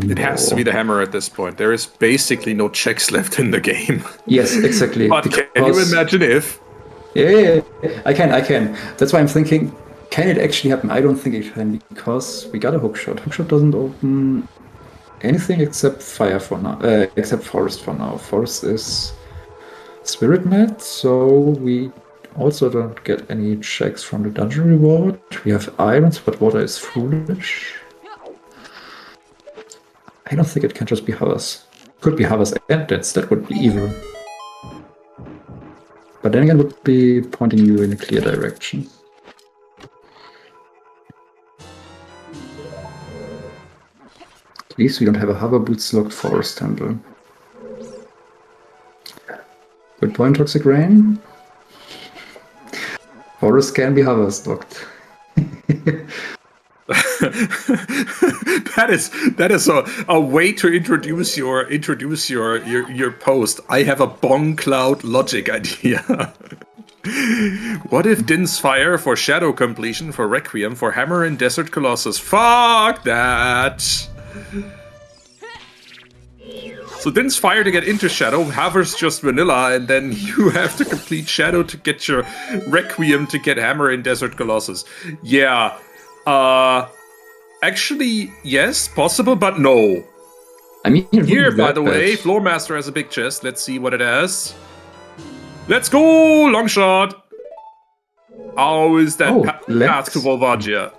It has to be the hammer at this point. There is basically no checks left in the game. Yes, exactly. But can you imagine if? Yeah, I can. That's why I'm thinking, can it actually happen? I don't think it can, because we got a hookshot. Hookshot doesn't open anything except fire for now, except forest for now. Forest is spirit net, so we also don't get any checks from the dungeon reward. We have irons, but water is foolish. I don't think it can just be hovers. Could be hovers and deaths, that would be evil. But then again, it would be pointing you in a clear direction. At least we don't have a hover boots locked Forest Temple. Good point, Toxic Rain. Forest can be hovers locked. that is a way to introduce your post. I have a bong cloud logic idea. What if Din's Fire for Shadow completion for Requiem for Hammer and Desert Colossus? Fuck that! So Din's Fire to get into Shadow, Hammer's just vanilla, and then you have to complete Shadow to get your Requiem to get Hammer and Desert Colossus. Yeah. Actually, yes, possible, but no. I mean, it Here, wouldn't be by that the way, bad. Floormaster has a big chest. Let's see what it has. Let's go! Long shot! How is that legs. path to Volvagia?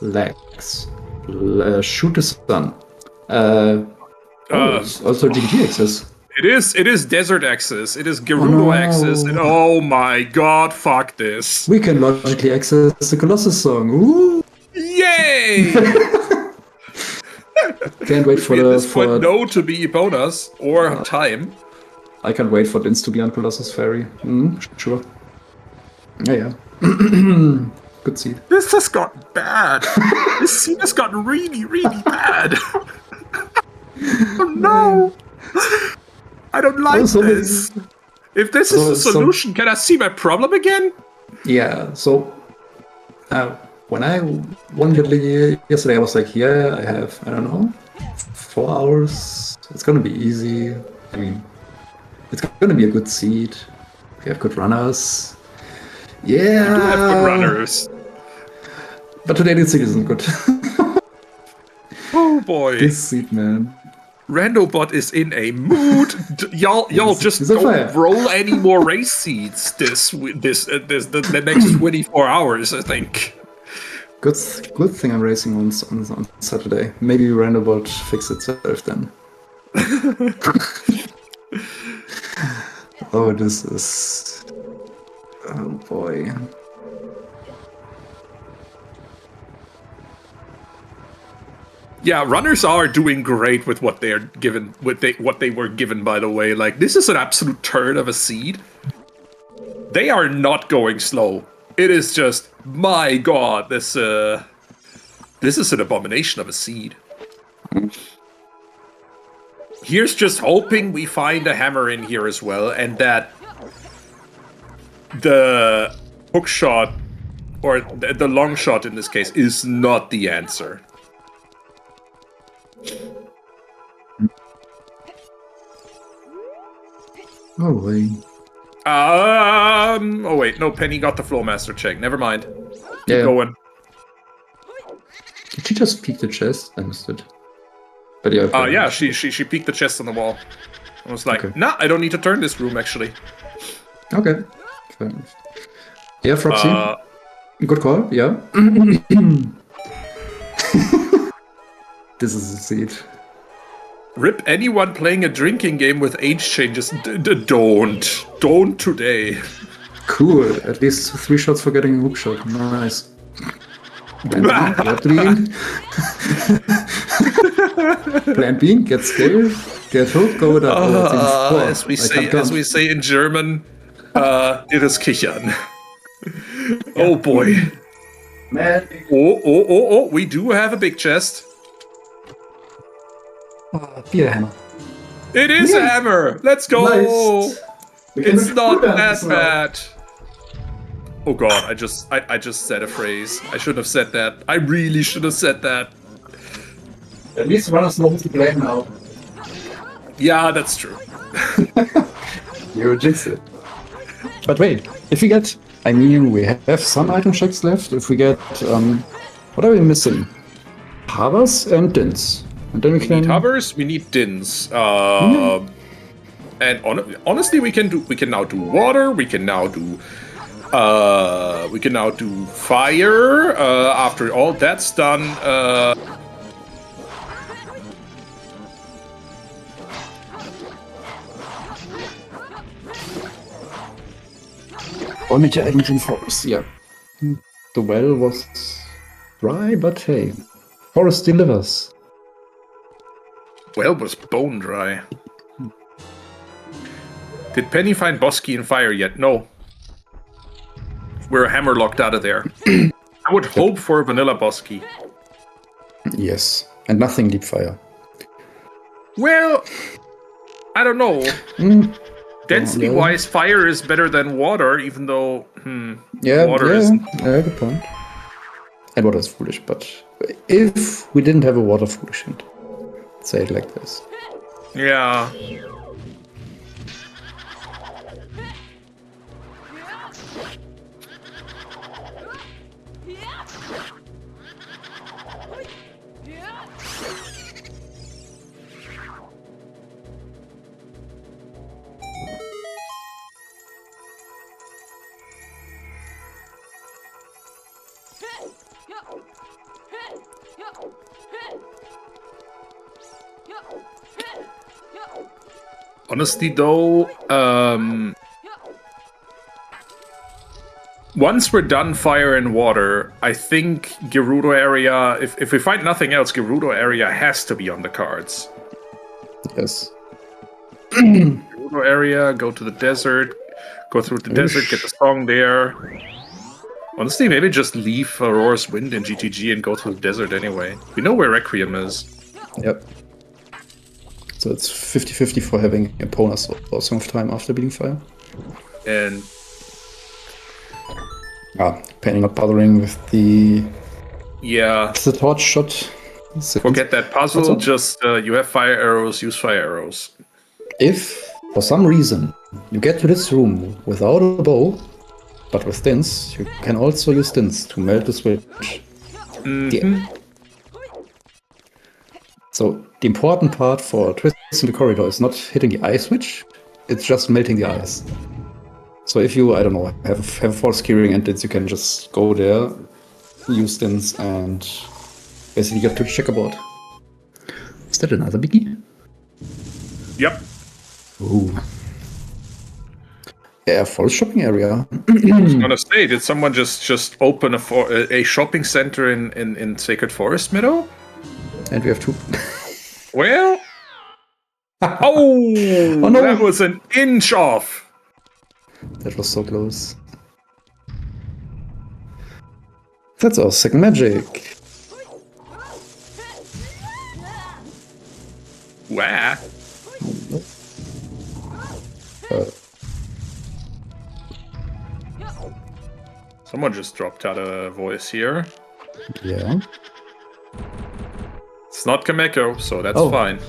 Legs. Shoot the sun. It's also DDT access. It is desert access. It is Gerudo access. And oh my god, fuck this. We can logically access the Colossus song. Ooh! Yay! Can't wait for At the this point, no to be bonus or time. I can't wait for Dins to be on Colossus Ferry. Sure. Yeah. Good seed. This has gotten bad. This scene has gotten really, really bad. Oh no! I don't like this. If this is the solution, can I see my problem again? Yeah, so when I won yesterday, I was like, yeah, I have, I don't know, 4 hours. It's gonna be easy. I mean, it's gonna be a good seed. We have good runners. Yeah. We do have good runners. But today the seed isn't good. Oh boy. This seed, man. Randobot is in a mood. Y'all just don't roll any more race seeds the next 24 hours, I think. Good thing I'm racing on Saturday. Maybe Randobot fix itself then. Oh, this is... Oh boy. Yeah, runners are doing great with what they are given, what they were given. By the way, like this is an absolute turd of a seed. They are not going slow. It is just, my god, this is an abomination of a seed. Here's just hoping we find a hammer in here as well, and that the hook shot or the long shot in this case is not the answer. Oh wait. Oh wait, no, Penny got the Flowmaster check. Never mind. Keep going. Did she just peek the chest? I missed it. But yeah. Yeah, she peeked the chest on the wall. I was like, nah, I don't need to turn this room actually. Okay. Fair enough. Yeah, Froxy. Good call. Yeah. This is a seed. Rip anyone playing a drinking game with age changes. Don't today. Cool. At least 3 shots for getting a hook shot. Nice. Plan B, get scared, get hooked, go with that. As we say in German, it is kichern. Oh boy. Man. Oh, we do have a big chest. Be a hammer. It is a hammer! Let's go! Nice. It's not that bad. Oh god, I just said a phrase. I should have said that. I really should have said that. At least runners know who to blame now. Yeah, that's true. You jinxed it. But wait, if we get... I mean, we have some item checks left. If we get... what are we missing? Havers and Dins. And then we can... need hovers, we need Dins. And honestly, we can now do water, we can now do fire. After all that's done, Only items in forest, yeah. The well was dry, but hey, forest delivers. well was bone dry. Did Penny find Bosky and fire yet? No. We're hammer locked out of there. I would hope for a vanilla Bosky. Yes, and nothing deep fire. Well, I don't know. Density-wise, fire is better than water, even though water isn't. Yeah, good point. And water is foolish, but if we didn't have a water foolish hint, say it like this. Yeah. Honestly, though, once we're done fire and water, I think Gerudo area, if we find nothing else, Gerudo area has to be on the cards. Yes. Gerudo area, go to the desert, go through the desert, get the song there. Honestly, maybe just leave Aurora's Wind in GTG and go through the desert anyway. We know where Requiem is. Yep. So it's 50-50 for having Epona's or Song of Time after beating fire. And Penny not bothering with the yeah, torch shot. forget that puzzle. Just you have fire arrows, use fire arrows. If for some reason you get to this room without a bow, but with stints, you can also use stints to melt the switch. Yeah. So the important part for twisting the corridor is not hitting the ice switch, it's just melting the ice. So if you, I don't know, have a false gearing and you can just go there, use stints, and basically get to the checkerboard. Is that another biggie? Yep. Ooh. Yeah, forest shopping area. I was gonna say, did someone just open a shopping center in Sacred Forest Meadow? And we have two. Well, oh no, that was an inch off. That was so close. That's our second magic. Wow. Someone just dropped out a voice here. Yeah. It's not Kameko, so that's fine.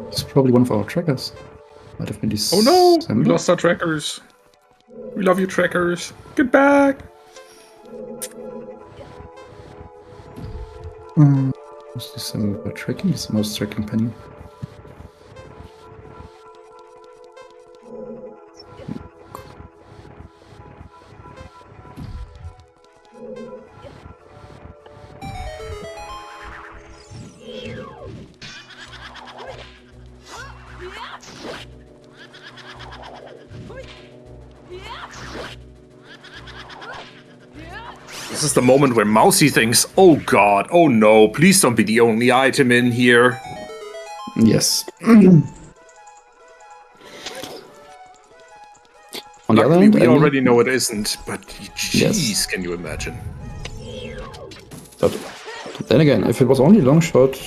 It's probably one of our trackers. Might have been these. Oh no! We lost our trackers. We love you, trackers. Get back! Is December tracking? This most tracking Penny. This is the moment where Mousey thinks, oh god, oh no, please don't be the only item in here. Yes. On the other Luckily, hand, we already know it isn't, but jeez, Yes. can you imagine? But then again, if it was only long shot,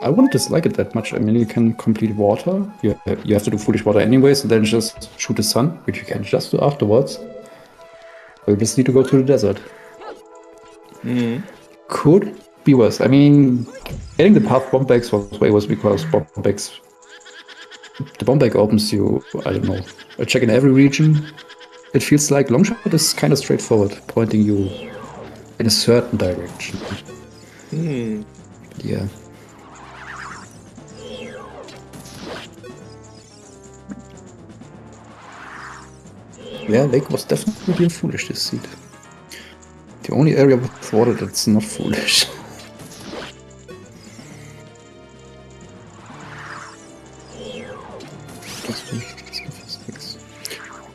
I wouldn't dislike it that much. I mean, you can complete water. You have to do foolish water anyways, and then just shoot the sun, which you can just do afterwards. Or you just need to go to the desert. Could be worse. I mean, getting the path bomb bags was way worse because the bomb bag opens you, I don't know, a check in every region. It feels like long shot is kind of straightforward, pointing you in a certain direction. Yeah. Yeah, Lake was definitely foolish this seed. The only area with water that's not foolish.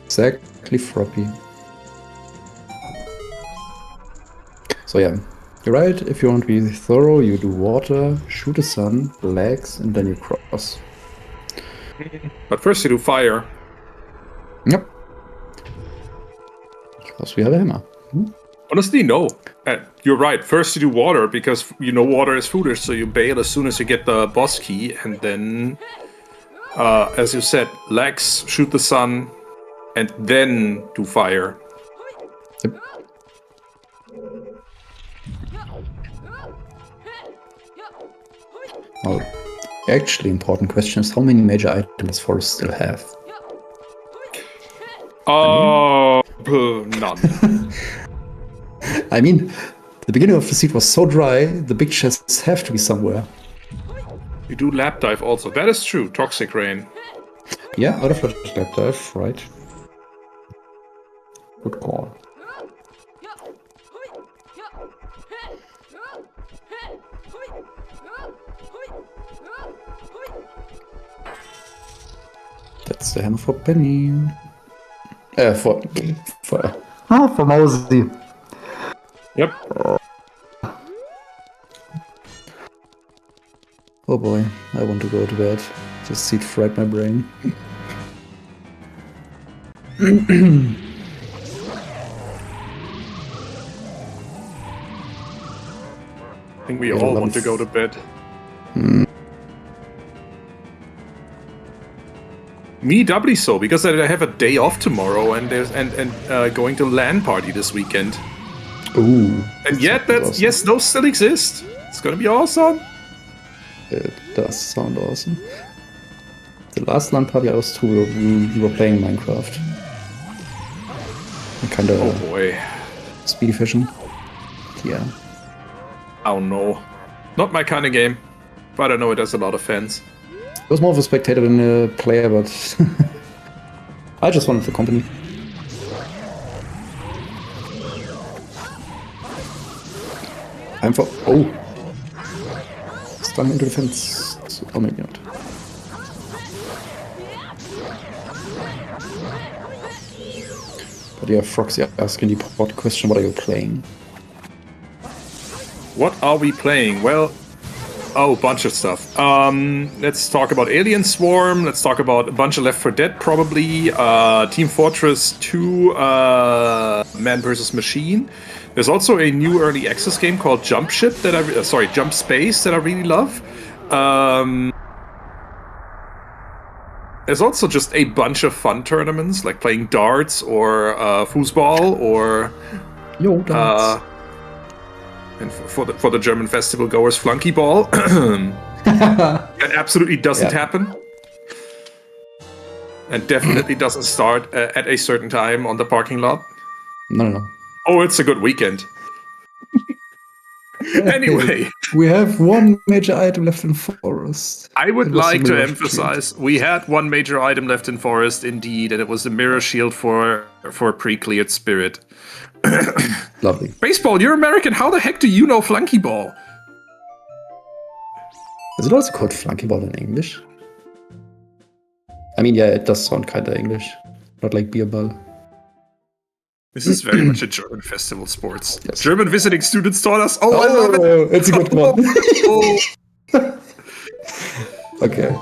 Exactly, Froppy. So yeah, you're right, if you want to be thorough, you do water, shoot the sun, legs, and then you cross. But first you do fire. Yep. Because we have a hammer. Honestly, no. You're right. First you do water, because you know water is foolish, so you bail as soon as you get the boss key, and then, as you said, legs, shoot the sun, and then do fire. Yep. Oh, actually important question is how many major items does Forest still have? None. I mean, the beginning of the seed was so dry, the big chests have to be somewhere. You do lap dive also. That is true. Toxic rain. Yeah, out of lap dive, right. Good call. That's the hammer for Penny. For Mousey. Yep. Oh boy, I want to go to bed. This seed fried my brain. I think we all want to go to bed. Me doubly so, because I have a day off tomorrow and going to LAN party this weekend. Ooh. And yet, awesome. yes, those still exist. It's gonna be awesome. It does sound awesome. The last LAN party I was to, we were playing Minecraft. Kind of. Oh boy. Speedy fishing. Yeah. Oh no. Not my kind of game. But I know it has a lot of fans. I was more of a spectator than a player, but I just wanted the company. I'm for. Oh! Stung into the fence. Oh, maybe not. But yeah, Froxy asking the important question, what are you playing? What are we playing? Well, oh, bunch of stuff. Let's talk about Alien Swarm. Let's talk about a bunch of Left 4 Dead, probably. Team Fortress 2, Man vs. Machine. There's also a new early access game called Jump Ship that Jump Space that I really love. There's also just a bunch of fun tournaments, like playing darts or foosball or darts. And for the German festival goers, Flunkyball. That absolutely doesn't happen. And definitely doesn't start at a certain time on the parking lot. No. Oh, it's a good weekend. Anyway. We have one major item left in Forest. I would like to emphasize, we had one major item left in Forest, indeed, and it was the Mirror Shield for Pre-Cleared Spirit. Lovely. Baseball, you're American. How the heck do you know Flunkyball? Is it also called Flunkyball in English? I mean, yeah, it does sound kind of English. Not like beer ball. This is very much a German festival sports. Yes. German visiting students taught us. Oh, I love it. It's a good one. Oh. Okay.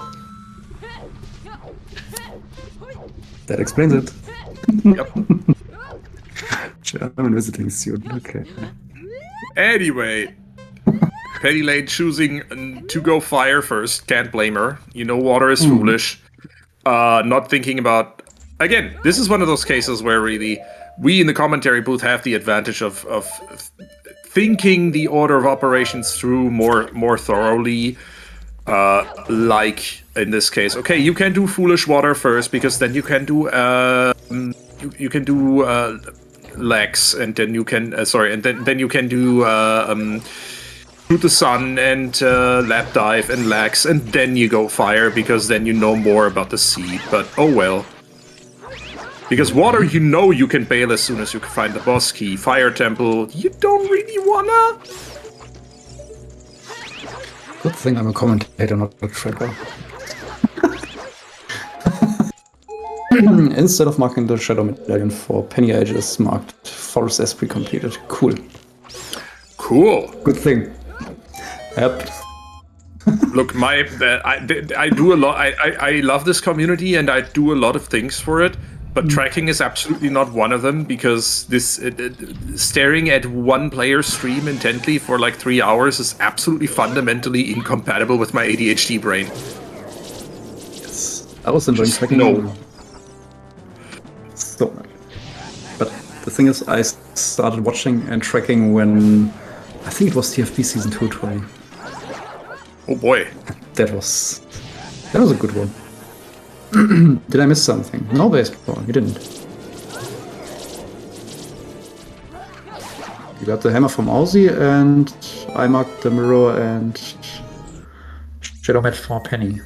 That explains it. Yep. German visiting student, okay. Anyway, Pennylane choosing to go fire first. Can't blame her. You know, water is foolish. Not thinking about... Again, this is one of those cases where really we in the commentary booth have the advantage of thinking the order of operations through more thoroughly. Like in this case, okay, you can do foolish water first because then you can do you can do legs, and then you can and then you can do shoot the sun and lap dive and legs, and then you go fire because then you know more about the seed. But oh well. Because water, you know you can bail as soon as you can find the boss key. Fire temple, you don't really wanna. Good thing I'm a commentator, not a tracker. Instead of marking the shadow medallion for Penny, I just marked Forest as pre-completed. Cool. Cool. Good thing. Yep. Look, I do a lot. I love this community and I do a lot of things for it. But tracking is absolutely not one of them, because this staring at one player stream intently for like 3 hours is absolutely fundamentally incompatible with my ADHD brain. Yes. I was enjoying tracking. No. So much. But the thing is, I started watching and tracking when I think it was TFP Season 220. Oh boy. That was a good one. Did I miss something? No, baseball, you didn't. You got the hammer from Aussie, and I marked the mirror and shadow mat for Penny.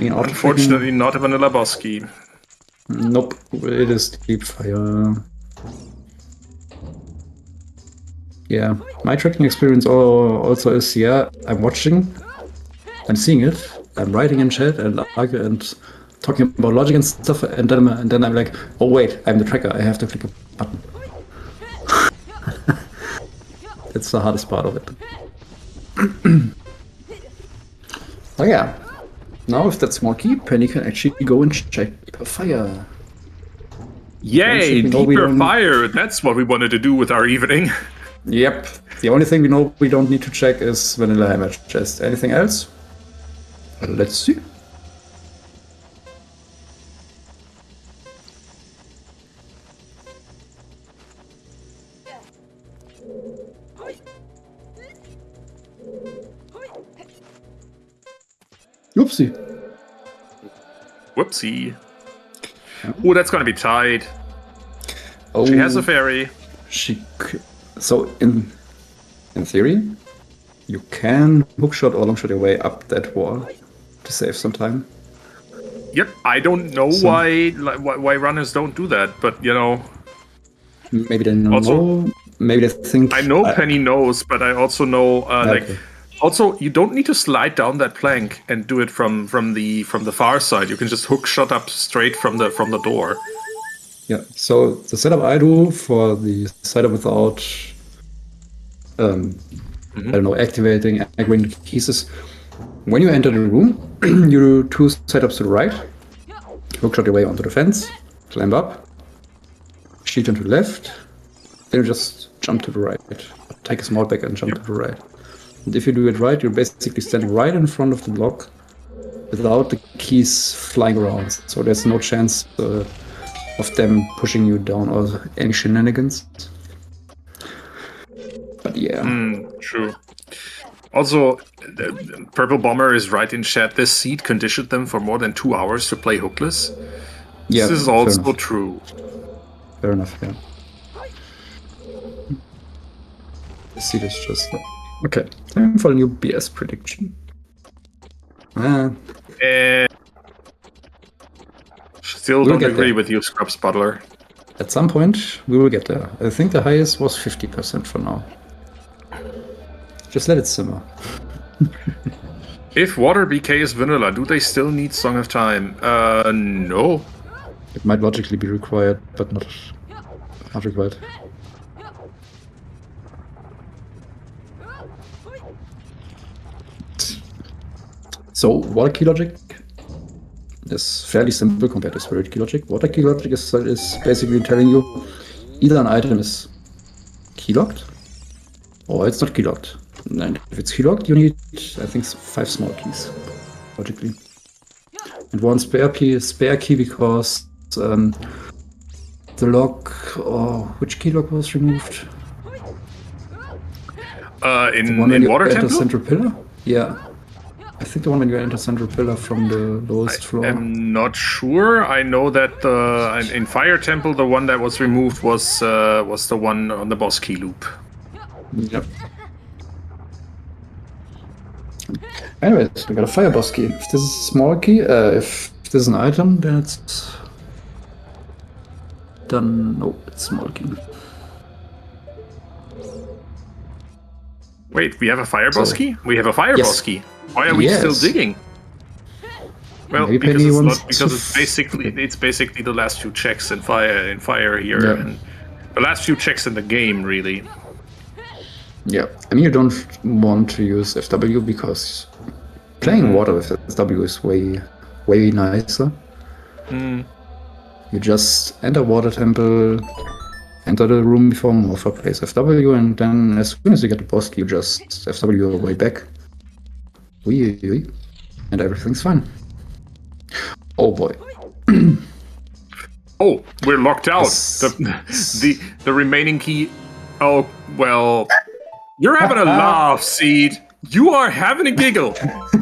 Unfortunately, not a vanilla boss key. Nope, it is deep fire. Yeah, my tracking experience also is, I'm watching, I'm seeing it, I'm writing in chat and arguing and talking about logic and stuff, and then I'm like, oh wait, I'm the tracker, I have to click a button. It's the hardest part of it. Oh yeah, now with that small key, Penny can actually go and check the fire. Yay, deeper fire! That's what we wanted to do with our evening. Yep. The only thing we know we don't need to check is vanilla hammer chest. Anything else? Let's see. Oopsie. Whoopsie. Oh, that's gonna be tight. Oh, she has a fairy. So in theory, you can hookshot or longshot your way up that wall to save some time. Yep, I don't know why runners don't do that, but you know. Maybe they know. Maybe they think. I know Penny knows, but I also know okay. Also, you don't need to slide down that plank and do it from the far side. You can just hook shot up straight from the door. Yeah. So the setup I do for the setup without, I don't know, activating aggroing the keys is when you enter the room, you do 2 setups to the right, hook shot your way onto the fence, climb up, shield to the left, then you just jump to the right, take a small back and jump to the right. And if you do it right, you're basically standing right in front of the block without the keys flying around. So there's no chance of them pushing you down or any shenanigans. But yeah. True. Also, Purple Bomber is right in chat. This seed conditioned them for more than 2 hours to play hookless. Yeah, this is also true. Fair enough, yeah. The seed is just... Okay, time for a new BS prediction. Still don't agree with you, Scrubs Butler. At some point, we will get there. I think the highest was 50% for now. Just let it simmer. If Water BK is vanilla, do they still need Song of Time? No. It might logically be required, but not required. So, water key logic is fairly simple compared to spirit key logic. Water key logic is basically telling you either an item is key locked or it's not key locked. And if it's key locked, you need, I think, 5 small keys, logically. And 1 spare key because the lock, which key lock was removed? In Water Temple? Central Pillar? Yeah. I think the one when you enter Central Pillar from the lowest floor. I'm not sure. I know that in Fire Temple, the one that was removed was the one on the boss key loop. Yep. Anyways, we got a fire boss key. If this is a small key, if this is an item, then it's done. No, it's small key. Wait, we have a fire boss key? We have a fire boss key. Why are we still digging? Well, because it's basically the last few checks in fire here, and the last few checks in the game, really. Yeah, I mean, you don't want to use FW because playing water with FW is way nicer. You just enter Water Temple, enter the room before Morpher plays FW, and then as soon as you get the boss key, you just FW your way back. And everything's fine. Oh boy. Oh, we're locked out. The remaining key. Oh well. You're having a laugh, Seed. You are having a giggle.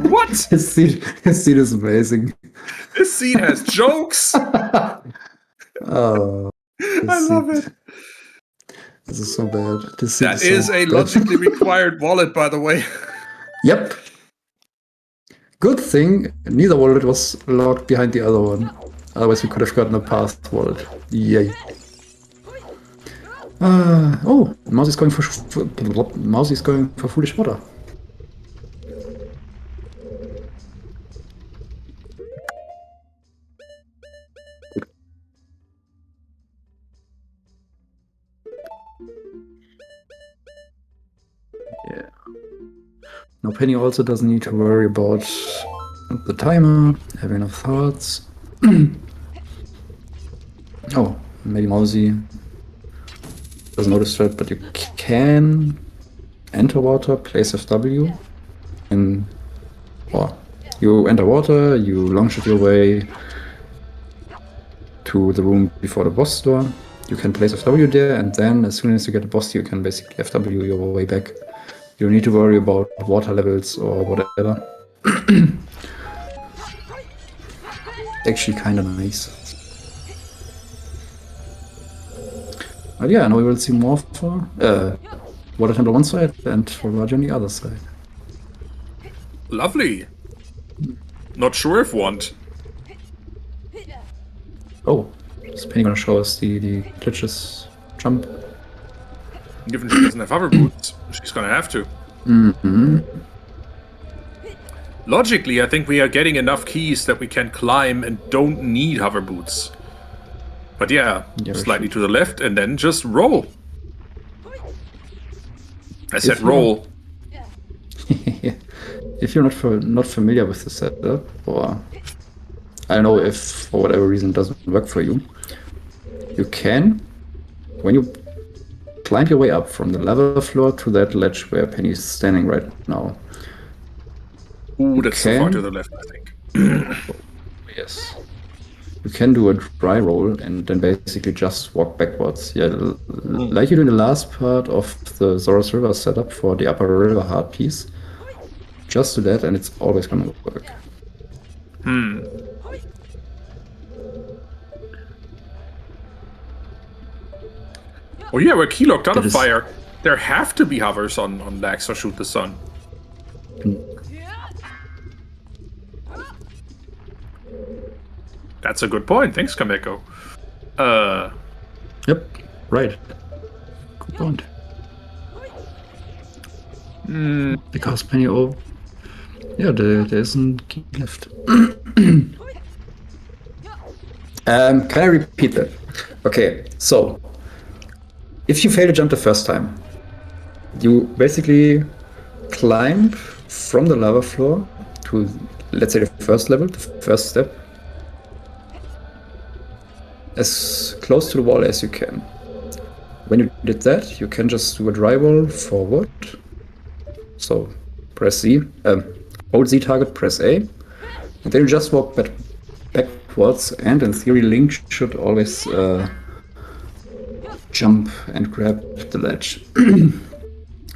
What? His seed is amazing. This Seed has jokes. Oh, I love it. This is so bad. That is a logically required wallet, by the way. Yep. Good thing neither wallet was locked behind the other one. Otherwise we could have gotten a past wallet. Yay. Oh, Mousey's going for foolish water. Yeah. Now Penny also doesn't need to worry about the timer, having enough thoughts. Oh, maybe Mousey doesn't notice that, but you can enter water, place FW, and you enter water, you launch it your way to the room before the boss door. You can place FW there, and then as soon as you get the boss, you can basically FW your way back. You don't need to worry about water levels or whatever. Actually kind of nice. But yeah, now we will see more for Water Temple on one side and for Raj on the other side. Lovely. Not sure if want. Oh, is Penny gonna show us the glitches jump? Given she doesn't have hover boots, she's gonna have to. Mm-hmm. Logically, I think we are getting enough keys that we can climb and don't need hover boots. But yeah, slightly to the left and then just roll. I said roll. If you're not familiar with the setup, or I don't know if for whatever reason it doesn't work for you, you can, when you climb your way up from the lava floor to that ledge where Penny's standing right now. Ooh, that's so far to the left, I think. Yes. You can do a dry roll and then basically just walk backwards. Yeah, like you do in the last part of the Zora's River setup for the upper river hard piece. Just do that and it's always gonna work. Oh yeah, we're key locked out of fire. There have to be hovers on Lax or Shoot the Sun. That's a good point. Thanks, Kameko. Yep, right. Good point. Because Penny, yeah, there isn't key left. Can I repeat that? Okay, so if you fail to jump the first time, you basically climb from the lava floor to, let's say, the first level, the first step, as close to the wall as you can. When you did that, you can just do a dry roll forward. So press Z, hold Z target, press A, and then you just walk backwards, and in theory Link should always jump and grab the ledge.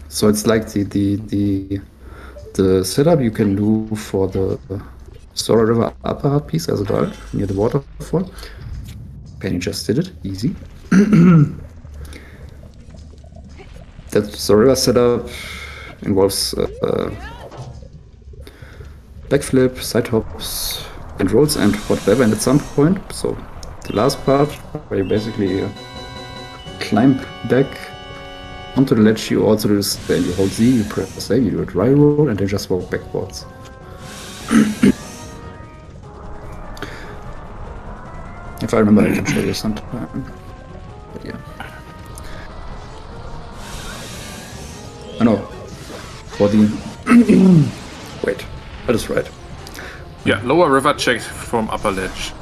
So it's like the setup you can do for the Zora River upper hard piece as a dart near the waterfall. Penny just did it, easy. That Zora River setup involves backflip, side hops, and rolls and whatever, and at some point, so the last part where you basically climb back onto the ledge, you also do this, then you hold Z, you press A, you do a dry roll, and then just walk backwards. If I remember, I can show you sometime. But yeah. I know. For the... Wait, that is right. Yeah, lower river check from upper ledge.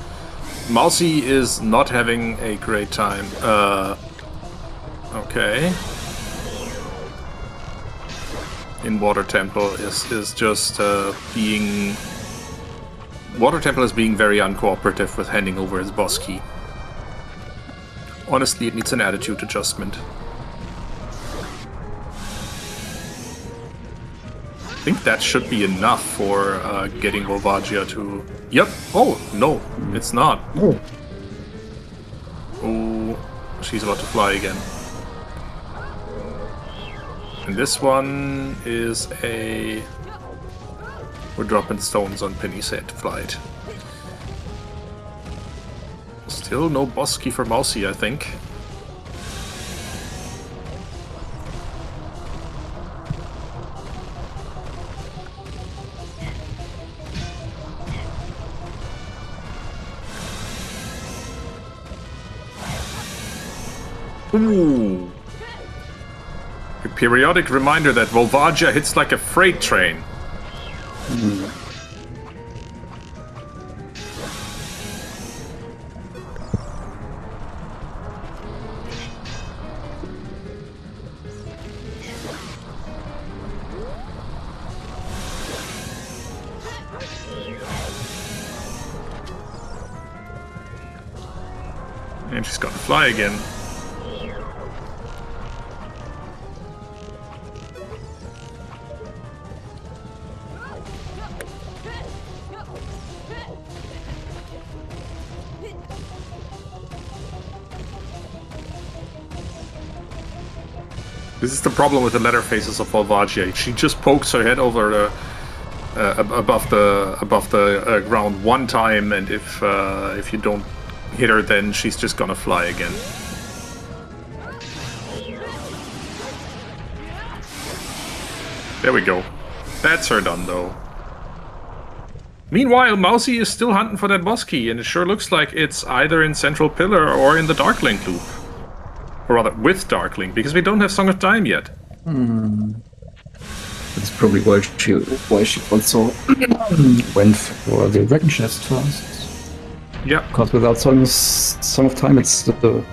Mousey is not having a great time. Okay. In Water Temple is just being... Water Temple is being very uncooperative with handing over his boss key. Honestly, it needs an attitude adjustment. I think that should be enough for getting Volvagia to... Yep. Oh, no, it's not. Oh. Oh, she's about to fly again. And this one is a... We're dropping stones on Penny's head flight. Still no boss key for Mousey, I think. Ooh. A periodic reminder that Volvagia hits like a freight train. And she's gonna fly again. This is the problem with the letter faces of Volvagia. She just pokes her head over the above the ground one time, and if you don't hit her, then she's just gonna fly again. There we go. That's her done, though. Meanwhile, Mousey is still hunting for that boss key, and it sure looks like it's either in Central Pillar or in the Darklink loop. Or rather, with Darklink, because we don't have Song of Time yet. That's probably why she also went for the Dragon Chest first. Yeah. Because without Song of Time, it's the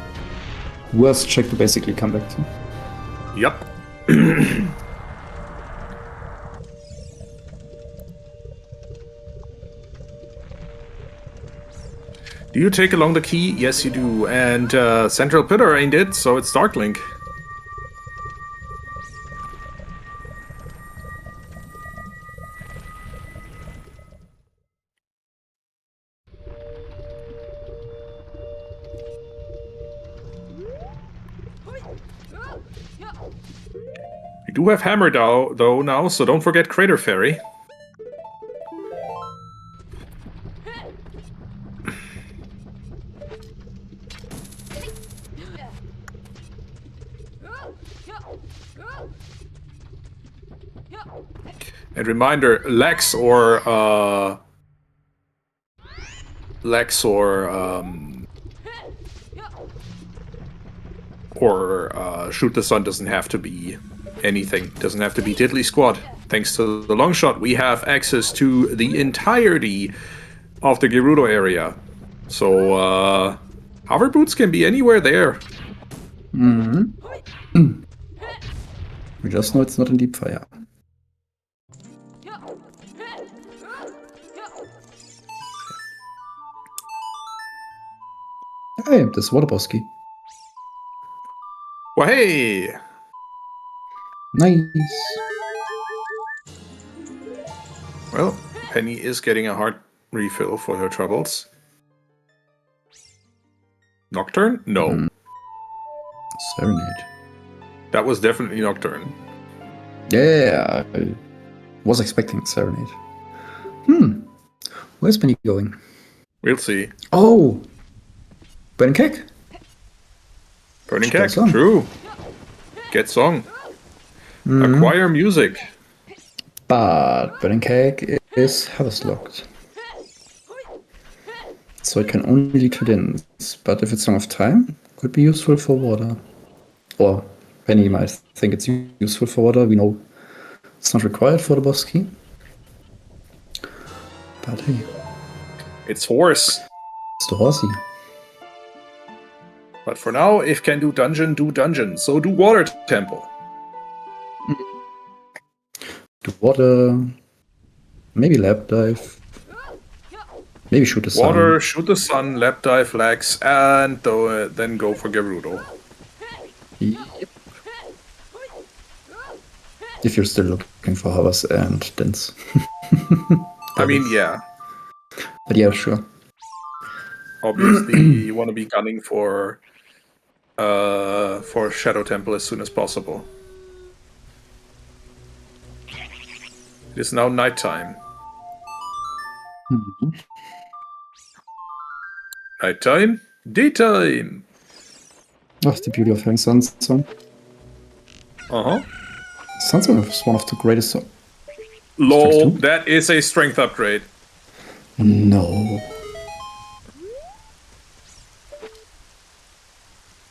worst check to basically come back to. Yep. Do you take along the key? Yes, you do. And Central Pillar ain't it, so it's Darklink. We do have Hammer though now, so don't forget Crater Fairy. And reminder, Lex or Shoot the Sun doesn't have to be anything. Doesn't have to be Diddly Squad. Thanks to the long shot, we have access to the entirety of the Gerudo area. So hover boots can be anywhere there. We just know it's not in Deep Fire. Hey, this water boss key. Well, hey! Nice. Well, Penny is getting a heart refill for her troubles. Nocturne? No. Serenade. That was definitely Nocturne. Yeah, I was expecting Serenade. Where's Penny going? We'll see. Oh! Burning Cake? Burning Get Cake, song. true. Get song. Acquire music. But Burning Cake is harvest locked. So it can only lead to dins. But if it's Song of Time, could be useful for water. Or Penny might think it's useful for water. We know it's not required for the boss key. But hey, It's horse. it's the horsey. But for now, if can do dungeon. So do water temple. Do water, maybe lap dive, maybe shoot the sun. Water, shoot the sun, lap dive, legs, and then go for Gerudo. Yep. If you're still looking for hovers and dents. I mean, yeah. But yeah, sure. Obviously, you want to be gunning for Shadow Temple as soon as possible. It is now nighttime. Mhm. Nighttime, daytime. That's the beauty of having Sunsong. Uh-huh. Sunsong is one of the greatest songs. Lol, Strength that is a strength upgrade. No.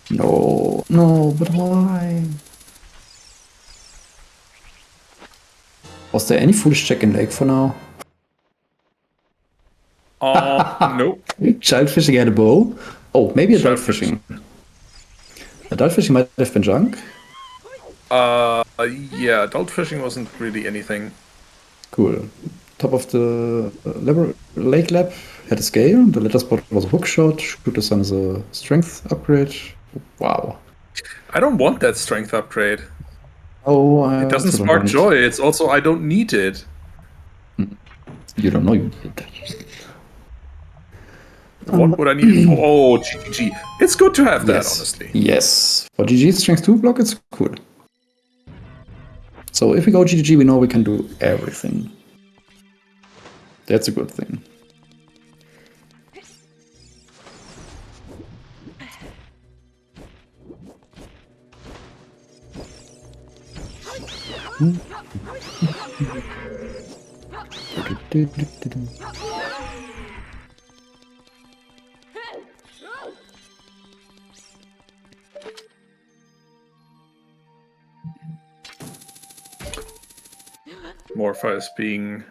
No. No, but why? Was there any foolish check in Lake for now? Nope. Child fishing had a bow? Oh, maybe adult Child fishing. Adult fishing might have been junk. Yeah, adult fishing wasn't really anything. Cool. Top of the lake lab had a scale. The letter spot was a hook shot. Shoot the sun is a strength upgrade. Wow. I don't want that strength upgrade. Oh, I It doesn't also don't spark want it. joy. It's also I don't need it. You don't know you did that. What would I need it for? Oh, GG. It's good to have that, Yes. honestly. Yes. For GG strength 2 block, it's cool. So if we go GG, we know we can do everything. That's a good thing. Morpha is being...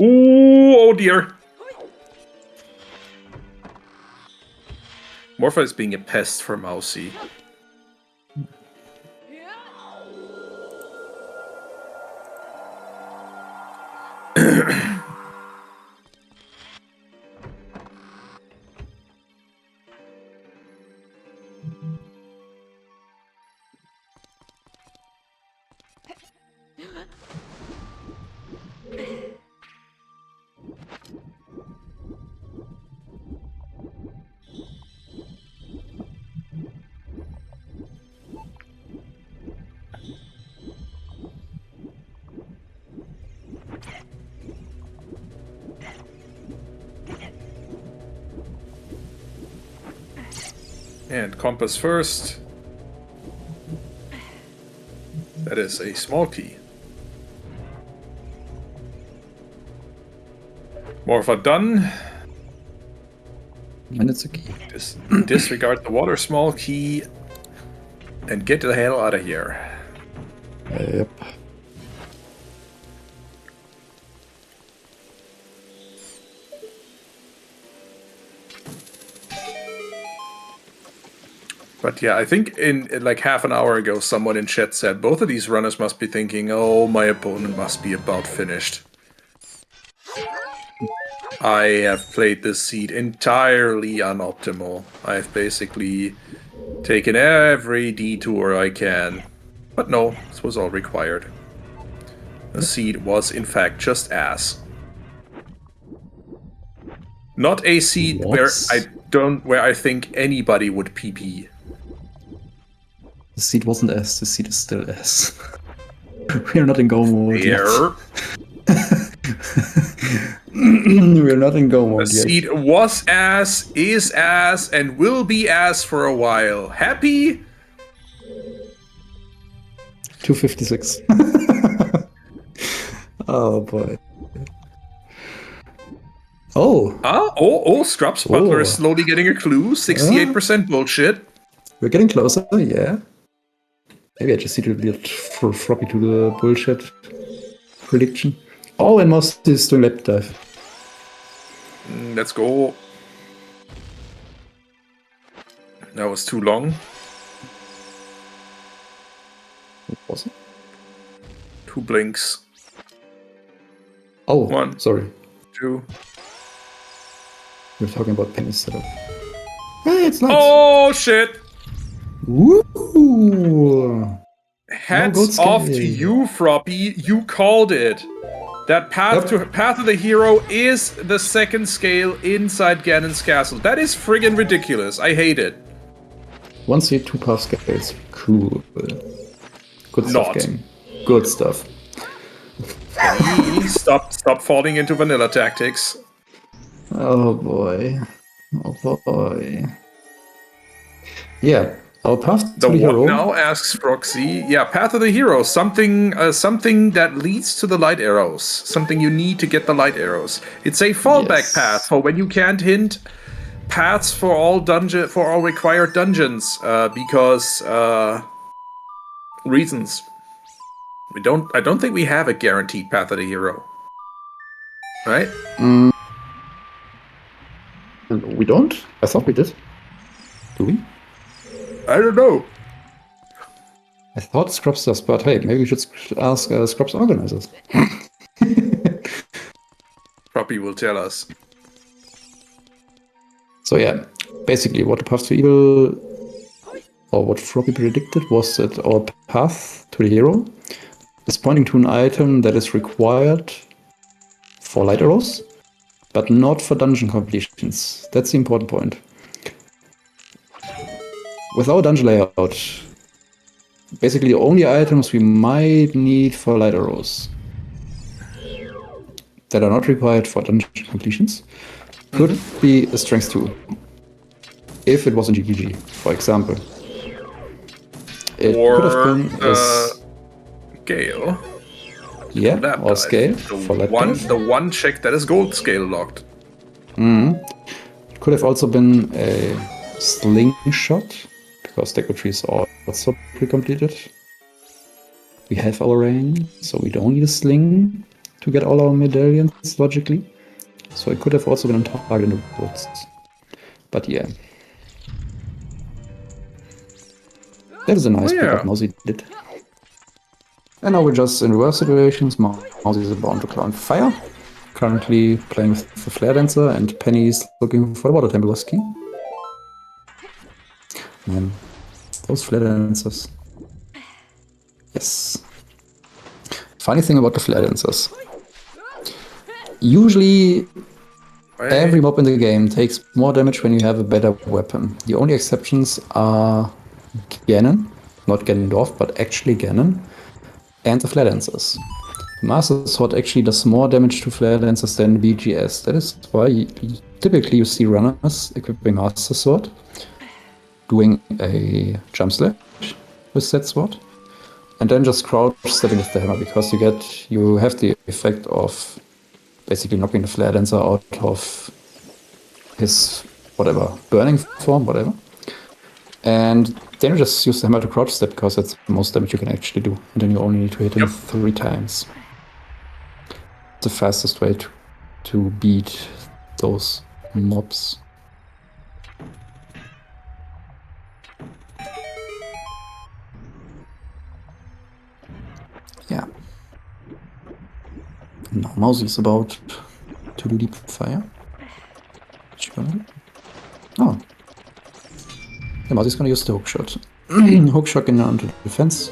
Ooh, oh dear. Morpha is being a pest for Mousey. And compass first. That is a small key. Morpha done. And it's a key. Disregard the water small key and get the hell out of here. Yep. But yeah, I think in like half an hour ago, someone in chat said both of these runners must be thinking, oh, my opponent must be about finished. I have played this seed entirely unoptimal. I've basically taken every detour I can. But no, this was all required. The seed was in fact just ass. Not a seed where I think anybody would PP. The seed wasn't S, the seed is still S. We're not in go mode yet. We're not in go mode The yet. seed was ass, is ass, and will be ass for a while. Happy? 256. Oh boy. Oh, Scrubs Butler is slowly getting a clue. 68% bullshit. we're getting closer, yeah. Maybe I just need to be a bit floppy to the bullshit prediction. Oh, and most is doing lap dive. Let's go. That was too long. What was it? 2 blinks. Oh, 1, sorry. 2. We're talking about penny setup. Hey, it's nice. Oh shit! Woo! Hats off to you, Froppy. You called it. That path of the hero is the second scale inside Ganon's castle. That is friggin' ridiculous. I hate it. 1 seed, 2 path scales. Cool. Good stuff, game. Good stuff. Penny, stop falling into vanilla tactics. Oh boy. Oh boy. Yeah, our path The to the hero. what now? Asks Froxy. Yeah, path of the hero. Something that leads to the light arrows. Something you need to get the light arrows. It's a fallback path for when you can't hint. Paths for all required dungeons. Because reasons. I don't think we have a guaranteed path of the hero. Right? We don't? I thought we did. Do we? I don't know. I thought Scrubs does, but hey, maybe we should ask Scrubs organizers. Proppy will tell us. So yeah, basically what the path to evil, or what Floppy predicted, was that our path to the hero is pointing to an item that is required for light arrows, but not for dungeon completions. That's the important point. With our dungeon layout, basically the only items we might need for light arrows that are not required for dungeon completions could be a strength 2. If it was in GGG, for example. It Or could have been Gale. yeah, Lab or dive. scale for lab dive. The one check that is gold scale locked. It could have also been a slingshot, because deco trees are also pre-completed. We have our rain, so we don't need a sling to get all our medallions, logically. So it could have also been on target in the woods. But yeah. That is a nice pickup Mousey did. And now we're just in reverse situations. Mousey is bound to climb fire. Currently playing with the Flare Dancer, and Penny is looking for the Water Temple key. Man, those Flare Dancers. Yes. Funny thing about the Flare Dancers. Usually, every mob in the game takes more damage when you have a better weapon. The only exceptions are Ganon, not Ganondorf, but actually Ganon, and the Flare Dancers. Master Sword actually does more damage to Flare Dancers than BGS. That is why typically you see runners equipping Master Sword, doing a jump slash with that sword, and then just crouch stepping with the hammer, because you have the effect of basically knocking the Flare Dancer out of his burning form, whatever. And then you just use the hammer to crouch step, because that's the most damage you can actually do. And then you only need to hit him 3 times. The fastest way to beat those mobs. Yeah. Now Mousey's about to do deep fire. What you gonna do? Oh. Yeah, Mousey's gonna use the hook shot. Hook shot in onto the defense.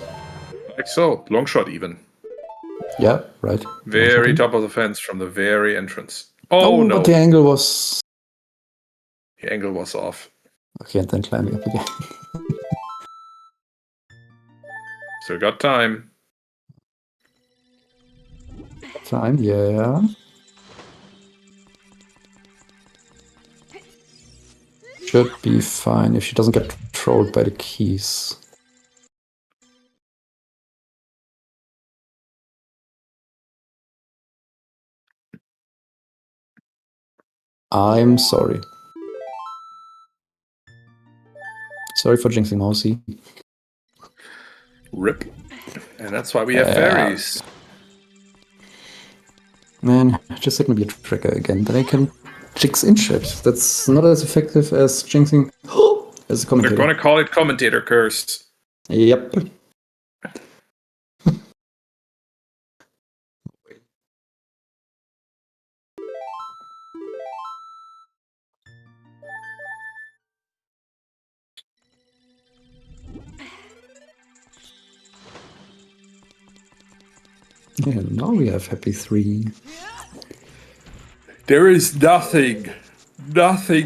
Like so. Long shot even. Yeah, right. Very top of the fence from the very entrance. Oh no. But the angle was... The angle was off. Okay, and then climbing up again. Still got time. Time, yeah. Should be fine if she doesn't get trolled by the keys. I'm sorry. Sorry for jinxing Mousey. Rip. And that's why we have fairies. Man, just let me be a tracker again. Then I can jinx in chat. That's not as effective as jinxing as a commentator. They're gonna call it commentator curse. Yep. Yeah, now we have happy 3. There is nothing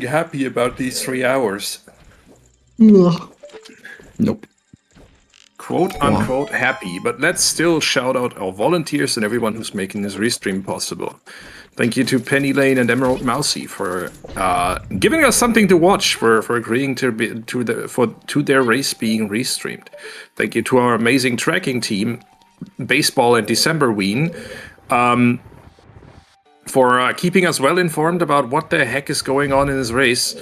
happy about these 3 hours. Nope. quote-unquote happy, but let's still shout out our volunteers and everyone who's making this restream possible. Thank you to Pennylane and EmeraldMousey for giving us something to watch, for agreeing to their race being restreamed. Thank you to our amazing tracking team, Baseball and Decemberween, for keeping us well informed about what the heck is going on in this race.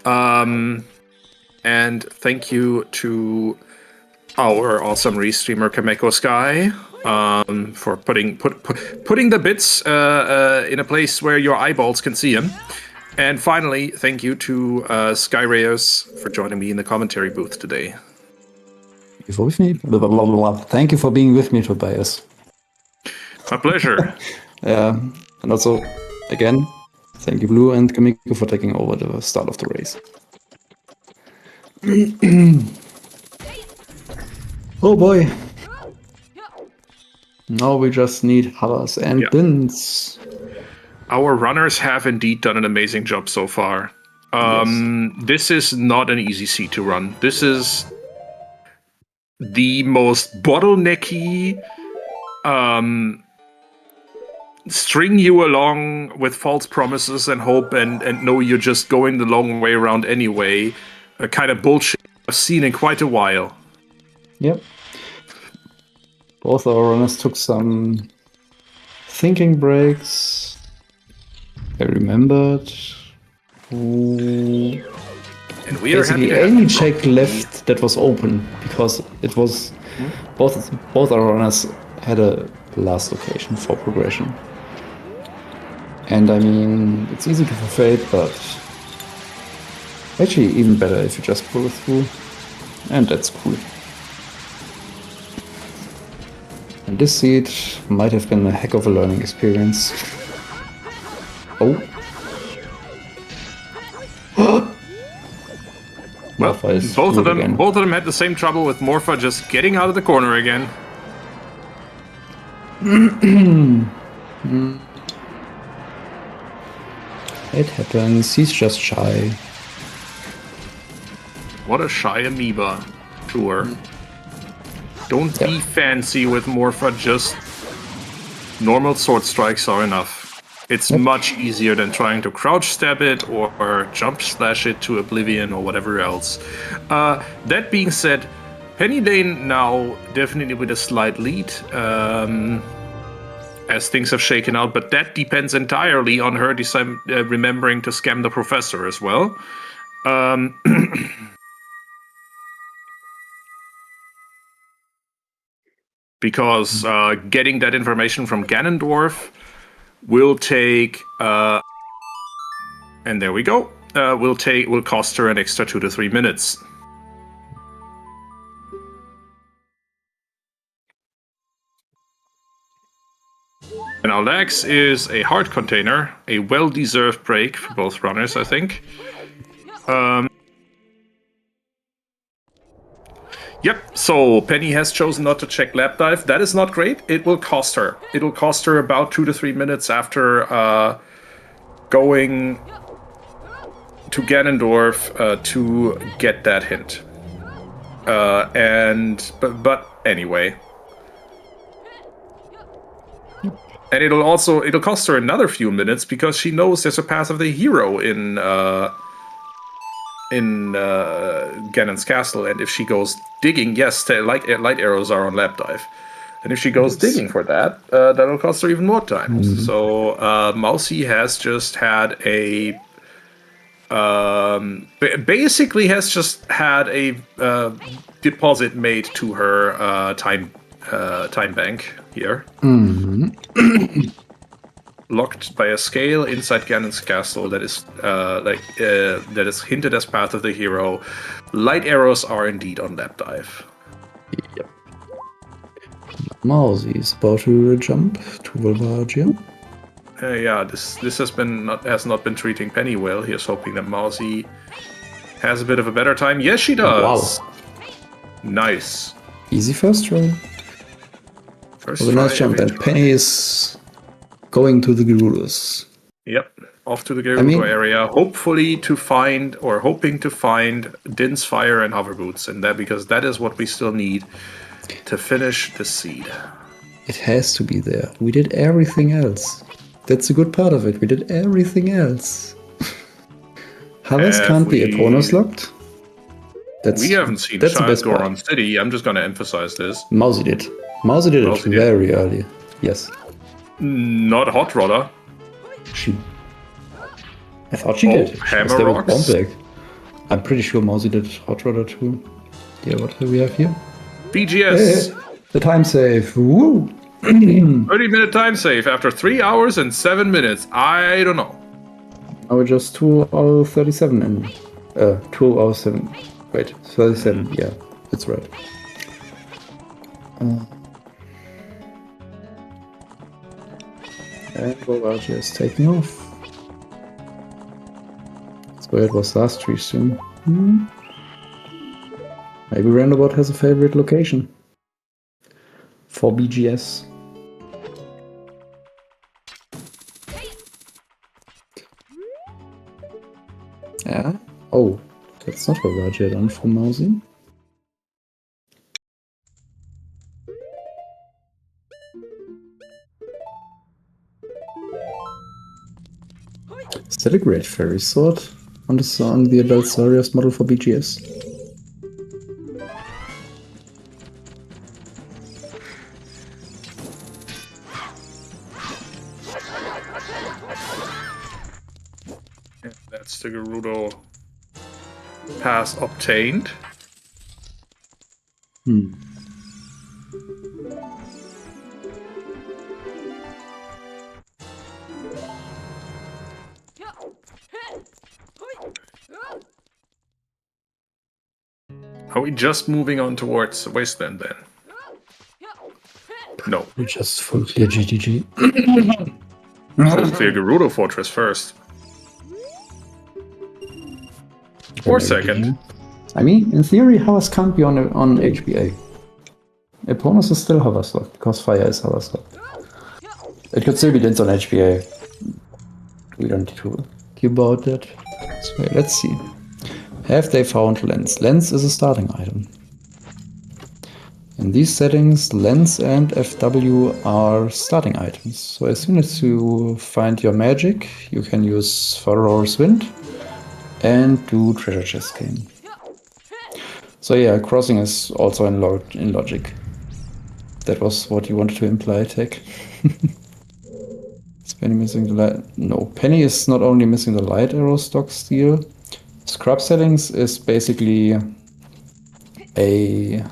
And thank you to our awesome restreamer Kameko Sky for putting the bits in a place where your eyeballs can see them. And finally, thank you to Skyreos for joining me in the commentary booth today. Thank you for with me. Blah, blah, blah, blah. Thank you for being with me, Tobias. My pleasure. And also, again, thank you, Blue and Kamiko, for taking over the start of the race. Oh boy. Now we just need hovers and bins. Our runners have indeed done an amazing job so far. This is not an easy seat to run. This is the most bottlenecky, string you along with false promises and hope and know you're just going the long way around anyway, a kind of bullshit I've seen in quite a while. Yep. Both our runners took some thinking breaks. I remembered. And we are happy basically to have any you. check left that was open, because it was both our runners had a last location for progression. And I mean, it's easy to fulfill it, but actually even better if you just pull it through, and that's cool. And this seed might have been a heck of a learning experience. Oh. Well, Morpha is both of good them again. had the same trouble with Morpha just getting out of the corner again. It happens, he's just shy. What a shy amoeba. Sure. Don't be fancy with Morpha, just normal sword strikes are enough. It's much easier than trying to crouch stab it or jump slash it to oblivion or whatever else. That being said, Pennylane now definitely with a slight lead as things have shaken out, but that depends entirely on her remembering to scam the professor as well. Because getting that information from Ganondorf will take, and there we go, will cost her an extra 2 to 3 minutes. And our Lex is a heart container, a well-deserved break for both runners, I think. Yep, so Penny has chosen not to check lap dive. That is not great. It will cost her. It'll cost her about 2 to 3 minutes after going to Ganondorf to get that hint. But anyway. And it'll cost her another few minutes because she knows there's a path of the hero in Ganon's castle, and if she goes digging, yes, light arrows are on lap dive, and if she goes digging for that, that'll cost her even more time. So Mousey has just had a basically has just had a deposit made to her time bank here. Locked by a scale inside Ganon's castle that is that is hinted as path of the hero. Light arrows are indeed on lap dive. Yep. Mousey is about to jump to Volvagia. Yeah, this has not been treating Penny well. Here's hoping that Mousey has a bit of a better time. Yes, she does. Wow. Nice. Easy first try. First With a nice try, jump, every and try. Penny is going to the Gerudos. Yep, off to the Gerudo area, hoping to find Din's Fire and Hover Boots, and that because that is what we still need to finish the seed. It has to be there. We did everything else. That's a good part of it. We did everything else. Havas can't be Eponos locked. We haven't seen that's the Child best part. Goron City. I'm just going to emphasize this. Mousey did. Mousey did it very early. Yes. Not Hot Rodder. I thought she did. Hammer Rocks. I'm pretty sure Mousey did Hot Rodder too. Yeah, what do we have here? BGS. Hey, the time save. Woo! 30-minute time save after 3 hours and 7 minutes. I don't know. Now we're just 2 hours 37 and 2 hours 7. Wait, 37. Yeah, that's right. And Volvagia is taking off. That's where it was last stream. Maybe Roundabout has a favorite location for BGS. Yeah. Oh, that's not Volvagia done for Mousey. Is that a great fairy sword on the Adult Sarius model for BGS? Yeah, that's the Gerudo pass obtained. Are we just moving on towards Wasteland then? No. We just full clear GTG. Full clear Gerudo Fortress first. Or second. I mean, in theory, Havas can't be on HBA. Eponos is still Havas locked, because Fire is Havas locked. It could still be Dins on HBA. We don't need to think about that. So let's see. Have they found Lens? Lens is a starting item. In these settings, Lens and FW are starting items. So as soon as you find your magic, you can use Furrow's Wind and do Treasure Chest Game. So yeah, crossing is also in logic. That was what you wanted to imply, Tech. Is Penny missing the light? No, Penny is not only missing the light arrow stock steel. Scrub settings is basically an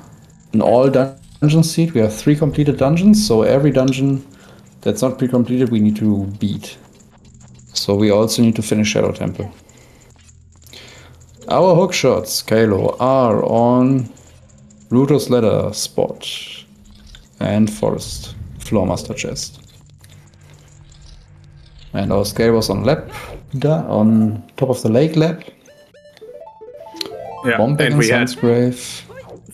all dungeon seed. We have 3 completed dungeons, so every dungeon that's not pre-completed we need to beat. So we also need to finish Shadow Temple. Our hook shots, Kalo, are on Ruto's Ladder Spot and Forest Floor Master Chest. And our scale was on lab, on top of the lake lab. Yeah, Bombay and and we had Sunsgrave.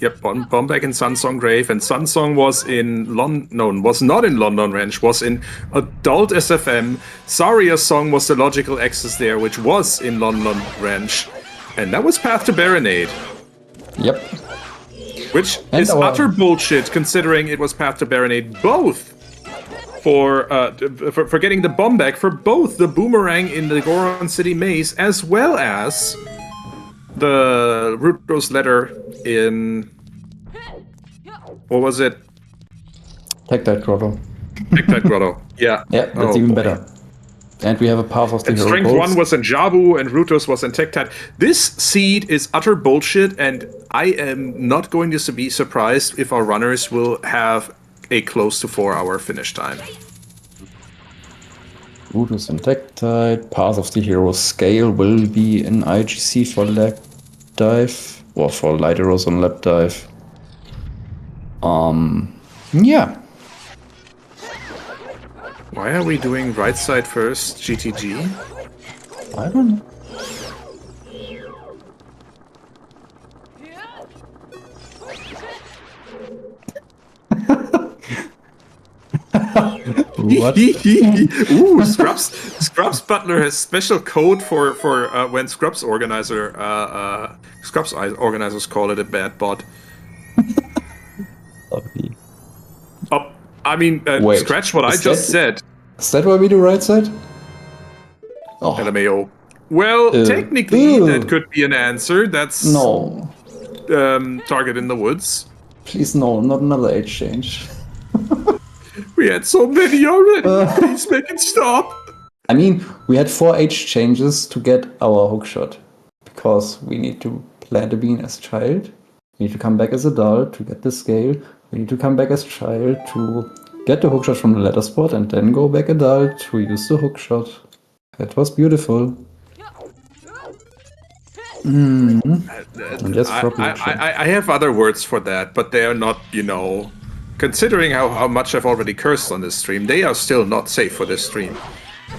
Yep, Bombay and Sunsong Grave, and Sunsong was in London. No, was not in London Ranch. Was in Adult SFM. Saria's song was the logical access there, which was in London Ranch, and that was Path to Baronade. Yep. Which is utter bullshit, considering it was Path to Baronade both for getting the bomb back for both the boomerang in the Goron City Maze as well as the Ruto's letter in... What was it? Tectite Grotto. Tectite Grotto, yeah. Yeah, that's even better. And we have a Path of the Hero Strength Bolts. 1 was in Jabu and Rutos was in Tectite. This seed is utter bullshit, and I am not going to be surprised if our runners will have a close to 4-hour finish time. Rutus and Tectite. Path of the Hero Scale will be in IGC for Lab Dive. Or for Light Arrows on Lab Dive. Yeah. Why are we doing right side first, GTG? I don't know. What? Ooh, Scrubs Butler has special code for when Scrubs organizers call it a bad bot. I mean, Wait, scratch what I is just that- said. Is that why we do right side? Oh, LMAO. Well, technically, ew. that could be an answer. That's no. target in the woods. Please, no, not another age change. We had so many already. Please make it stop. I mean, we had 4 age changes to get our hookshot. Because we need to plant a bean as child. We need to come back as adult to get the scale. We need to come back as child to get the hookshot from the ladder spot and then go back adult to use the hookshot. That was beautiful. And that's probably I have other words for that, but they are not, considering how much I've already cursed on this stream, they are still not safe for this stream.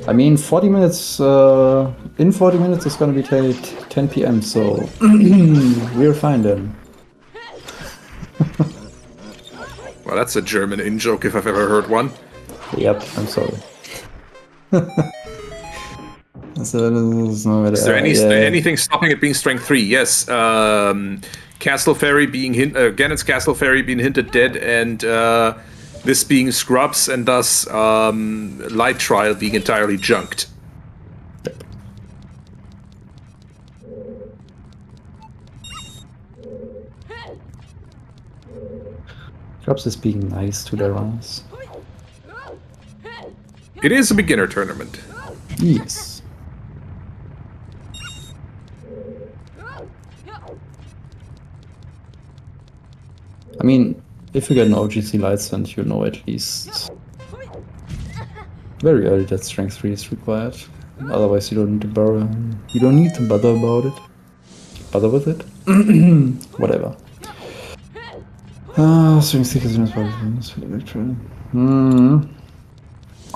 I mean, 40 minutes, in 40 minutes it's gonna be 10 p.m., so we're fine then. Well, that's a German in-joke if I've ever heard one. Yep, I'm sorry. So Is there anything stopping it being strength 3? Yes. Castle Fairy being Ganon's Castle Fairy being hinted dead, and this being Scrubs, and thus Light Trial being entirely junked. Scrubs is being nice to their runners. It is a beginner tournament. Yes. I mean, if you get an OGC license, you know at least very early that strength 3 is required. Otherwise, you don't need to bother about it. Bother with it. Whatever. Strength 6 is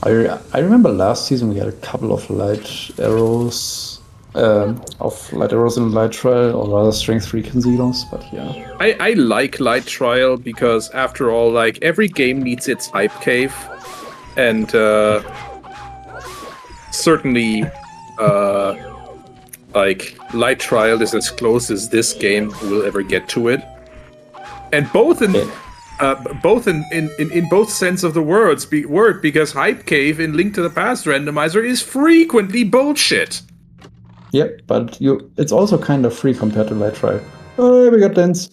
I remember last season we had a couple of light arrows in Light Trial, or rather Strength 3 Concealers, but yeah. I like Light Trial because, after all, like, every game needs its hype cave, and certainly, like, Light Trial is as close as this game will ever get to it, and both in both sense of the word, because hype cave in Link to the Past randomizer is frequently bullshit. Yep, but it's also kind of free compared to Light Trial. Oh, we got dance.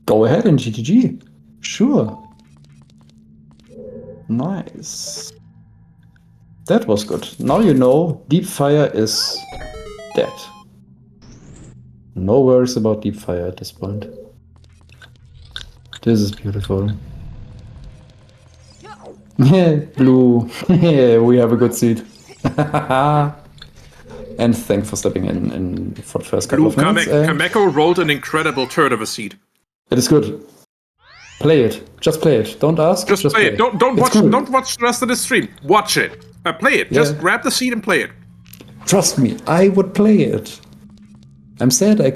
Go ahead and GTG. Sure. Nice. That was good. Now you know Deep Fire is dead. No worries about Deep Fire at this point. This is beautiful. Blue. We have a good seat. And thanks for stepping in for the first couple of minutes. Kameko rolled an incredible turd of a seed. It is good. Play it. Just play it. Don't ask. Just play it. Don't watch the rest of the stream. Watch it. Play it. Yeah. Just grab the seed and play it. Trust me, I would play it. I'm sad I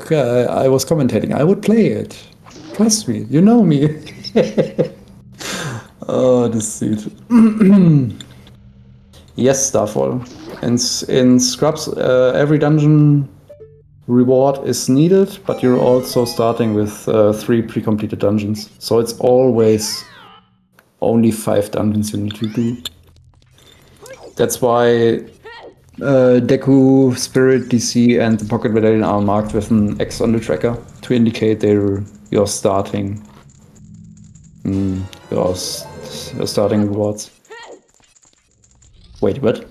was commentating. I would play it. Trust me. You know me. Oh, this seed. Yes, Starfall. In Scrubs, every dungeon reward is needed, but you're also starting with 3 pre-completed dungeons. So it's always only 5 dungeons you need to do. That's why Deku, Spirit, DC, and the Pocket Medallion are marked with an X on the tracker to indicate you're starting your starting rewards. Wait, what?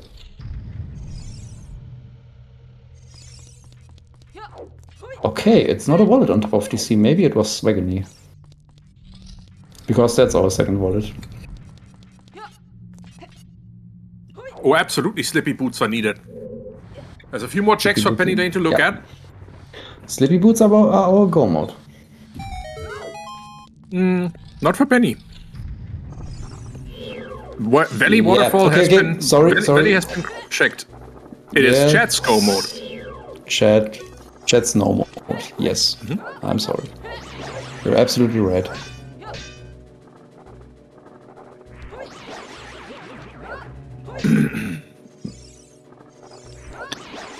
Okay, it's not a wallet on top of DC. Maybe it was Swagony. Because that's our second wallet. Oh, absolutely, Slippy Boots are needed. There's a few more checks for Pennylane to look at. Slippy Boots are our go mode. Not for Penny. Valley Waterfall has been... Sorry. Valley has been checked. It is Chat's go mode. Chat's no mode. Yes. I'm sorry. You're absolutely right.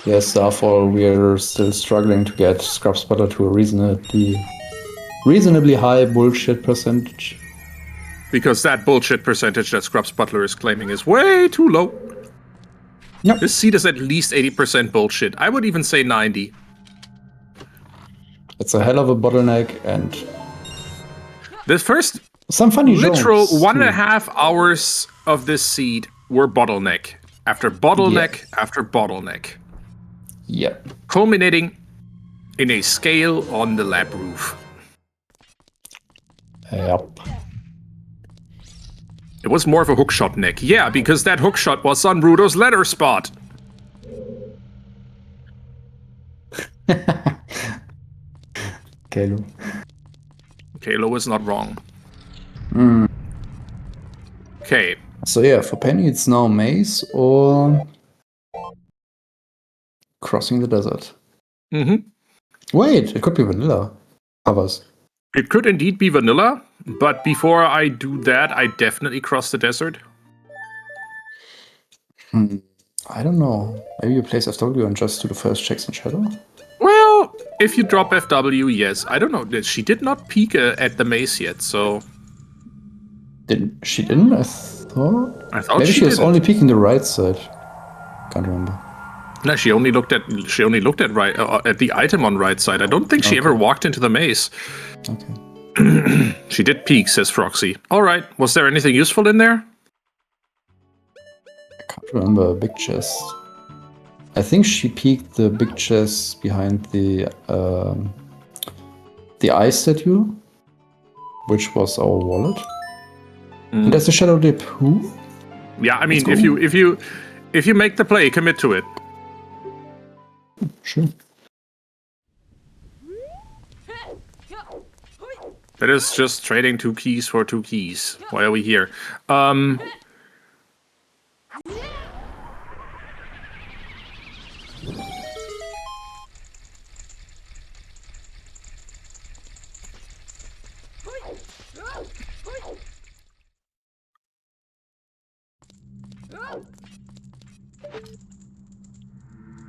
Yes, Starfall, we're still struggling to get Scrub Spotter to a reasonably high bullshit percentage. because that bullshit percentage that Scrubs Butler is claiming is way too low. Yep. This seed is at least 80% bullshit. I would even say 90. It's a hell of a bottleneck, and The first some funny literal jokes, 1.5 hours of this seed were bottleneck after bottleneck after bottleneck, Yep. culminating in a scale on the lab roof. Yep. It was more of a hookshot neck. Yeah, because that hookshot was on Rudo's letter spot. Kalo. Kalo was not wrong. Okay. So yeah, for Penny it's now maze or crossing the desert. Mm-hmm. Wait, it could be vanilla covers. It could indeed be vanilla, but before I do that, I definitely cross the desert. I don't know. Maybe you place FW and just do the first checks in shadow? Well, if you drop FW, yes. I don't know. She did not peek at the maze yet, so... She didn't? I thought maybe she she was didn't. only peeking the right side. Can't remember. No, she only looked at right at the item on right side. I don't think she ever walked into the maze. Okay. She did peek, says Froxy. All right. Was there anything useful in there? I can't remember a big chest. I think she peeked the big chest behind the eye statue, which was our wallet. And there's a shadow dip. Who? Yeah, I mean, Let's go. if you make the play, commit to it. Sure. That is just trading 2 keys for 2 keys. Why are we here?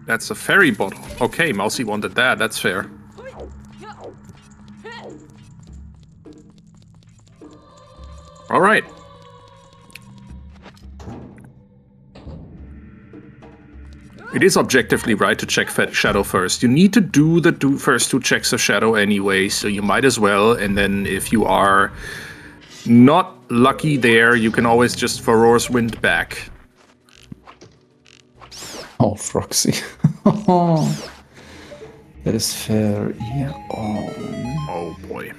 That's a fairy bottle. Okay, Mousey wanted that. That's fair. All right. It is objectively right to check shadow first. You need to do the first 2 checks of shadow anyway, so you might as well. And then if you are not lucky there, you can always just Furor's Wind back. Oh, Froxy. That is fair. Yeah. Oh boy.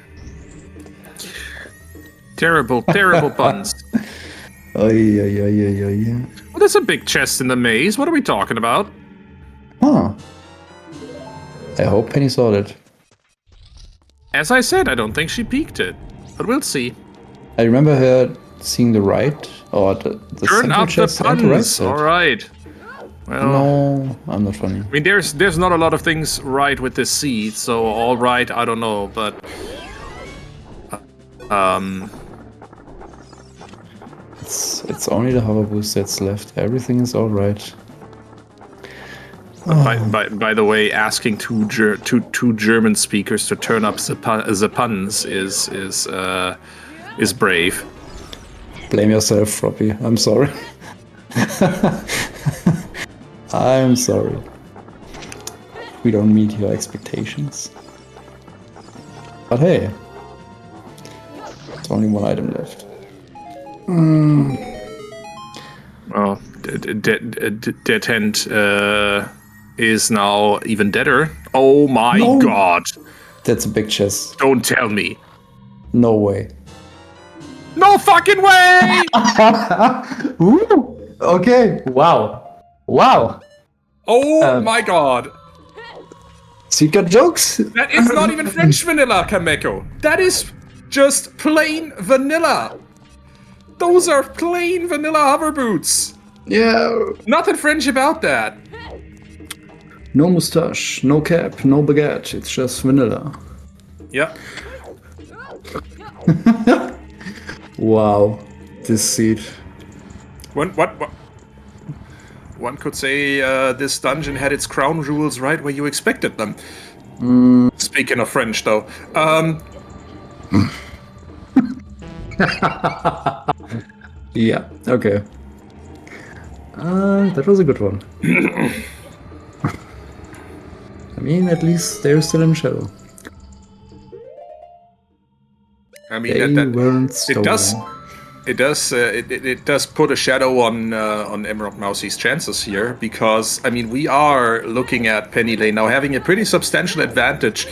Terrible, terrible puns. Yeah. Well, there's a big chest in the maze. What are we talking about? Huh. I hope Penny saw it. As I said, I don't think she peeked it. But we'll see. I remember her seeing the right, or the Turn central up the chest and the right puns. side. All right. Well, No, I'm not funny. I mean, there's not a lot of things right with this seed, so all right, I don't know, but It's only the hover boost that's left. Everything is all right. by the way, asking two German speakers to turn up the puns is brave. Blame yourself, Froppy. I'm sorry. I'm sorry. We don't meet your expectations. But hey, there's only 1 item left. Well, Dead Hand is now even deader. Oh my god! That's a big chest. Don't tell me. No way. No fucking way! Ooh, okay. Wow. Oh my god! Secret jokes? That is not even French vanilla, Kameko. That is just plain vanilla. Those are plain vanilla hover boots. Yeah. Nothing French about that. No mustache, no cap, no baguette. It's just vanilla. Yep. Wow. This seed. One could say this dungeon had its crown jewels right where you expected them. Speaking of French, though. Yeah, okay. That was a good one. I mean, at least they're still in shadow. I mean They weren't it stolen. does put a shadow on EmeraldMousey's chances here, because I mean we are looking at Pennylane now having a pretty substantial advantage.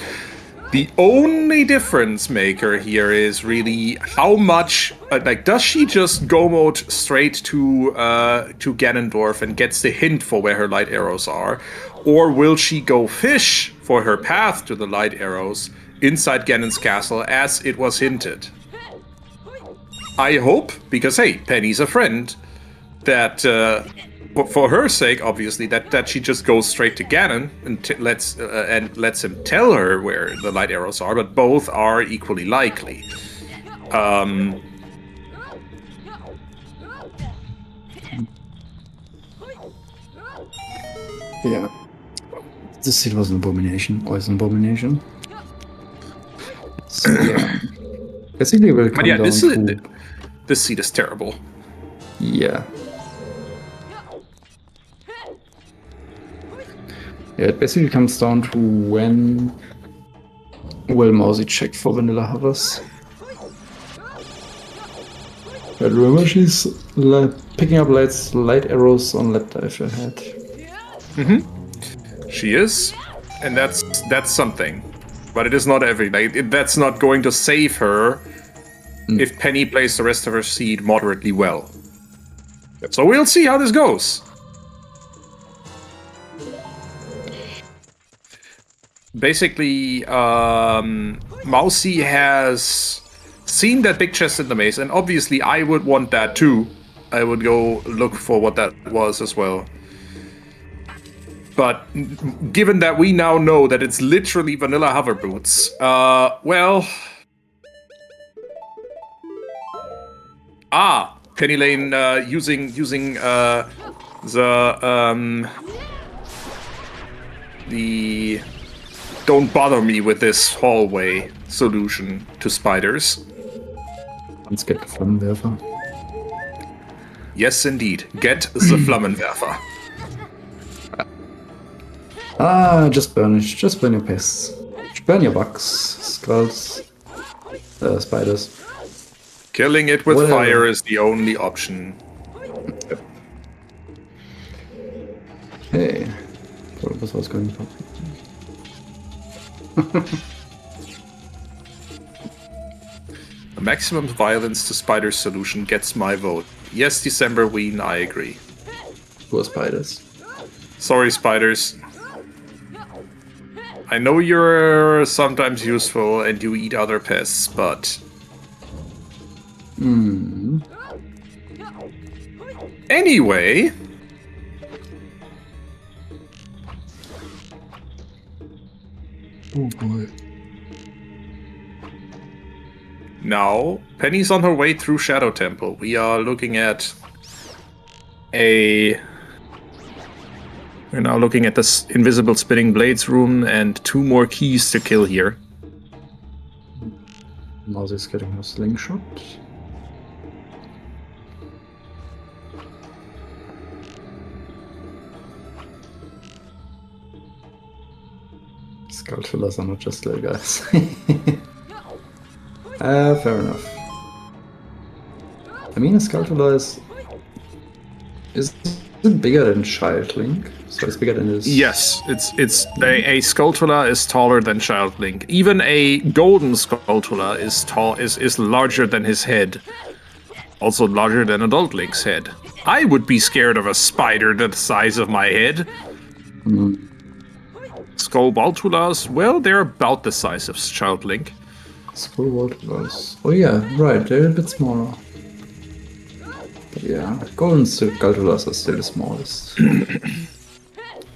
The only difference maker here is really how much, like, does she just go mode straight to Ganondorf and gets the hint for where her light arrows are, or will she go fish for her path to the light arrows inside Ganon's castle as it was hinted? I hope, because hey, Penny's a friend, that for her sake, obviously, that she just goes straight to Ganon and lets him tell her where the light arrows are. But both are equally likely. Yeah. This seed was an abomination. Always an abomination. So, yeah. Basically, we'll come down to... This seed is terrible. Yeah. Yeah, it basically comes down to when will Mousey check for vanilla hovers. But remember, she's picking up light arrows on left dive ahead. She is, and that's something. But it is not everything. That's not going to save her if Penny plays the rest of her seed moderately well. So we'll see how this goes. Basically, Mousey has seen that big chest in the maze, and obviously I would want that too. I would go look for what that was as well. But given that we now know that it's literally vanilla hover boots, well... Pennylane using the don't bother me with this hallway solution to spiders. Let's get the Flammenwerfer. Yes, indeed. Get the Flammenwerfer. Just burn it. Just burn your pests. Burn your bugs, skulls, spiders. Killing it with Whatever. fire is the only option. Hey, what was I going for? The maximum violence to spiders solution gets my vote. Yes, December Ween, I agree. Poor spiders. Sorry, spiders. I know you're sometimes useful and you eat other pests, but... Anyway... Oh boy. Now, Penny's on her way through Shadow Temple. We are looking at a... We're now looking at this invisible spinning blades room and 2 more keys to kill here. Mousey's getting her slingshot. Skull fillers are not just little guys. Fair enough. I mean, a skull filler is it bigger than Child Link? So it's bigger than his... Yes, it's a Skulltula is taller than Child Link. Even a golden Skulltula is larger than his head. Also larger than Adult Link's head. I would be scared of a spider the size of my head. Skullbaltulas, well, they're about the size of Child Link. Skullbaltulas. Oh yeah, right, they're a bit smaller. But yeah, golden Skulltulas are still the smallest.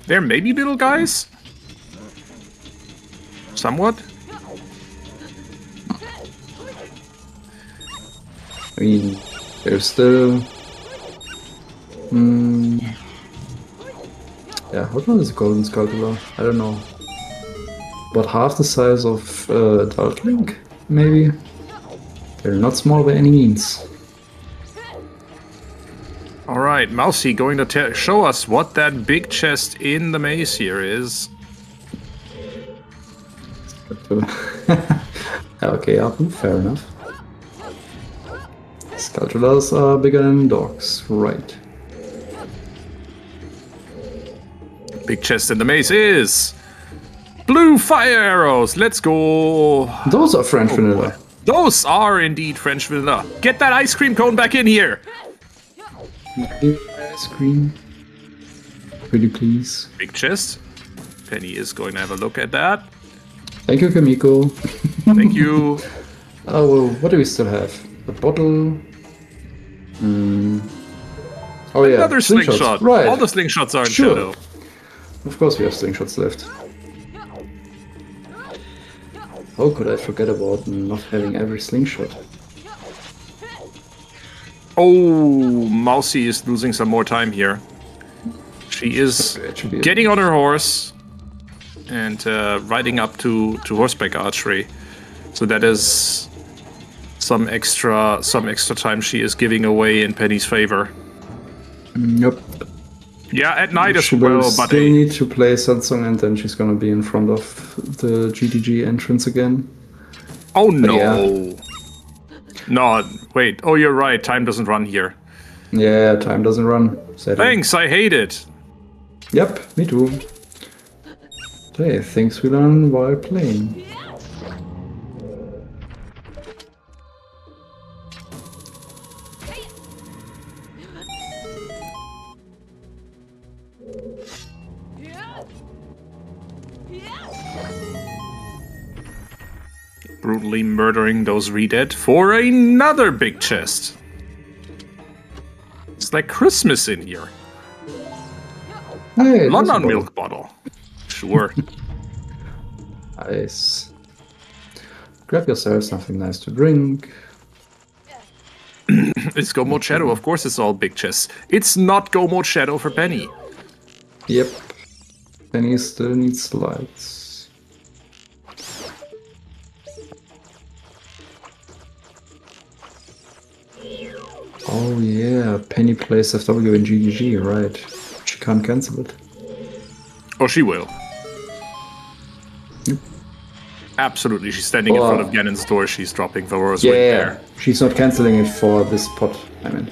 They're maybe little guys? Somewhat? I mean, they're still... Yeah, how tall is a golden Skulltula? I don't know. About half the size of Adult Link, maybe? They're not small by any means. All right, Mousey, going to show us what that big chest in the maze here is. Okay, Apu, fair enough. Sculptures are bigger than dogs, right? Big chest in the maze is blue fire arrows. Let's go. Those are French vanilla. Those are indeed French vanilla. Get that ice cream cone back in here. Ice cream. Pretty please. Big chest. Penny is going to have a look at that. Thank you, Kamiko. Thank you. Oh, well, what do we still have? The bottle. Oh yeah, Another slingshot. Right. All the slingshots are in Sure. shadow. Of course we have slingshots left. How could I forget about not having every slingshot? Oh, Mousey is losing some more time here. She is Okay, it should be getting on her horse and riding up to horseback archery. So that is some extra time she is giving away in Penny's favor. Yep. Yeah, at night as She will well, but still need to play Satsung, and then she's gonna be in front of the GTG entrance again. oh no. yeah. No, wait. Oh, you're right. Time doesn't run here. Yeah, time doesn't run. Sadly. Thanks, I hate it. Yep, me too. Hey, things we learn while playing. Brutally murdering those Redead for another big chest. It's like Christmas in here. Hey, London milk bottle. Sure. Nice. Grab yourself something nice to drink. It's Go Mode Shadow. Of course it's all big chests. It's not Go Mode Shadow for Penny. Yep. Penny still needs lights. Oh yeah, Penny plays FW in GGG, right. She can't cancel it. Oh, she will. Absolutely. She's standing in front of Ganon's door. She's dropping Varora's wing there. She's not canceling it for this pot, I mean.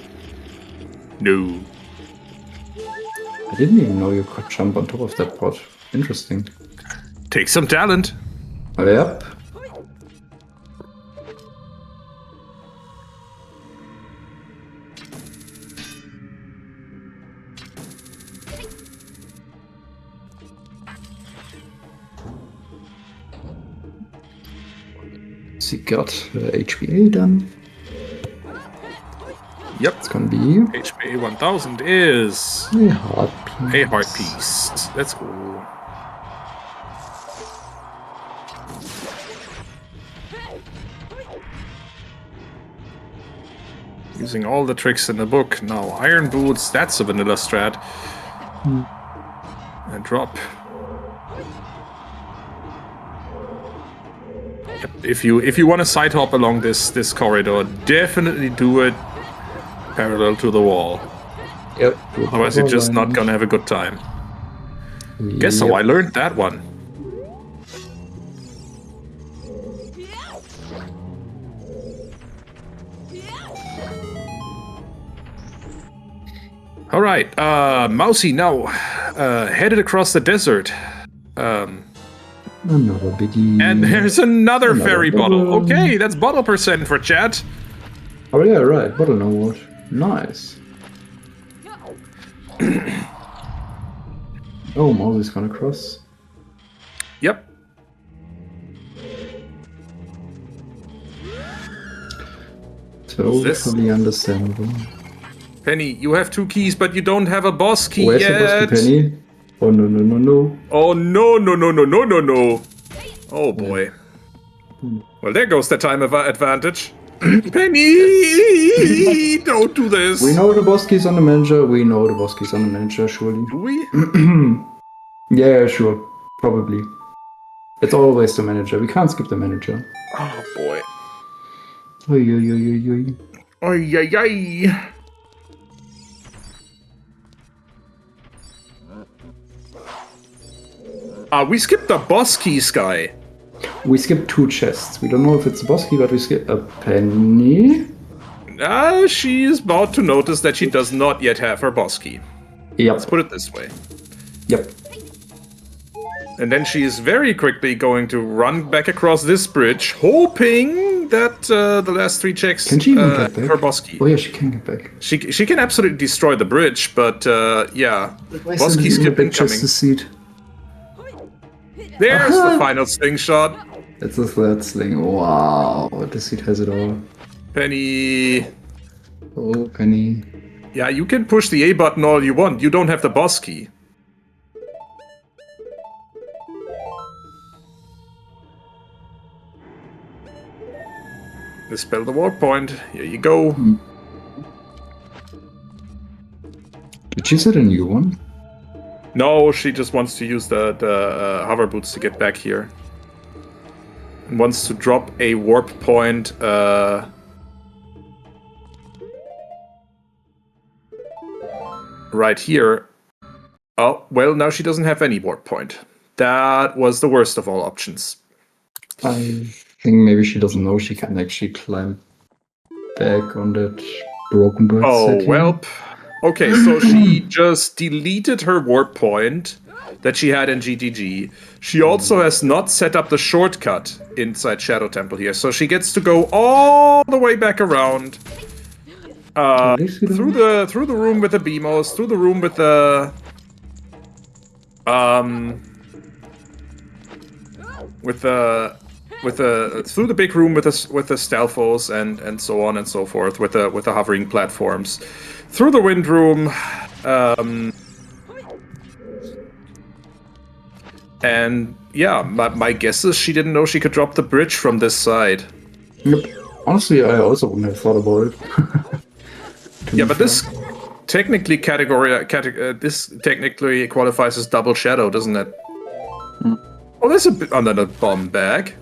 No. I didn't even know you could jump on top of that pot. Interesting. Take some talent. Yep. She got HPA done. Yep. It's gonna be HPA 1000 is a heart piece. a heart piece. Let's go. Using all the tricks in the book. Now, Iron Boots, that's a vanilla strat. And drop. Yep. If you want to side hop along this corridor, definitely do it parallel to the wall. Yep. Otherwise, you're just not gonna have a good time. Guess how I learned that one. All right, Mousey now headed across the desert. Another biggie. And there's another fairy bottle. bottle. Okay, that's bottle percent for chat. Oh yeah, right. Bottle note. Nice. Oh, Moses gonna cross. Yep. Totally understandable. Penny, you have 2 keys, but you don't have a boss key Where's yet. the boss key, Penny? Oh no no no no. Oh no no no no no no no. Oh boy. Well, there goes the time advantage. Penny, don't do this. We know the boss keys on the manager. We know the boss keys on the manager. Surely. Do we? Yeah, sure. Probably. It's always the manager. We can't skip the manager. Oh boy. Oi, oi, oi, oi, oi. Ay, ay, ay. We skipped the boss keys guy. We skipped 2 chests. We don't know if it's a boss key, but we skipped a penny. She is about to notice that she does not yet have her boss key. Yep. Let's put it this way. Yep. And then she is very quickly going to run back across this bridge, hoping that the last 3 checks Can she even get back? her boss key. Oh yeah, she can get back. She can absolutely destroy the bridge, but yeah, Why boss isn't key it in the skip big chest incoming. to seat? There's Aha! the final slingshot. It's a third sling. Wow, the seat has it all. Penny. Oh, Penny. Yeah, you can push the A button all you want. You don't have the boss key. Dispel the warp point. Here you go. Did she set a new one? No, she just wants to use the hover boots to get back here. And wants to drop a warp point. Right here. Oh, well, now she doesn't have any warp point. That was the worst of all options. I think maybe she doesn't know she can actually climb back on that broken bird Oh, setting. well. Okay, so she just deleted her warp point that she had in GTG. She also has not set up the shortcut inside Shadow Temple here, so she gets to go all the way back around. Through the room with the BMOs, through the room with the through the big room with the stealthos and so on and so forth with the hovering platforms, through the wind room, and yeah, my guess is she didn't know she could drop the bridge from this side. Yep. Honestly, I also wouldn't have thought about it. Yeah, but this technically this technically qualifies as double shadow, doesn't it? Oh, there's a bit under the bomb bag.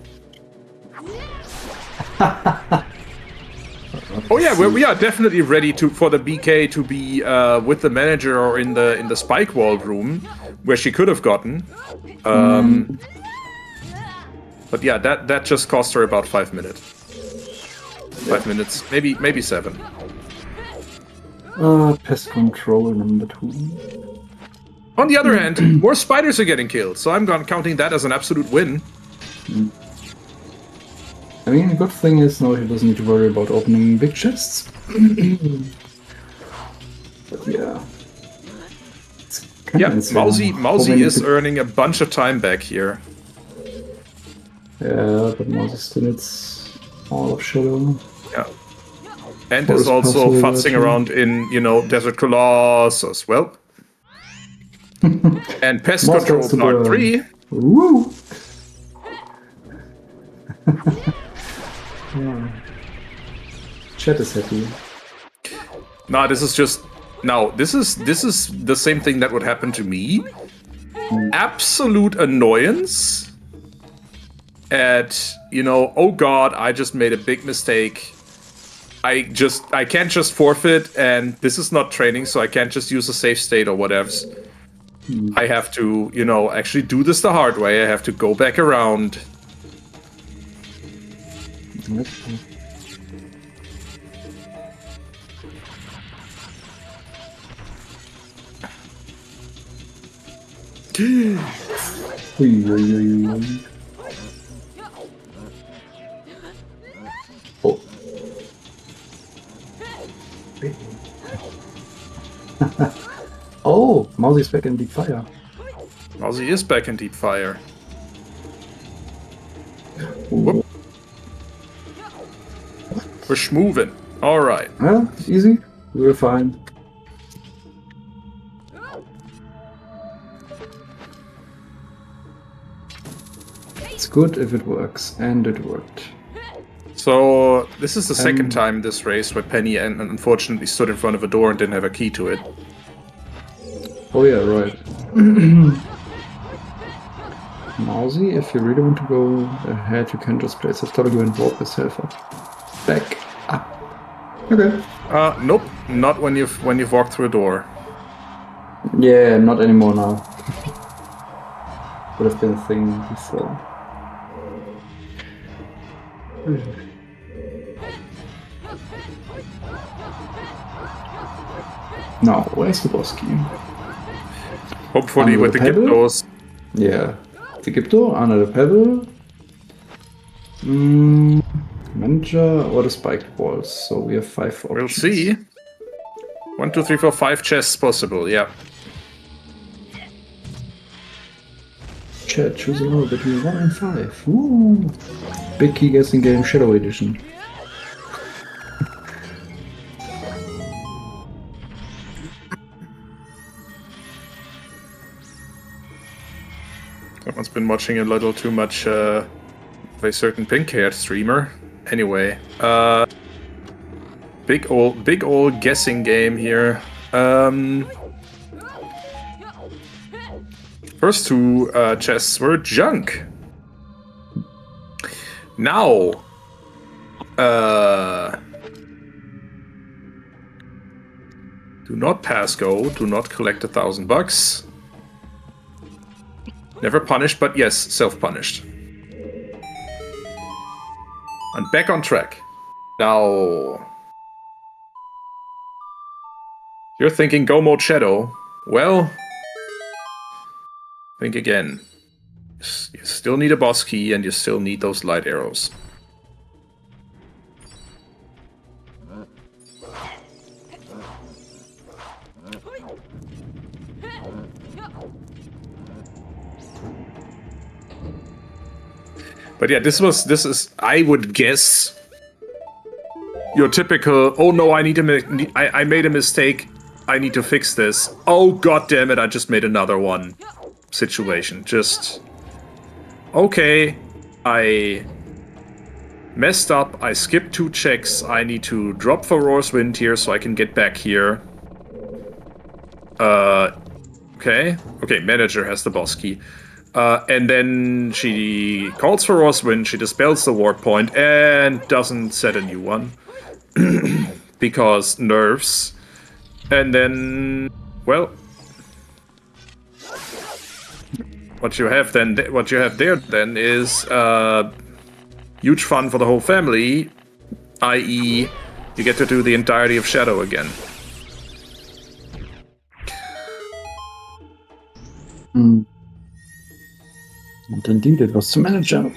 Oh yeah, we are definitely ready for the BK to be with the manager or in the spike wall room where she could have gotten. But yeah, that just cost her about 5 minutes. 5 minutes, maybe 7. Pest control number 2. On the other hand, more spiders are getting killed, so I'm counting that as an absolute win. I mean, the good thing is now he doesn't need to worry about opening big chests. But yeah. Yeah, Mousey is earning a bunch of time back here. Yeah, but Mousey still needs all of Shadow. Yeah. And is also futzing around in, Desert Colossus. Well. And Pest Control Part 3. Woo! Yeah. Chat is happy. Nah, this is just... No, this is the same thing that would happen to me. Absolute annoyance at, oh god, I just made a big mistake. I can't just forfeit, and this is not training, so I can't just use a safe state or whatevs. I have to, actually do this the hard way. I have to go back around. Oh. Oh, Mousey's back in deep fire. Mousey is back in deep fire. Whoop. We're schmoving. Alright. Well, easy. We're fine. It's good if it works, and it worked. So, this is the second time this race where Penny unfortunately stood in front of a door and didn't have a key to it. Oh yeah, right. Mousey, if you really want to go ahead, you can just place a W and warp yourself up. back up. Okay. Nope, not when you've walked through a door. Yeah, not anymore now. Would have been a thing before. Now, where's the boss key? Hopefully Under with the the pebble? Gyptos. Yeah. The Gypto, under the pebble. Manager or the spiked walls. So we have 5 options. We'll see. 1, 2, 3, 4, 5 chests possible, yeah. Chat, choose a number between 1 and 5. Woo! Big key guessing game Shadow Edition. Someone's been watching a little too much of a certain pink-haired streamer. Anyway, big old guessing game here. First 2 chests were junk. Now, do not pass go. Do not collect $1,000. Never punished, but yes, self-punished. And back on track. Now, you're thinking go mode shadow. Well, think again. You still need a boss key, and you still need those light arrows. But yeah, this is, I would guess, your typical, oh no, I made a mistake, I need to fix this. Oh god damn it, I just made another one situation. Just, okay, I messed up, I skipped 2 checks, I need to drop Furor's Wind here so I can get back here. Okay, manager has the boss key. And then she calls for Roswind, she dispels the ward point, and doesn't set a new one. Because nerfs. And then, well, what you have there then is huge fun for the whole family, i.e. you get to do the entirety of Shadow again. And indeed, it was the manager.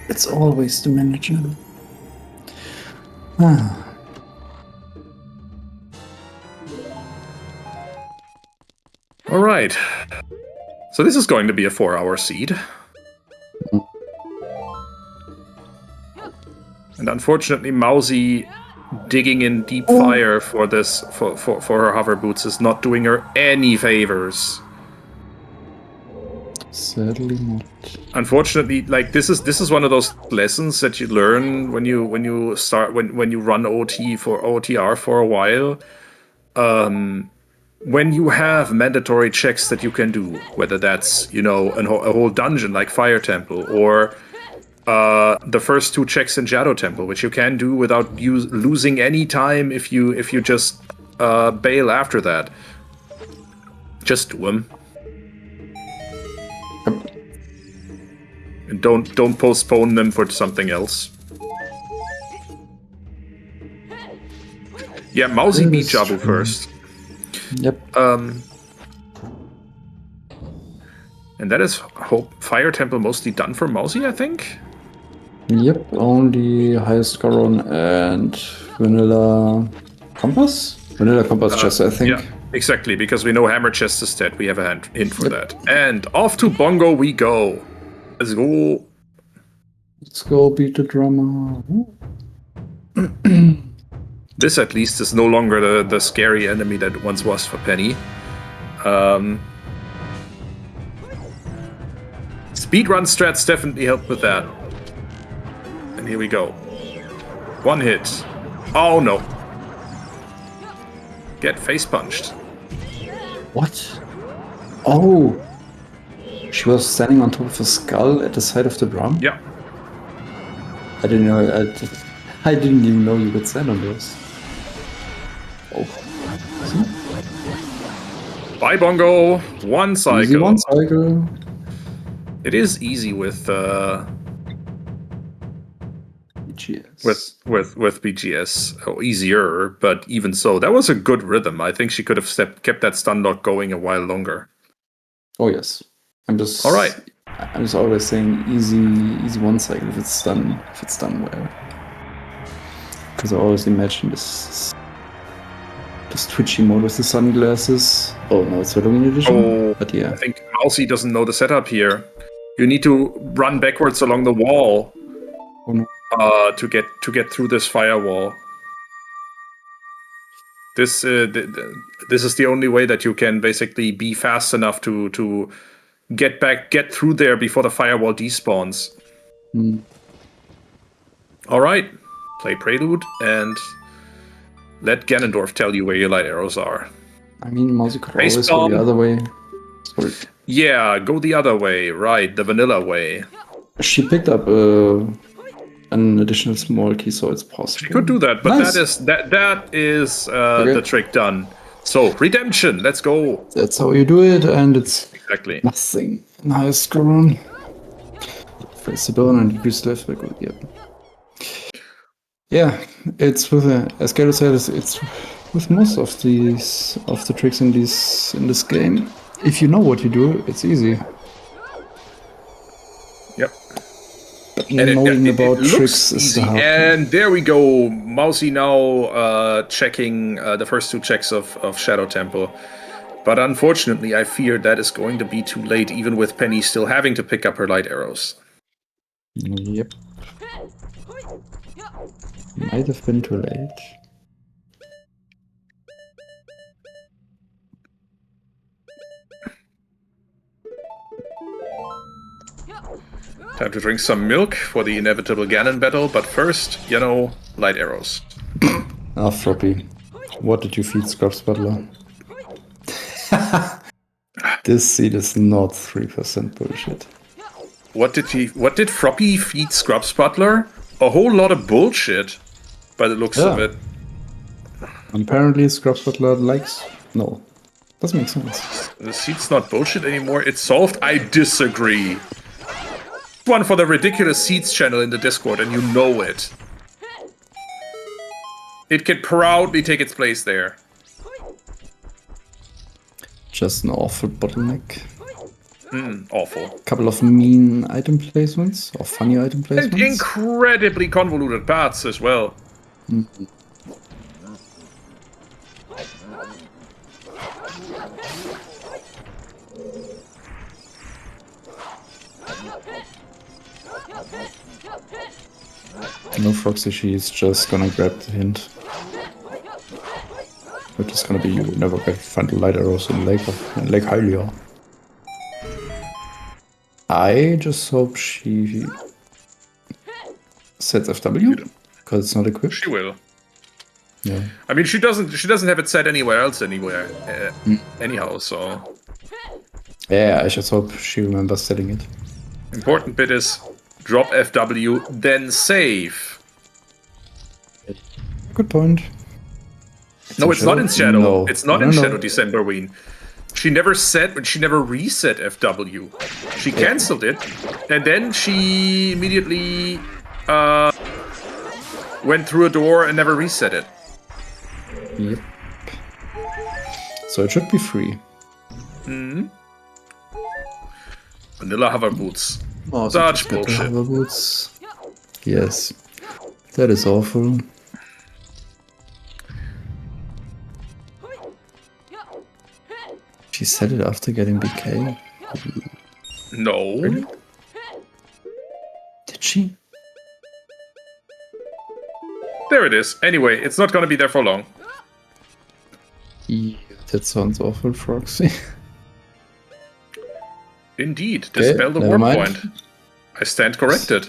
It's always the manager. Alright. So this is going to be a 4-hour seed. And unfortunately, Mousey digging in deep fire for this for her hover boots is not doing her any favors. Sadly not. Unfortunately, like this is one of those lessons that you learn when you run OT for OTR for a while. When you have mandatory checks that you can do, whether that's a whole dungeon like Fire Temple or the first 2 checks in Shadow Temple, which you can do without losing any time if you just bail after that. Just do them. And don't postpone them for something else. Yeah, Mousey beat Jabu first. Yep. And that is Fire Temple mostly done for Mousey, I think? Yep, only highest Goron and Vanilla Compass? Vanilla Compass chest, I think. Yeah, exactly, because we know Hammer Chest is dead. We have a hint for that. And off to Bongo we go. Let's go. Let's go beat the drummer. This at least is no longer the scary enemy that it once was for Penny. Speedrun strats definitely help with that. And here we go. 1 hit. Oh no. Get face punched. What? Oh! She was standing on top of a skull at the side of the drum? Yeah. I didn't know. I didn't even know you could stand on those. Oh. Bye, Bongo. One cycle. Easy one cycle. It is easy with BGS. with BGS. Oh, easier, but even so, that was a good rhythm. I think she could have kept that stun lock going a while longer. Oh yes. I'm just All right. I'm just always saying easy one cycle if it's done well. Because I always imagine this twitchy mode with the sunglasses. Oh no, it's Halloween edition. Oh, But yeah. I think Mousey doesn't know the setup here. You need to run backwards along the wall Oh no. to get through this firewall. This this is the only way that you can basically be fast enough to get through there before the firewall despawns. All right, play Prelude and let Ganondorf tell you where your light arrows are. I mean, Mousey could Face always go bomb. the other way. Sorry. Yeah, go the other way, right, the vanilla way. She picked up an additional small key, so it's possible. She could do that, but Nice. that is Okay. the trick done. So redemption, let's go. That's how you do it, and it's Exactly. nothing. Nice, Goron. Face the burn and increase life back. Yep. Yeah, it's with as Gary said, it's with most of the tricks in this game. If you know what you do, it's easy. Yep. But knowing about looks tricks is the easy. hard part. And there we go. Mousey now checking the first two checks of Shadow Temple. But unfortunately, I fear that is going to be too late, even with Penny still having to pick up her light arrows. Yep. Might have been too late. Time to drink some milk for the inevitable Ganon battle, but first, light arrows. Ah, Floppy. What did you feed Scrubs Butler? This seed is not 3% bullshit. What did Froppy feed Scrubs Butler? A whole lot of bullshit, by the looks of Yeah. it. Apparently Scrubs Butler likes... No. Doesn't make sense. The seed's not bullshit anymore, it's solved. I disagree. One for the ridiculous seeds channel in the Discord, and you know it. It can proudly take its place there. Just an awful bottleneck. Awful. Couple of mean item placements, or funny item And placements. incredibly convoluted paths as well. No Froxy, she's just gonna grab the hint. Which is gonna be you never get find the light arrows in Lake Hylia. I just hope she sets FW because it's not equipped. She will. Yeah. I mean, she doesn't have it set anywhere else anyhow, so... Yeah, I just hope she remembers setting it. Important bit is drop FW, then save. Good point. No, it's not in Shadow. No. It's not No, in no. Shadow Decemberween. She never reset FW. She cancelled it, and then she immediately went through a door and never reset it. Yep. So it should be free. Vanilla hover boots. Oh, Such just better bullshit. hover boots. Yes. That is awful. She said it after getting BK. No. Did she? There it is. Anyway, it's not gonna be there for long. Yeah, that sounds awful, Froxy. Indeed. Okay, Dispel the never warp mind. point. I stand corrected.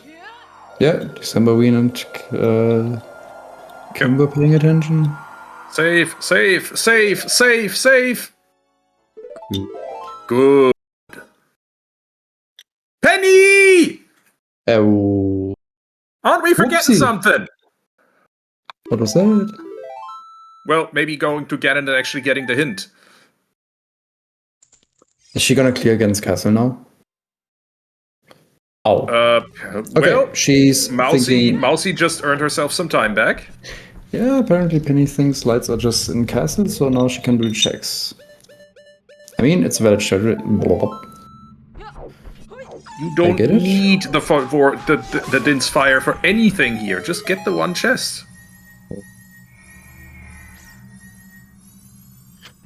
Yeah, Decemberween and Kimber paying attention. Save. Good. Penny! Oh. Aren't we forgetting Whoopsie. something? What was that? Well, maybe going to Ganon and actually getting the hint. Is she gonna clear against Castle now? Oh. Well, Okay, she's thinking... Mousey just earned herself some time back. Yeah, apparently Penny thinks lights are just in Castle, so now she can do checks. I mean, it's a valid strategy. You don't need the Din's Fire for anything here. Just get the one chest.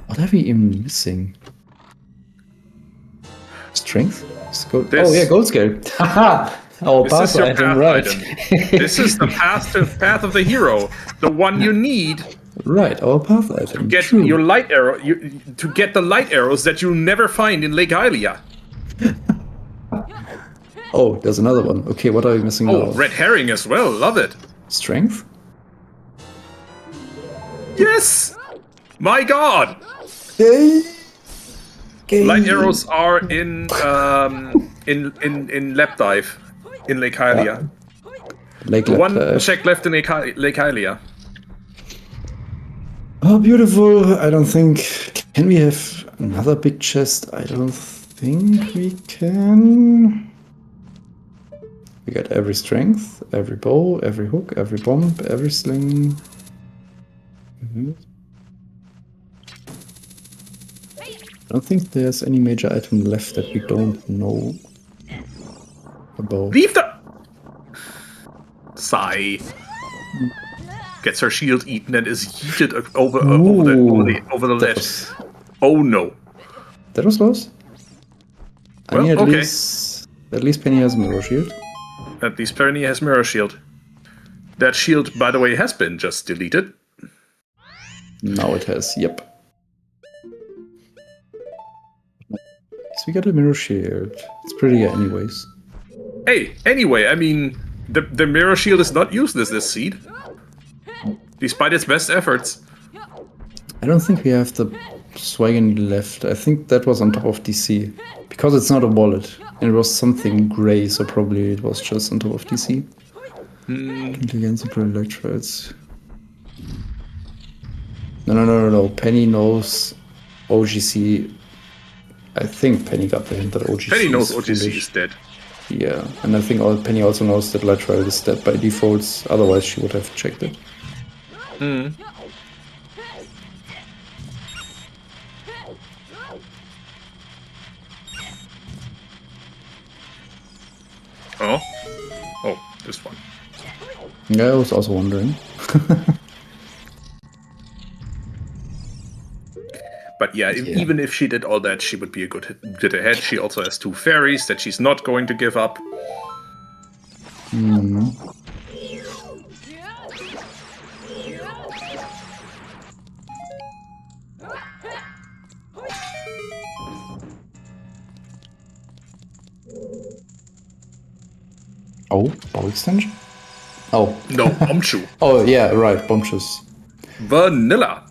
What are we even missing? Strength? Gold. This- Oh yeah, gold scale. Haha! Oh, This path is your item, path right. item. This is the path of the hero. The one you need Right, our path item. to get True. your light arrow. To get the light arrows that you'll never find in Lake Hylia. Oh, there's another one. Okay, what are we missing Oh, now? red herring as well. Love it. Strength? Yes. My God. Yay! Light arrows are in Lap Dive in Lake Hylia. Lake One Lapdive. check left in Lake Hylia. Oh, beautiful. I don't think... Can we have another big chest? I don't think we can. We got every strength, every bow, every hook, every bomb, every sling. I don't think there's any major item left that we don't know about. Leave the... Sigh. Gets her shield eaten and is yeeted over the That ledge. was, Oh no. that was close. I Well, mean, at okay. least Penny has a mirror shield. At least Penny has mirror shield. That shield, by the way, has been just deleted. Now it has, yep. So we got a mirror shield. It's pretty good anyways. Hey, anyway, I mean, the mirror shield is not useless this seed. Despite its best efforts. I don't think we have the Swagon left. I think that was on top of DC. Because it's not a wallet. And it was something grey, so probably it was just on top of DC. Intelligence and electrodes. No. Penny knows OGC. I think Penny got the hint that OGC Penny knows is OGC foolish. is dead. Yeah, and I think Penny also knows that Lateral is dead by default, otherwise she would have checked it. Oh? Oh, this one. Yeah, I was also wondering. But yeah, even if she did all that, she would be a good bit ahead. She also has 2 fairies that she's not going to give up. Oh, bow extension? Oh. No, Omchu. Oh, yeah, right, bombshoes. Vanilla.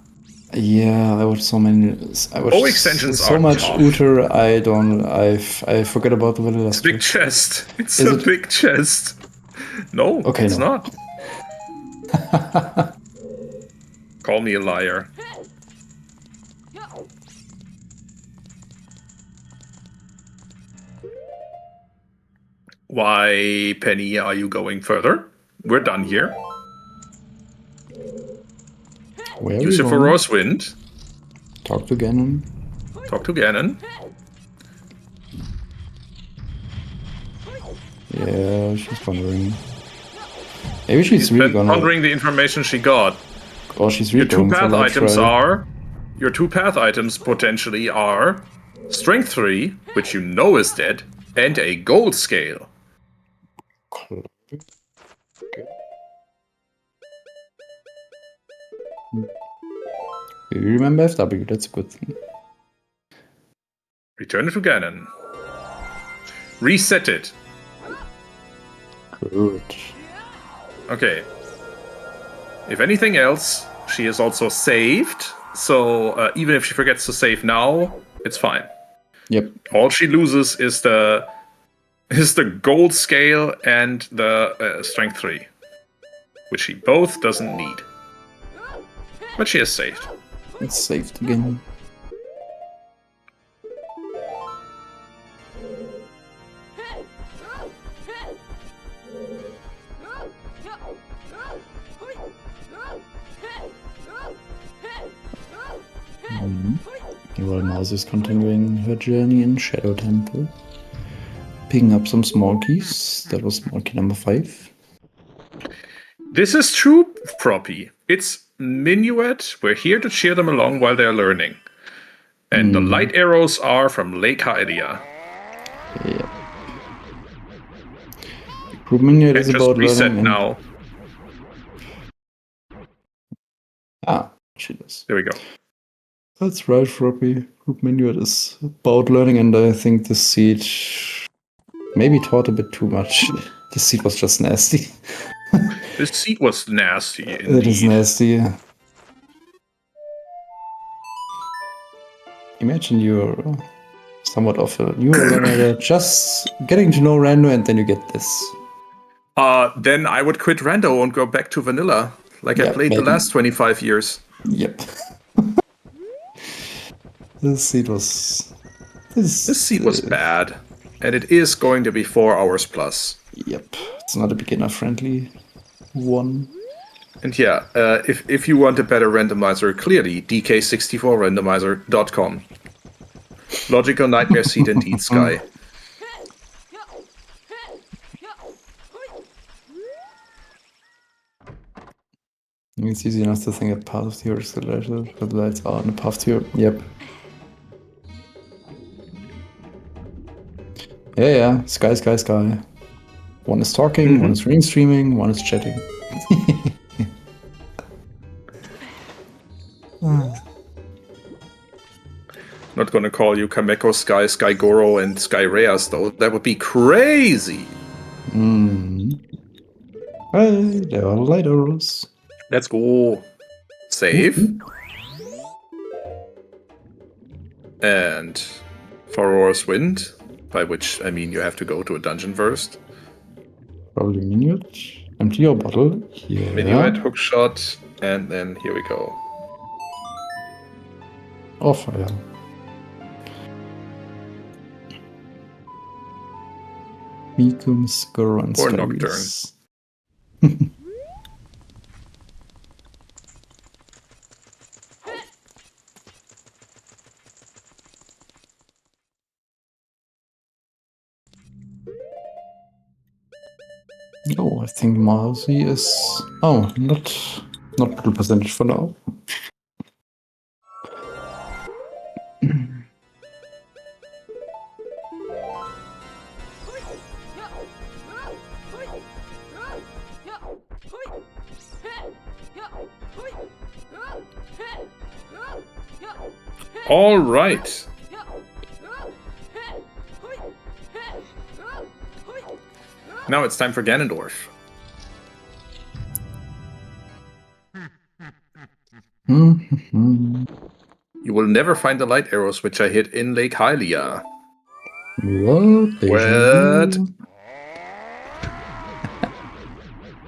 Yeah, there were so many. I watched Bow extensions so are much tough. Uter, I forget about the vanilla It's a big stuff. chest. It's Is a it? big chest. No, Okay, it's no. not. Call me a liar. Why, Penny, are you going further? We're done here. Where are Use we your going? Ferocious Wind. Talk to Ganon. Talk to Ganon. Yeah, she's wondering. Maybe she's really gonna. Pondering the information she got. Oh, she's Your really 2 going for path items lateral. are... Your 2 path items potentially are... Strength 3, which you know is dead, and a gold scale. You remember FW, that's a good thing. Return it to Ganon. Reset it. Good. Okay. If anything else, she is also saved. So even if she forgets to save now, it's fine. Yep. All she loses is the gold scale and the strength 3, which she both doesn't need. But she is saved. It's saved again. EmeraldMousey is continuing her journey in Shadow Temple. Picking up some small keys. That was small key number 5. This is true, Proppy. It's Minuet. We're here to cheer them along while they're learning. And the light arrows are from Lake Hylia. Yeah. Group Minuet is Just about reset learning. now. She does. There we go. That's right, Robbie. Group Minuet is about learning, and I think the seed maybe taught a bit too much. The seed was just nasty. This seat was nasty. It Indeed. is nasty. Imagine you're somewhat of a new learner, just getting to know Rando, and then you get this. Then I would quit Rando and go back to vanilla, like I played maybe. the last 25 years. Yep. This seed was... This seat was bad, and it is going to be 4 hours plus. Yep. It's not a beginner-friendly one. And yeah, if you want a better randomizer, clearly dk64randomizer.com. Logical nightmare seed indeed, Sky. It's easy enough to think that part of the earth is the lights are on the path to Europe. Yep. Yeah. Sky. One is talking, one is ring streaming, one is chatting. Not gonna call you Kameko, Sky Goro, and Sky Reyes, though. That would be crazy! Hey, there are light arrows. Let's go. Save. And Furor's Wind, by which I mean you have to go to a dungeon first. Probably Minuet. Empty your bottle. Yeah. Minuet, hookshot, and then here we go. Oh, fire. Mikum, Skoro, and Or Skyries. Oh, I think Mousey is... Oh, not little percentage for now. All right. Now it's time for Ganondorf. You will never find the light arrows which I hit in Lake Hylia. What?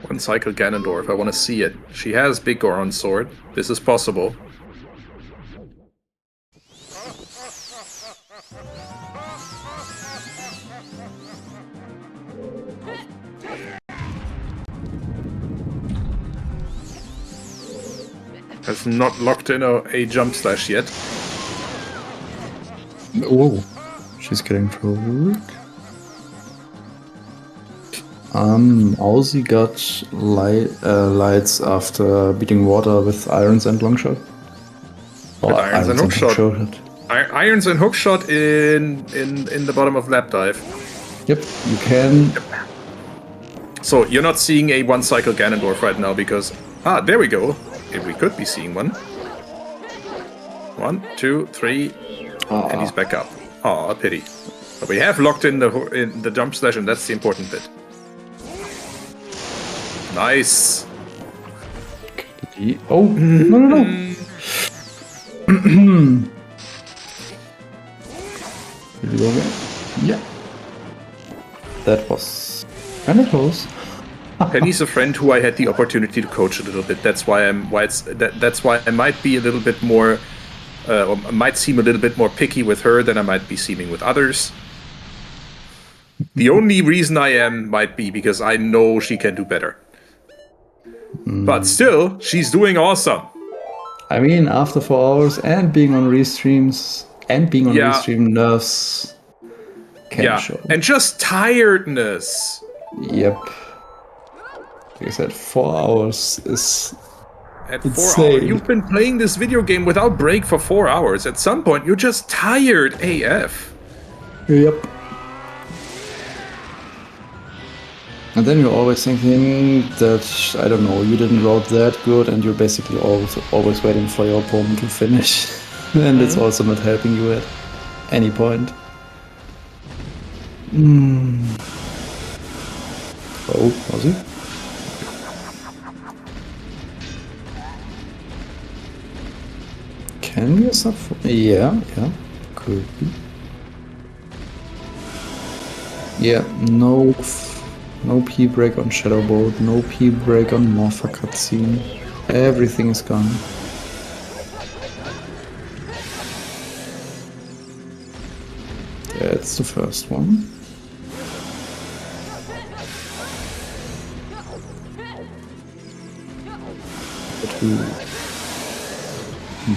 One cycle Ganondorf. I want to see it. She has Big Goron sword. This is possible. Has not locked in a jump slash yet. Oh, she's getting provoked. Aussie got lights after beating water with irons and longshot. With irons and hookshot. Irons and hookshot in the bottom of lap dive. Yep, you can. So you're not seeing a one cycle Ganondorf right now because there we go. If we could be seeing one. 1, 2, 3, and he's back up. Aw, pity. But we have locked in the jump slash, and that's the important bit. Nice. Oh, no. Will you go again? Yeah. That was kind of close. Penny's a friend who I had the opportunity to coach a little bit. That's why that's why I might be a little bit more, or might seem a little bit more picky with her than I might be seeming with others. The only reason I am might be because I know she can do better. But still, she's doing awesome. I mean, after 4 hours and being on restreams and being on restream, nerves can show. And just tiredness. Yep. Like I said, 4 hours is At 4 insane. hours, you've been playing this video game without break for 4 hours. At some point, you're just tired AF. Yep. And then you're always thinking that, I don't know, you didn't route that good and you're basically always waiting for your opponent to finish. And it's also not helping you at any point. Oh, was he? Can we stop? Yeah, could be. Yeah, no P-break on Shadowbolt, no P-break on Morpha cutscene. Everything is gone. That's the first one.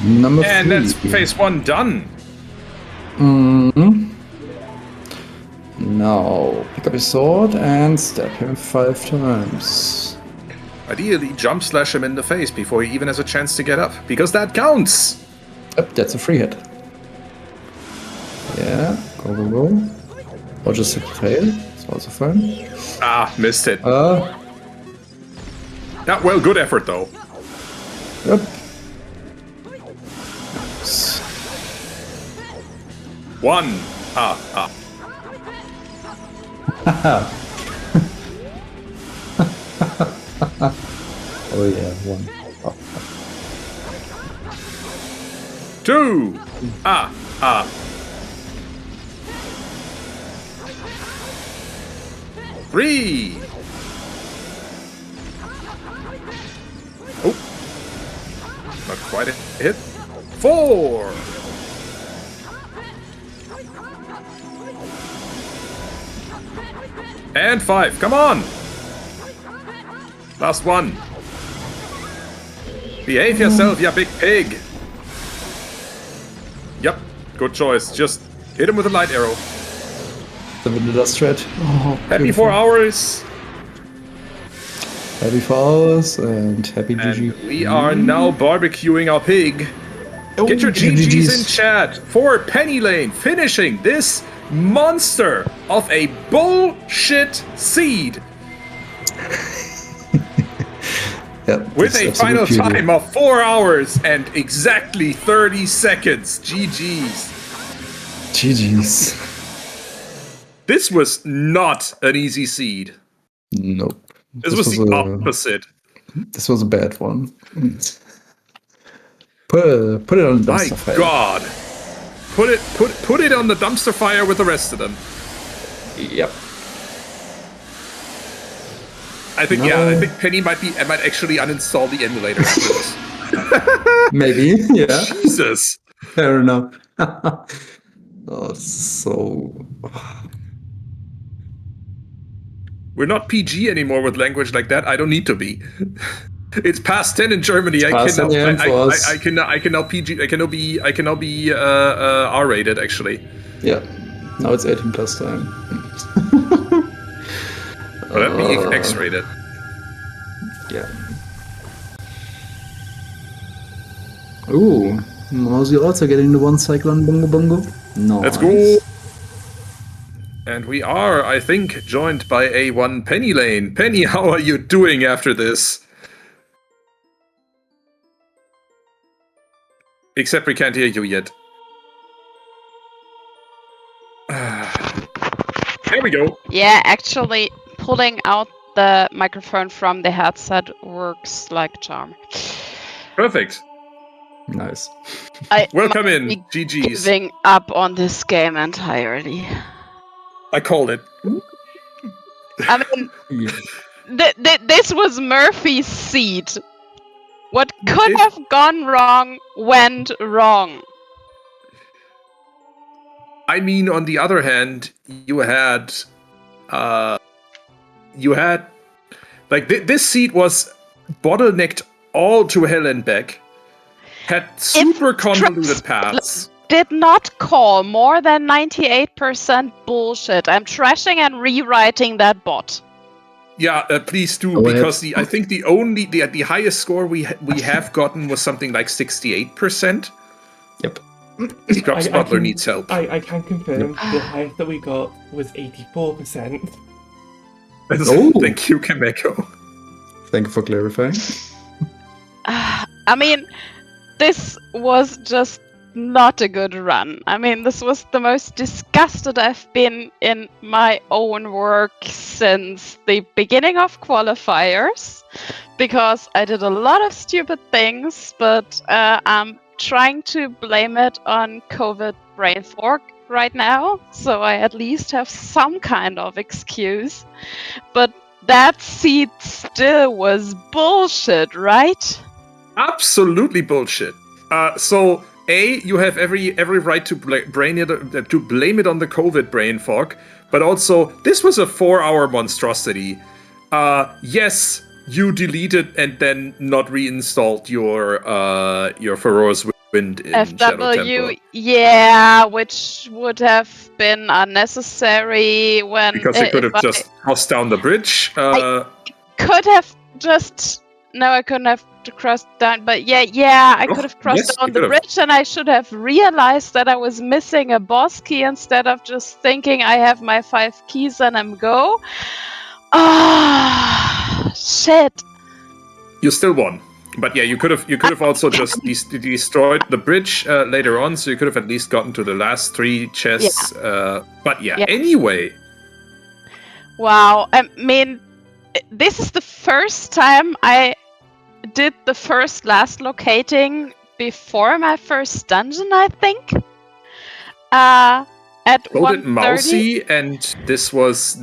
Number 3. And that's phase 1 done. Now, pick up his sword and stab him 5 times. Ideally, jump slash him in the face before he even has a chance to get up, because that counts! Yep, that's a free hit. Yeah, go. Or just hit the tail, it's also fine. Ah, missed it. Yeah, well, good effort though. Yep. One. Oh yeah, 1. Oh. 2. 3. Oh. Not quite a hit. 4. And 5. Come on. Last one. Behave yourself, you big pig. Yep. Good choice. Just hit him with a light arrow. The vanilla strat. Oh, Happy beautiful. 4 hours. Happy 4 hours and happy GG. And we are now barbecuing our pig. Get your GGs in chat for Pennylane finishing this monster of a bullshit seed with a final time of 4 hours and exactly 30 seconds. GGs. GGs. This was not an easy seed. Nope. This was the opposite. This was a bad one. Put it on the dumpster fire. My God. Put it on the dumpster fire with the rest of them. Yep. I think I think Penny might actually uninstall the emulator after this. Maybe, yeah. Jesus. Fair enough. Oh, so We're not PG anymore with language like that. I don't need to be. It's past 10 in Germany. I cannot PG. I cannot be R-rated actually. Yeah. Now it's 18 plus time. But let me X-rated. Yeah. Ooh, Mousey also getting the 1 Cyclone Bongo Bongo. No. Let's go. And we are, I think, joined by A1 Pennylane. Penny, how are you doing after this? Except we can't hear you yet. There we go. Yeah, actually, pulling out the microphone from the headset works like a charm. Perfect. Nice. Welcome might in, be GG's. Giving up on this game entirely. I called it. I mean, This was Murphy's seed. What could It- have gone wrong went wrong. I mean, on the other hand, you had like this seat was bottlenecked all to hell and back. Had super convoluted paths. Did not call more than 98% bullshit. I'm trashing and rewriting that bot. Yeah, please do, Go ahead. because I think the highest score we have gotten was something like 68%. Yep. Scrubs I Butler can- needs help. I can confirm the highest that we got was 84%. Oh. Thank you, Kameko. Thank you for clarifying. I mean, this was just not a good run. I mean, this was the most disgusted I've been in my own work since the beginning of qualifiers, because I did a lot of stupid things, but I'm trying to blame it on COVID brain fog right now, so I at least have some kind of excuse. But that seat still was bullshit, right? Absolutely bullshit. So you have every right to blame it on the COVID brain fog, but also this was a 4-hour monstrosity. Yes, you deleted and then not reinstalled your Furor's Wind in Shadow Temple. FW, yeah, which would have been unnecessary when Because you could if have just crossed down the bridge. could have just I couldn't have crossed down, but I could have crossed yes, down you the could have. bridge, and I should have realized that I was missing a boss key instead of just thinking I have my 5 keys and I'm go. Ah, shit. You still won. But yeah, you could have also just destroyed the bridge later on, so you could have at least gotten to the last 3 chests. But yeah, anyway. Wow, I mean, this is the first time I did the last locating before my first dungeon, I think. At So did 1:30. Mousey, and this was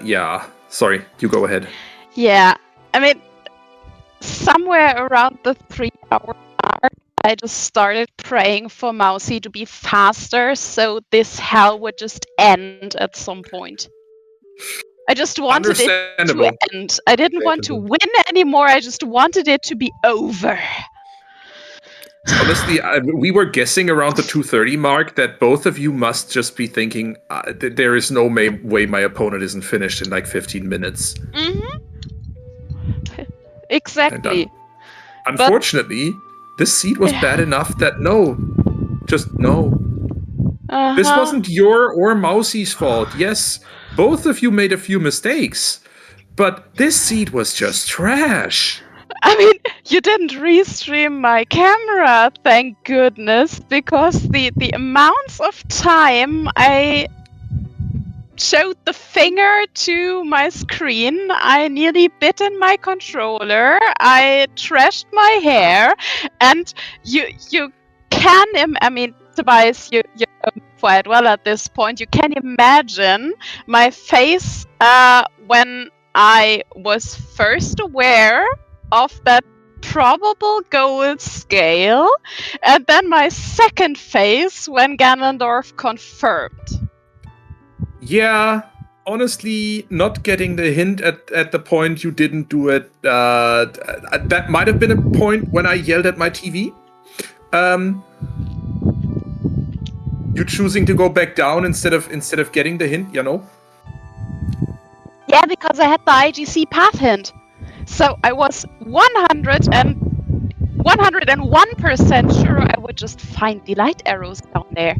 yeah. Sorry, you go ahead. Yeah, I mean, somewhere around the 3-hour mark, I just started praying for Mousey to be faster, so this hell would just end at some point. I just wanted it to end. I didn't want to win anymore. I just wanted it to be over. Honestly, we were guessing around the 2:30 mark that both of you must just be thinking, there is no way my opponent isn't finished in like 15 minutes. Mm-hmm. Exactly. Unfortunately, this seed was bad enough that no. Uh-huh. This wasn't your or Mousey's fault. Yes, both of you made a few mistakes, but this seed was just trash. I mean, you didn't restream my camera, thank goodness, because the amounts of time I showed the finger to my screen, I nearly bit in my controller, I trashed my hair, and you can, I mean, Tobias, you quite well at this point, you can imagine my face when I was first aware of that probable goal scale, and then my second face when Ganondorf confirmed. Yeah, honestly, not getting the hint at the point you didn't do it, that might have been a point when I yelled at my TV. You choosing to go back down instead of getting the hint, you know? Yeah, because I had the IGC path hint. So I was 101% sure I would just find the light arrows down there.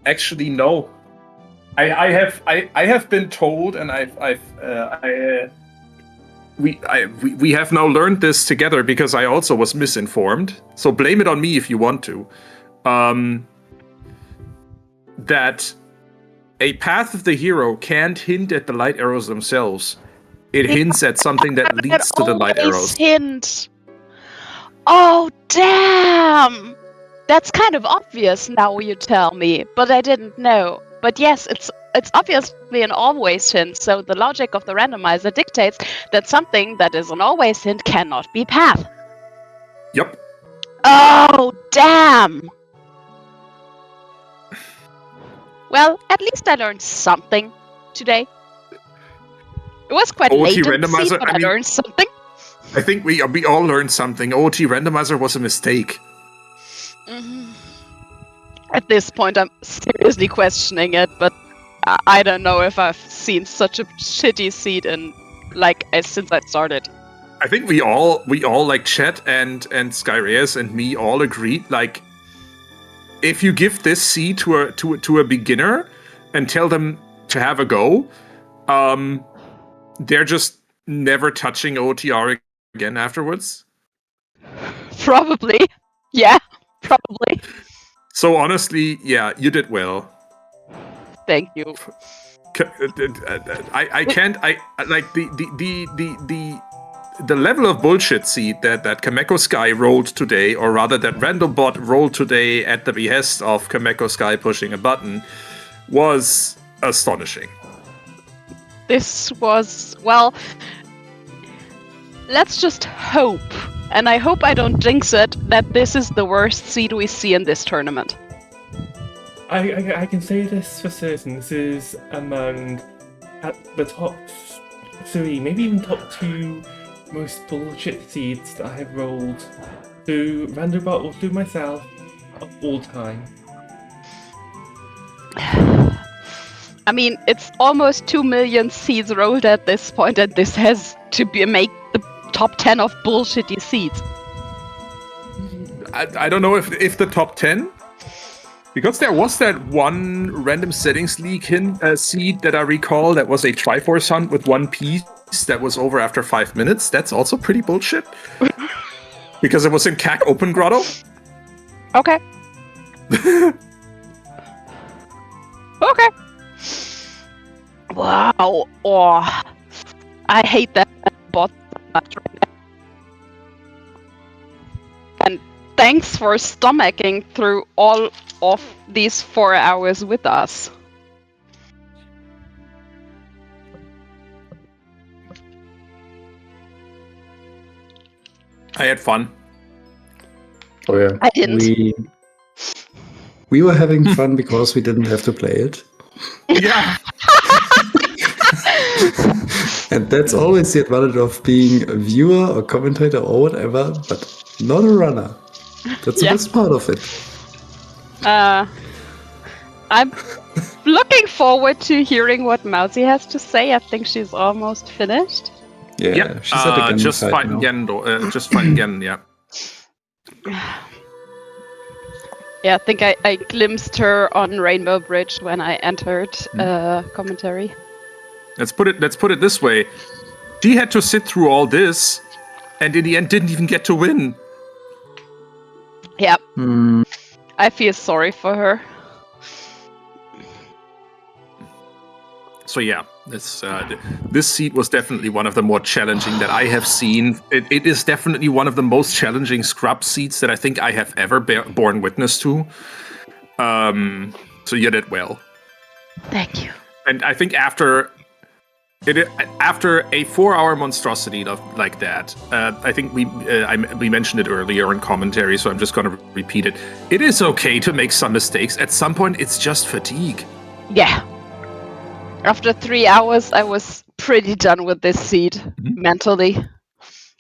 Actually, no. I have been told, and we have now learned this together because I also was misinformed. So blame it on me if you want to. That a path of the hero can't hint at the light arrows themselves. It hints at something that leads to the light arrows. Hint. Oh, damn! That's kind of obvious now you tell me, but I didn't know. But yes, it's obviously an always hint, so the logic of the randomizer dictates that something that is an always hint cannot be path. Yep. Oh, damn! Well, at least I learned something today. It was quite OT latency, randomizer, but I I mean- learned something. I think we all learned something. OT randomizer was a mistake. Mhm. At this point, I'm seriously questioning it, but I don't know if I've seen such a shitty seed in since I started. I think we all like Chet and Skyreas and me all agreed, like, if you give this seed to a beginner and tell them to have a go, they're just never touching OTR again afterwards. Probably. Yeah, probably. So honestly, yeah, you did well. Thank you. I can't. I like the level of bullshit seed that Kameko Sky rolled today, or rather that Randombot rolled today at the behest of Kameko Sky pushing a button, was astonishing. This was, well, let's just hope, and I hope I don't jinx it, that this is the worst seed we see in this tournament. I can say this for certain. This is among at the top 3, maybe even top 2 most bullshit seeds that I have rolled through Randombot or through myself of all time. I mean, it's almost 2 million seeds rolled at this point, and this has to make the top 10 of bullshitty seeds. I don't know if the top 10, because there was that one random settings leak seed that I recall that was a Triforce hunt with one piece that was over after 5 minutes. That's also pretty bullshit. Because it was in CAC Open Grotto. Okay. Okay. Wow. Oh, I hate that bot so much right now. And thanks for stomaching through all of these 4 hours with us. I had fun. Oh yeah. I didn't. We were having fun because we didn't have to play it. Yeah. And that's always the advantage of being a viewer or commentator or whatever, but not a runner. That's the Yeah. best part of it. I'm looking forward to hearing what Mousey has to say. I think she's almost finished. Yeah, she's at the gun just side fighting now. again. Just fighting again. Yeah. Yeah, I think I glimpsed her on Rainbow Bridge when I entered commentary. Let's put it this way: she had to sit through all this, and in the end, didn't even get to win. Yeah, Hmm. I feel sorry for her. So yeah, this seed was definitely one of the more challenging that I have seen. It is definitely one of the most challenging scrub seeds that I think I have ever borne witness to. So you did well. Thank you. And I think after a 4-hour monstrosity like that, I think we mentioned it earlier in commentary, so I'm just going to repeat it. It is okay to make some mistakes. At some point, it's just fatigue. Yeah. After 3 hours, I was pretty done with this seed mentally.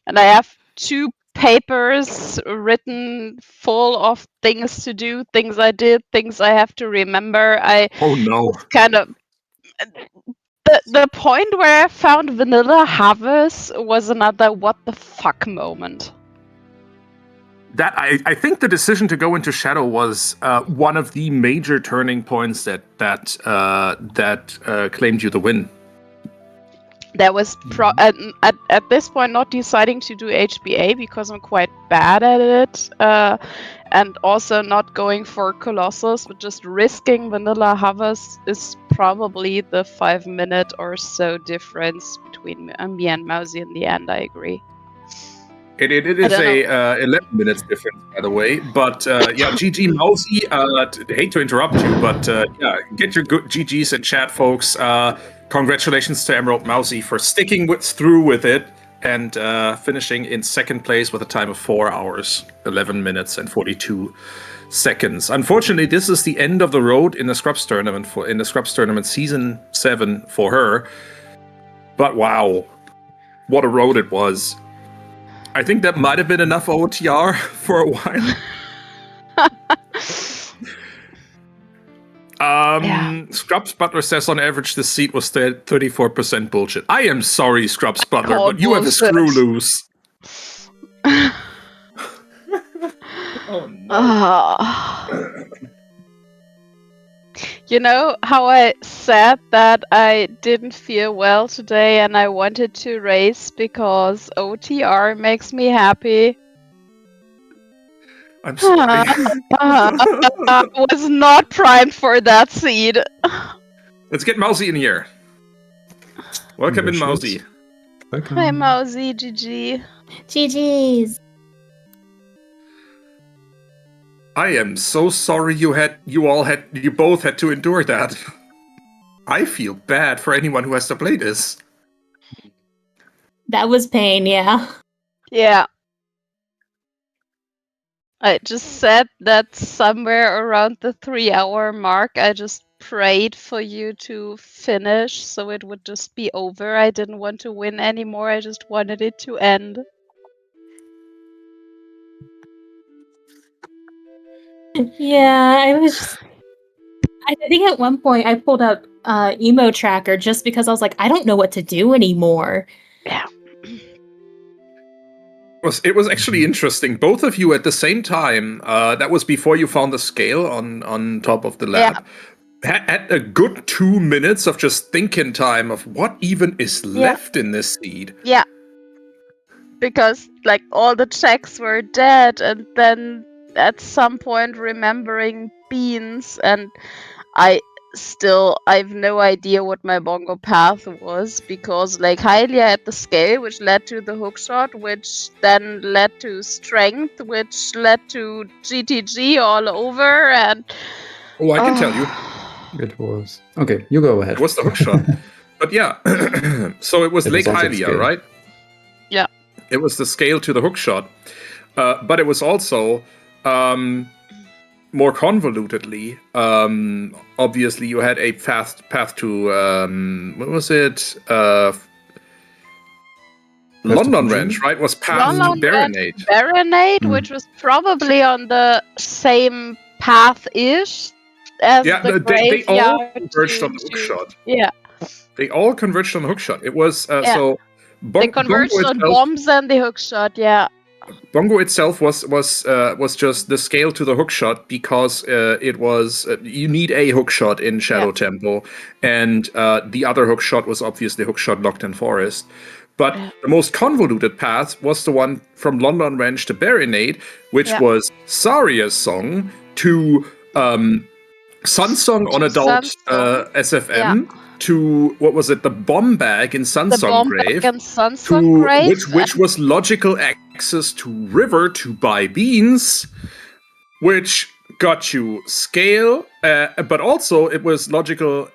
And I have 2 papers written full of things to do, things I did, things I have to remember. Oh no. Kind of the point where I found Vanilla Harvest was another what the fuck moment. That I think the decision to go into Shadow was one of the major turning points that claimed you the win. That was at this point not deciding to do HBA because I'm quite bad at it, and also not going for Colossus, but just risking Vanilla Harvest is probably the 5-minute or so difference between me and Mousey in the end. I agree. It is I don't a 11 minutes difference, by the way. But yeah, GG Mousey. Hate to interrupt you, but yeah, get your good GGs in chat, folks. Congratulations to EmeraldMousey for sticking through with it and finishing in second place with a time of 4 hours, 11 minutes, and 42 seconds. Unfortunately, this is the end of the road in the Scrubs tournament season 7 for her. But wow, what a road it was. I think that might have been enough OTR for a while. Scrubs Butler says on average the seat was 34% bullshit. I am sorry, Scrubs Butler, call but you have a bullshit. screw loose. Oh no. You know how I said that I didn't feel well today and I wanted to race because OTR makes me happy? I'm sorry. I was not primed for that seed. Let's get Mousey in here. Welcome in, Mousey. Welcome. Hi, Mousey, GG. GG's. I am so sorry you both had to endure that. I feel bad for anyone who has to play this. That was pain, yeah. Yeah. I just said that somewhere around the 3-hour mark, I just prayed for you to finish so it would just be over. I didn't want to win anymore. I just wanted it to end. Yeah, I was just... I think at one point I pulled up Emo Tracker just because I was like, I don't know what to do anymore. Yeah. It was actually interesting. Both of you at the same time, that was before you found the scale on top of the lab, had a good 2 minutes of just thinking time of what even is left in this seed. Yeah. Because, like, all the checks were dead, and then at some point remembering beans, and I've no idea what my bongo path was, because like Hylia had the scale, which led to the hookshot, which then led to strength, which led to GTG all over, and Oh, I can tell you. It was. Okay, you go ahead. It was the hookshot. But yeah, so it was It Lake was also Hylia, scale. right? Yeah. It was the scale to the hookshot. But it was also more convolutedly, obviously you had a path to what was it? London Ranch, right? Was path to Baronade. Baronade, which was probably on the same path-ish as the they all graveyard converged on the hookshot. Yeah. They all converged on the hookshot. It was so. They converged on bombs and the hookshot. Yeah. Bongo itself was just the scale to the hookshot because it was you need a hookshot in Shadow Temple, and the other hookshot was obviously hookshot locked in Forest. But the most convoluted path was the one from London Ranch to Baronade, which was Saria's song to Sunsong on Adult SFM to what was it? The bomb bag in Sunsong Grave. Which was logical access to River to buy beans, which got you scale, but also it was logical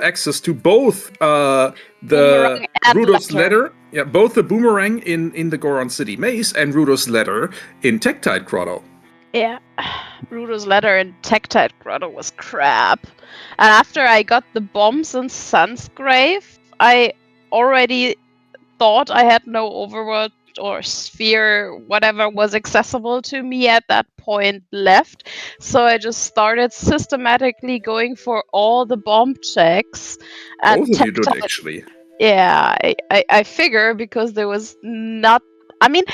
access to both the Rudo's letter, both the boomerang in the Goron City Maze and Rudo's letter in Tektite Grotto. Yeah, Rudo's letter in Tektite Grotto was crap. And after I got the bombs in Sun's Grave, I already thought I had no overworld or sphere, whatever was accessible to me at that point left. So I just started systematically going for all the bomb checks. And both of you did, actually. Yeah, I figure because there was not... I mean,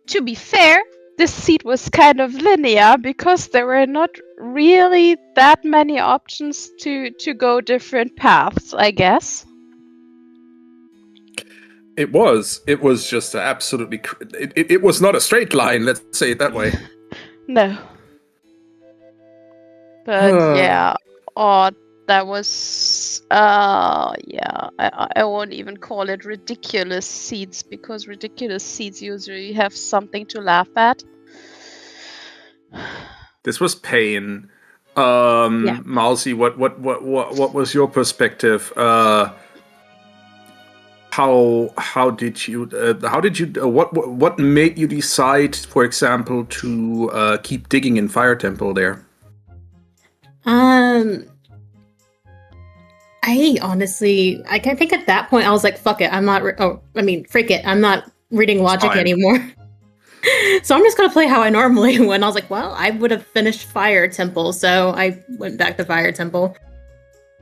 to be fair, this seat was kind of linear because there were not really that many options to go different paths, I guess. It was just absolutely... It was not a straight line, let's say it that way. No. But yeah, that was yeah, I won't even call it ridiculous seeds, because ridiculous seeds usually have something to laugh at. This was pain. Yeah. Mousy, what was your perspective? How did you what made you decide, for example, to keep digging in Fire Temple there? I honestly, I think at that point I was like, fuck it, I'm not. Freak it, I'm not reading logic Fine. anymore. So I'm just gonna play how I normally would. I was like, well, I would have finished Fire Temple, so I went back to Fire Temple.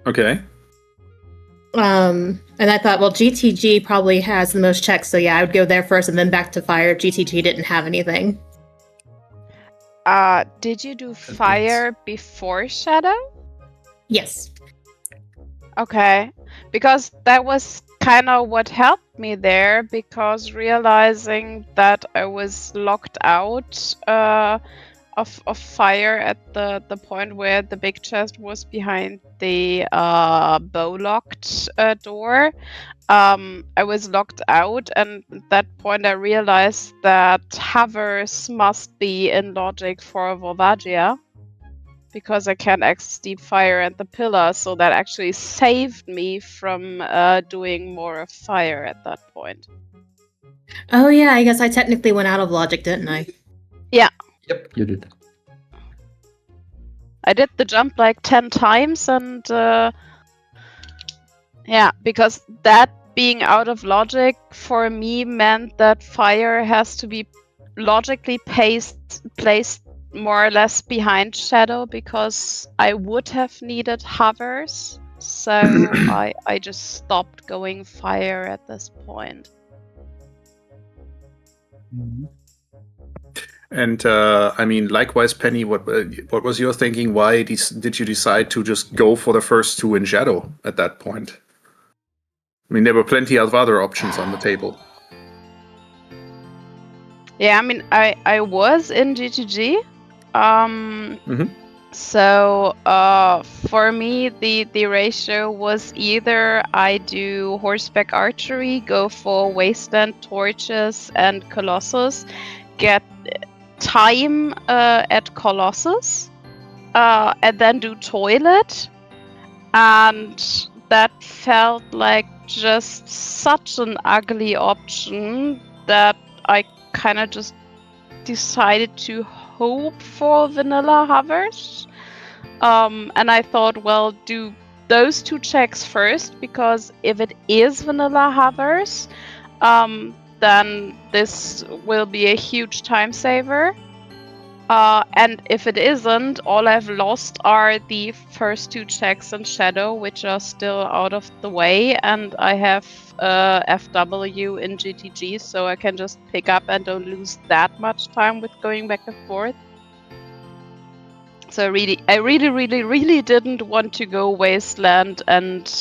Okay. And I thought, well, GTG probably has the most checks, so yeah, I would go there first and then back to Fire if GTG didn't have anything. Did you do Fire before Shadow? Yes. Okay, because that was kind of what helped me there, because realizing that I was locked out of Fire at the point where the big chest was behind the bow-locked door. I was locked out, and at that point I realized that hovers must be in logic for Volvagia, because I can't access Deep Fire and the pillar, so that actually saved me from doing more of Fire at that point. Oh yeah, I guess I technically went out of logic, didn't I? Yeah. Yep, you did. I did the jump like 10 times, and yeah, because that being out of logic for me meant that Fire has to be logically placed more or less behind Shadow, because I would have needed hovers. So I just stopped going Fire at this point. And I mean, likewise, Penny, what was your thinking? Why did you decide to just go for the first two in Shadow at that point? I mean, there were plenty of other options on the table. Yeah, I mean, I was in GTG. So for me, the ratio was either I do horseback archery, go for wasteland torches and Colossus, get time at Colossus, and then do toilet, and that felt like just such an ugly option that I kind of just decided to hope for vanilla hovers. And I thought, well, do those two checks first, because if it is vanilla hovers, then this will be a huge time saver. And if it isn't, all I've lost are the first two checks in Shadow, which are still out of the way, and I have FW in GTG, so I can just pick up and don't lose that much time with going back and forth. So I really didn't want to go Wasteland and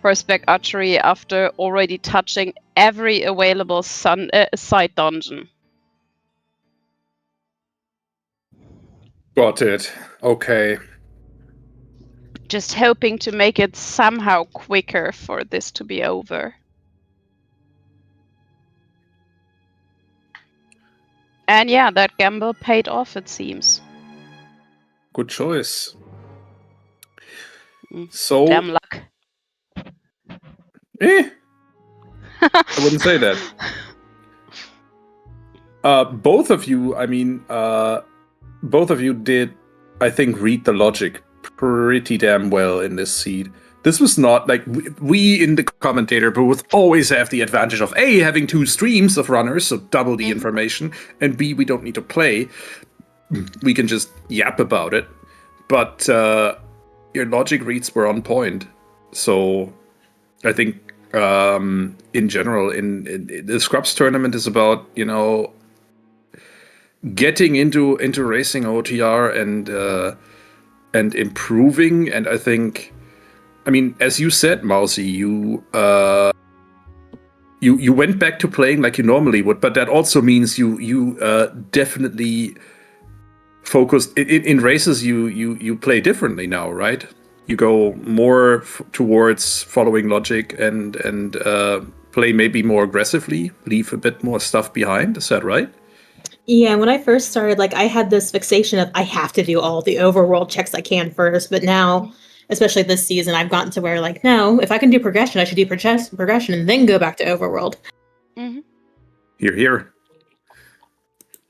Horseback Archery after already touching every available side dungeon. Got it. Okay. Just hoping to make it somehow quicker for this to be over. And yeah, that gamble paid off, it seems. Good choice. Mm, So, damn luck. I wouldn't say that. Both of you, I mean, both of you did, I think, read the logic pretty damn well in this seed. This was not like we in the commentator booth always have the advantage of A, having two streams of runners, so double the information, and B, we don't need to play. We can just yap about it. But your logic reads were on point. So I think in general, in the Scrubs tournament is about, you know, getting into racing OTR and improving. And I think, I mean, as you said, Mousy, you went back to playing like you normally would, but that also means you definitely focused in races. You play differently now, right? you go more towards following logic and play maybe more aggressively, leave a bit more stuff behind. Is that right? Yeah, when I first started, like, I had this fixation of I have to do all the overworld checks I can first, but now, especially this season, I've gotten to where, like, no, if I can do progression, I should do progression and then go back to overworld. Hmm. Here.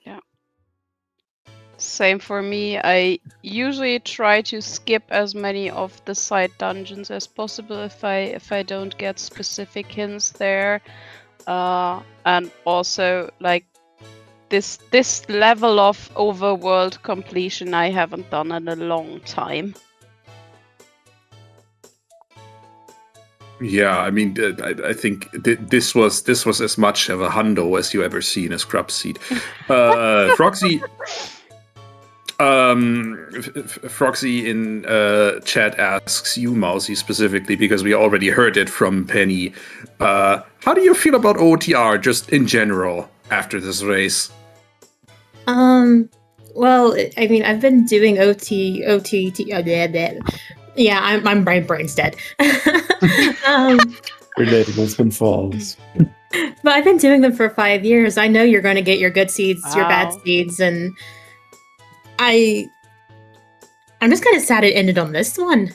Yeah. Same for me. I usually try to skip as many of the side dungeons as possible if I don't get specific hints there. And also, like, this level of overworld completion I haven't done in a long time. Yeah, I mean, I think this was as much of a hundo as you ever see in a scrub seed. Froxy, Froxy in chat asks you, Mousey, specifically because we already heard it from Penny. How do you feel about OTR just in general after this race? Well, I mean, I've been doing yeah, I'm brain's dead. Relatable pinfalls. But I've been doing them for 5 years. I know you're going to get your good seeds, your bad Wow. seeds, and I'm just kind of sad it ended on this one.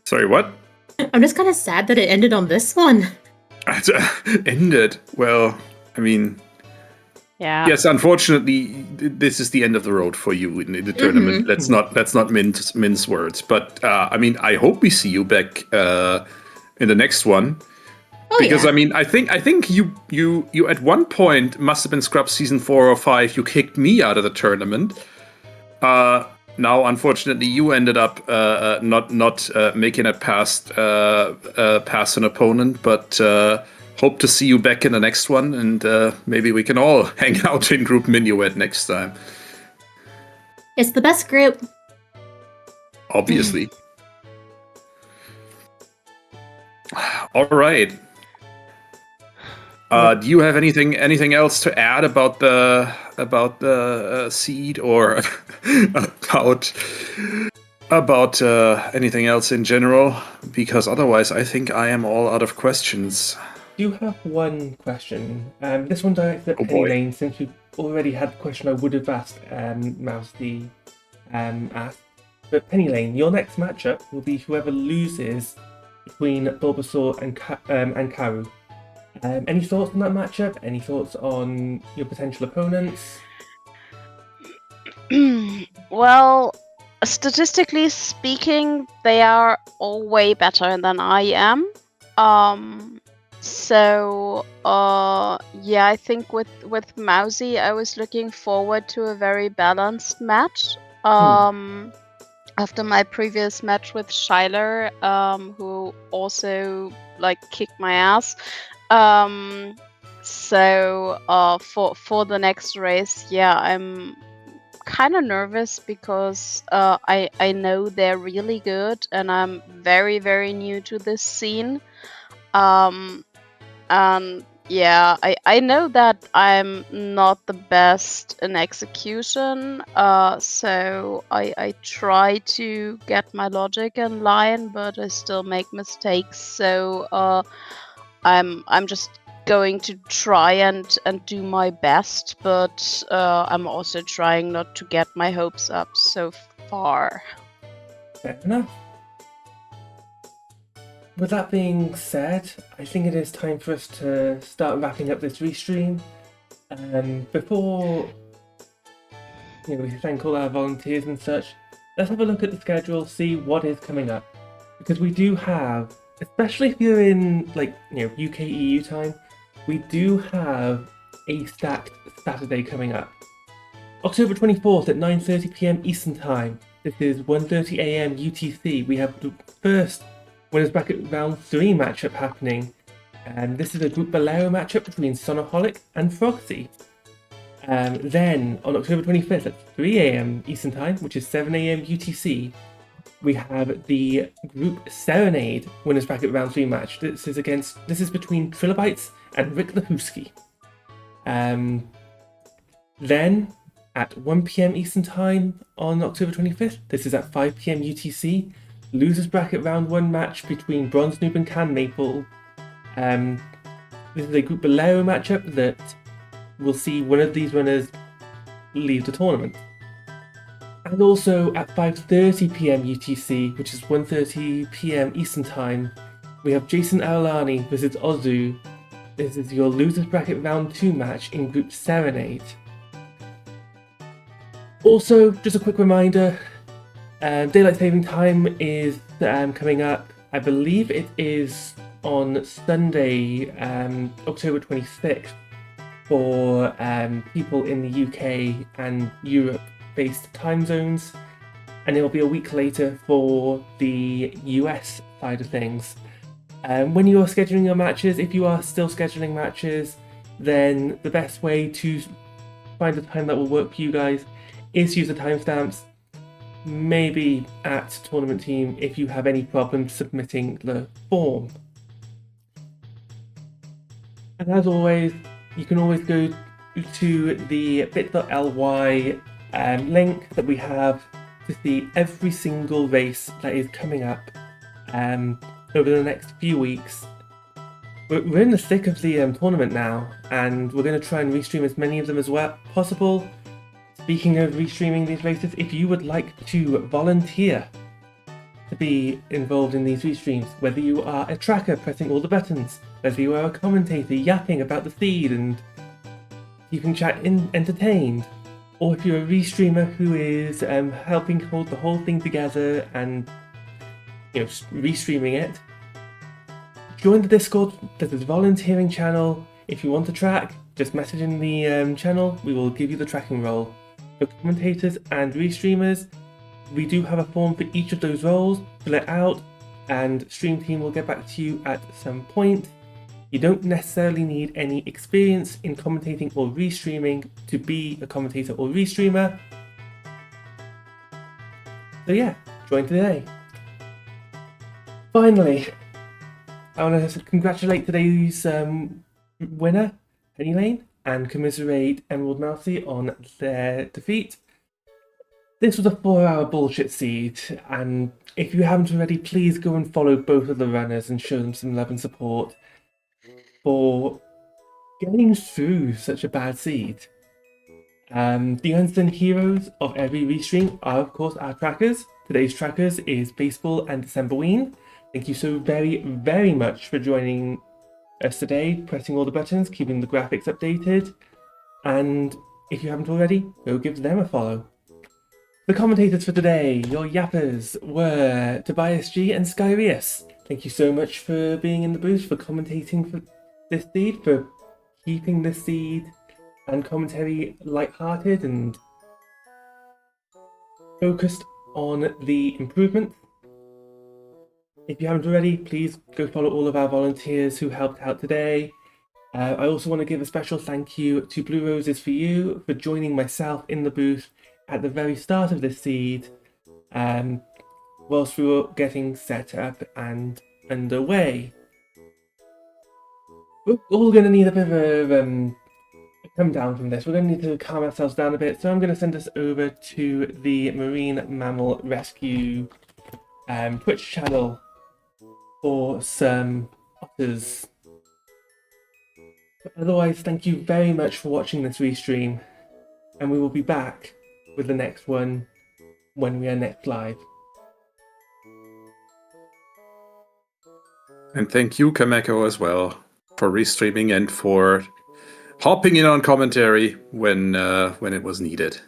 Sorry, what? I'm just kind of sad that it ended on this one. Ended. Well, I mean, Yeah. yes, unfortunately, this is the end of the road for you in the tournament. Let's not mince words. But I mean, I hope we see you back in the next one. Oh, Because yeah. I mean, I think you at one point must have been Scrub season 4 or 5. You kicked me out of the tournament. Now, unfortunately, you ended up not making it past an opponent, but hope to see you back in the next one, and maybe we can all hang out in Group Minuet next time. It's the best group. Obviously. All right. Do you have anything else to add about the seed, or about anything else in general? Because otherwise, I think I am all out of questions. Do you have one question? This one directed at Oh, boy. Pennylane, since we've already had the question I would have asked Mousey asked. But Pennylane, your next matchup will be whoever loses between Bulbasaur and Karu. Any thoughts on that matchup? Any thoughts on your potential opponents? Well, statistically speaking, they are all way better than I am. So yeah, I think with Mousey, I was looking forward to a very balanced match. After my previous match with Shyler, who also like kicked my ass. So for the next race, yeah, I'm kind of nervous because I know they're really good, and I'm very, very new to this scene. And yeah, I know that I'm not the best in execution, so I try to get my logic in line, but I still make mistakes. So I'm just going to try and do my best, but I'm also trying not to get my hopes up so far. Fair enough. With that being said, I think it is time for us to start wrapping up this restream. Before we thank all our volunteers and such, let's have a look at the schedule, see what is coming up. Because we do have, especially if you're in UK EU time, we do have a stacked Saturday coming up. October 24th at 9:30 PM Eastern Time. This is 1:30 AM UTC. We have the first winners bracket round 3 matchup happening, and this is a Group Bolero matchup between Sonoholic and Froxy. Then on October 25th at 3 AM Eastern Time, which is 7 AM UTC, we have the Group Serenade winners bracket round 3 match. This is between Trilobites and Rick Lahuski. Then at 1 p.m. Eastern Time on October 25th. This is at 5 p.m. UTC. Losers bracket round 1 match between Bronze Noob and Can Maple. This is a Group Bolero matchup that will see one of these runners leave the tournament. And also at 5:30 p.m. UTC, which is 1:30 p.m. Eastern Time, we have Jason Aolani versus Ozu. This is your Losers Bracket Round 2 match in Group Serenade. Also, just a quick reminder, Daylight Saving Time is coming up. I believe it is on Sunday, October 26th, for people in the UK and Europe-based time zones, and it will be a week later for the US side of things. When you are scheduling your matches, if you are still scheduling matches, then the best way to find a time that will work for you guys is use the timestamps. Maybe at Tournament Team if you have any problems submitting the form. And as always, you can always go to the bit.ly link that we have to see every single race that is coming up over the next few weeks. We're in the thick of the tournament now, and we're going to try and restream as many of them as well possible. Speaking of restreaming these races, if you would like to volunteer to be involved in these restreams, whether you are a tracker pressing all the buttons, whether you are a commentator yapping about the seed and keeping chat entertained, or if you're a restreamer who is helping hold the whole thing together and restreaming it, join the Discord. There's this volunteering channel. If you want to track, just message in the channel. We will give you the tracking role. For commentators and restreamers, we do have a form for each of those roles. Fill it out, and Stream Team will get back to you at some point. You don't necessarily need any experience in commentating or restreaming to be a commentator or restreamer. So yeah, join today. Finally, I want to congratulate today's winner, Pennylane, and commiserate EmeraldMousey on their defeat. This was a 4-hour bullshit seed, and if you haven't already, please go and follow both of the runners and show them some love and support for getting through such a bad seed. The unsung heroes of every restream are, of course, our trackers. Today's trackers is Baseball and Decemberween. Thank you so very, very much for joining us today, pressing all the buttons, keeping the graphics updated, and if you haven't already, go give them a follow. The commentators for today, your yappers, were Tobias G and Skyrius. Thank you so much for being in the booth, for commentating for this seed, for keeping this seed and commentary light-hearted and focused on the improvement. If you haven't already, please go follow all of our volunteers who helped out today. I also want to give a special thank you to Blue Roses for You for joining myself in the booth at the very start of this seed, whilst we were getting set up and underway. We're all going to need a bit of a come down from this. We're going to need to calm ourselves down a bit, so I'm going to send us over to the Marine Mammal Rescue Twitch channel for some otters. But otherwise, thank you very much for watching this restream, and we will be back with the next one when we are next live. And thank you, Kameko, as well, for restreaming and for hopping in on commentary when it was needed.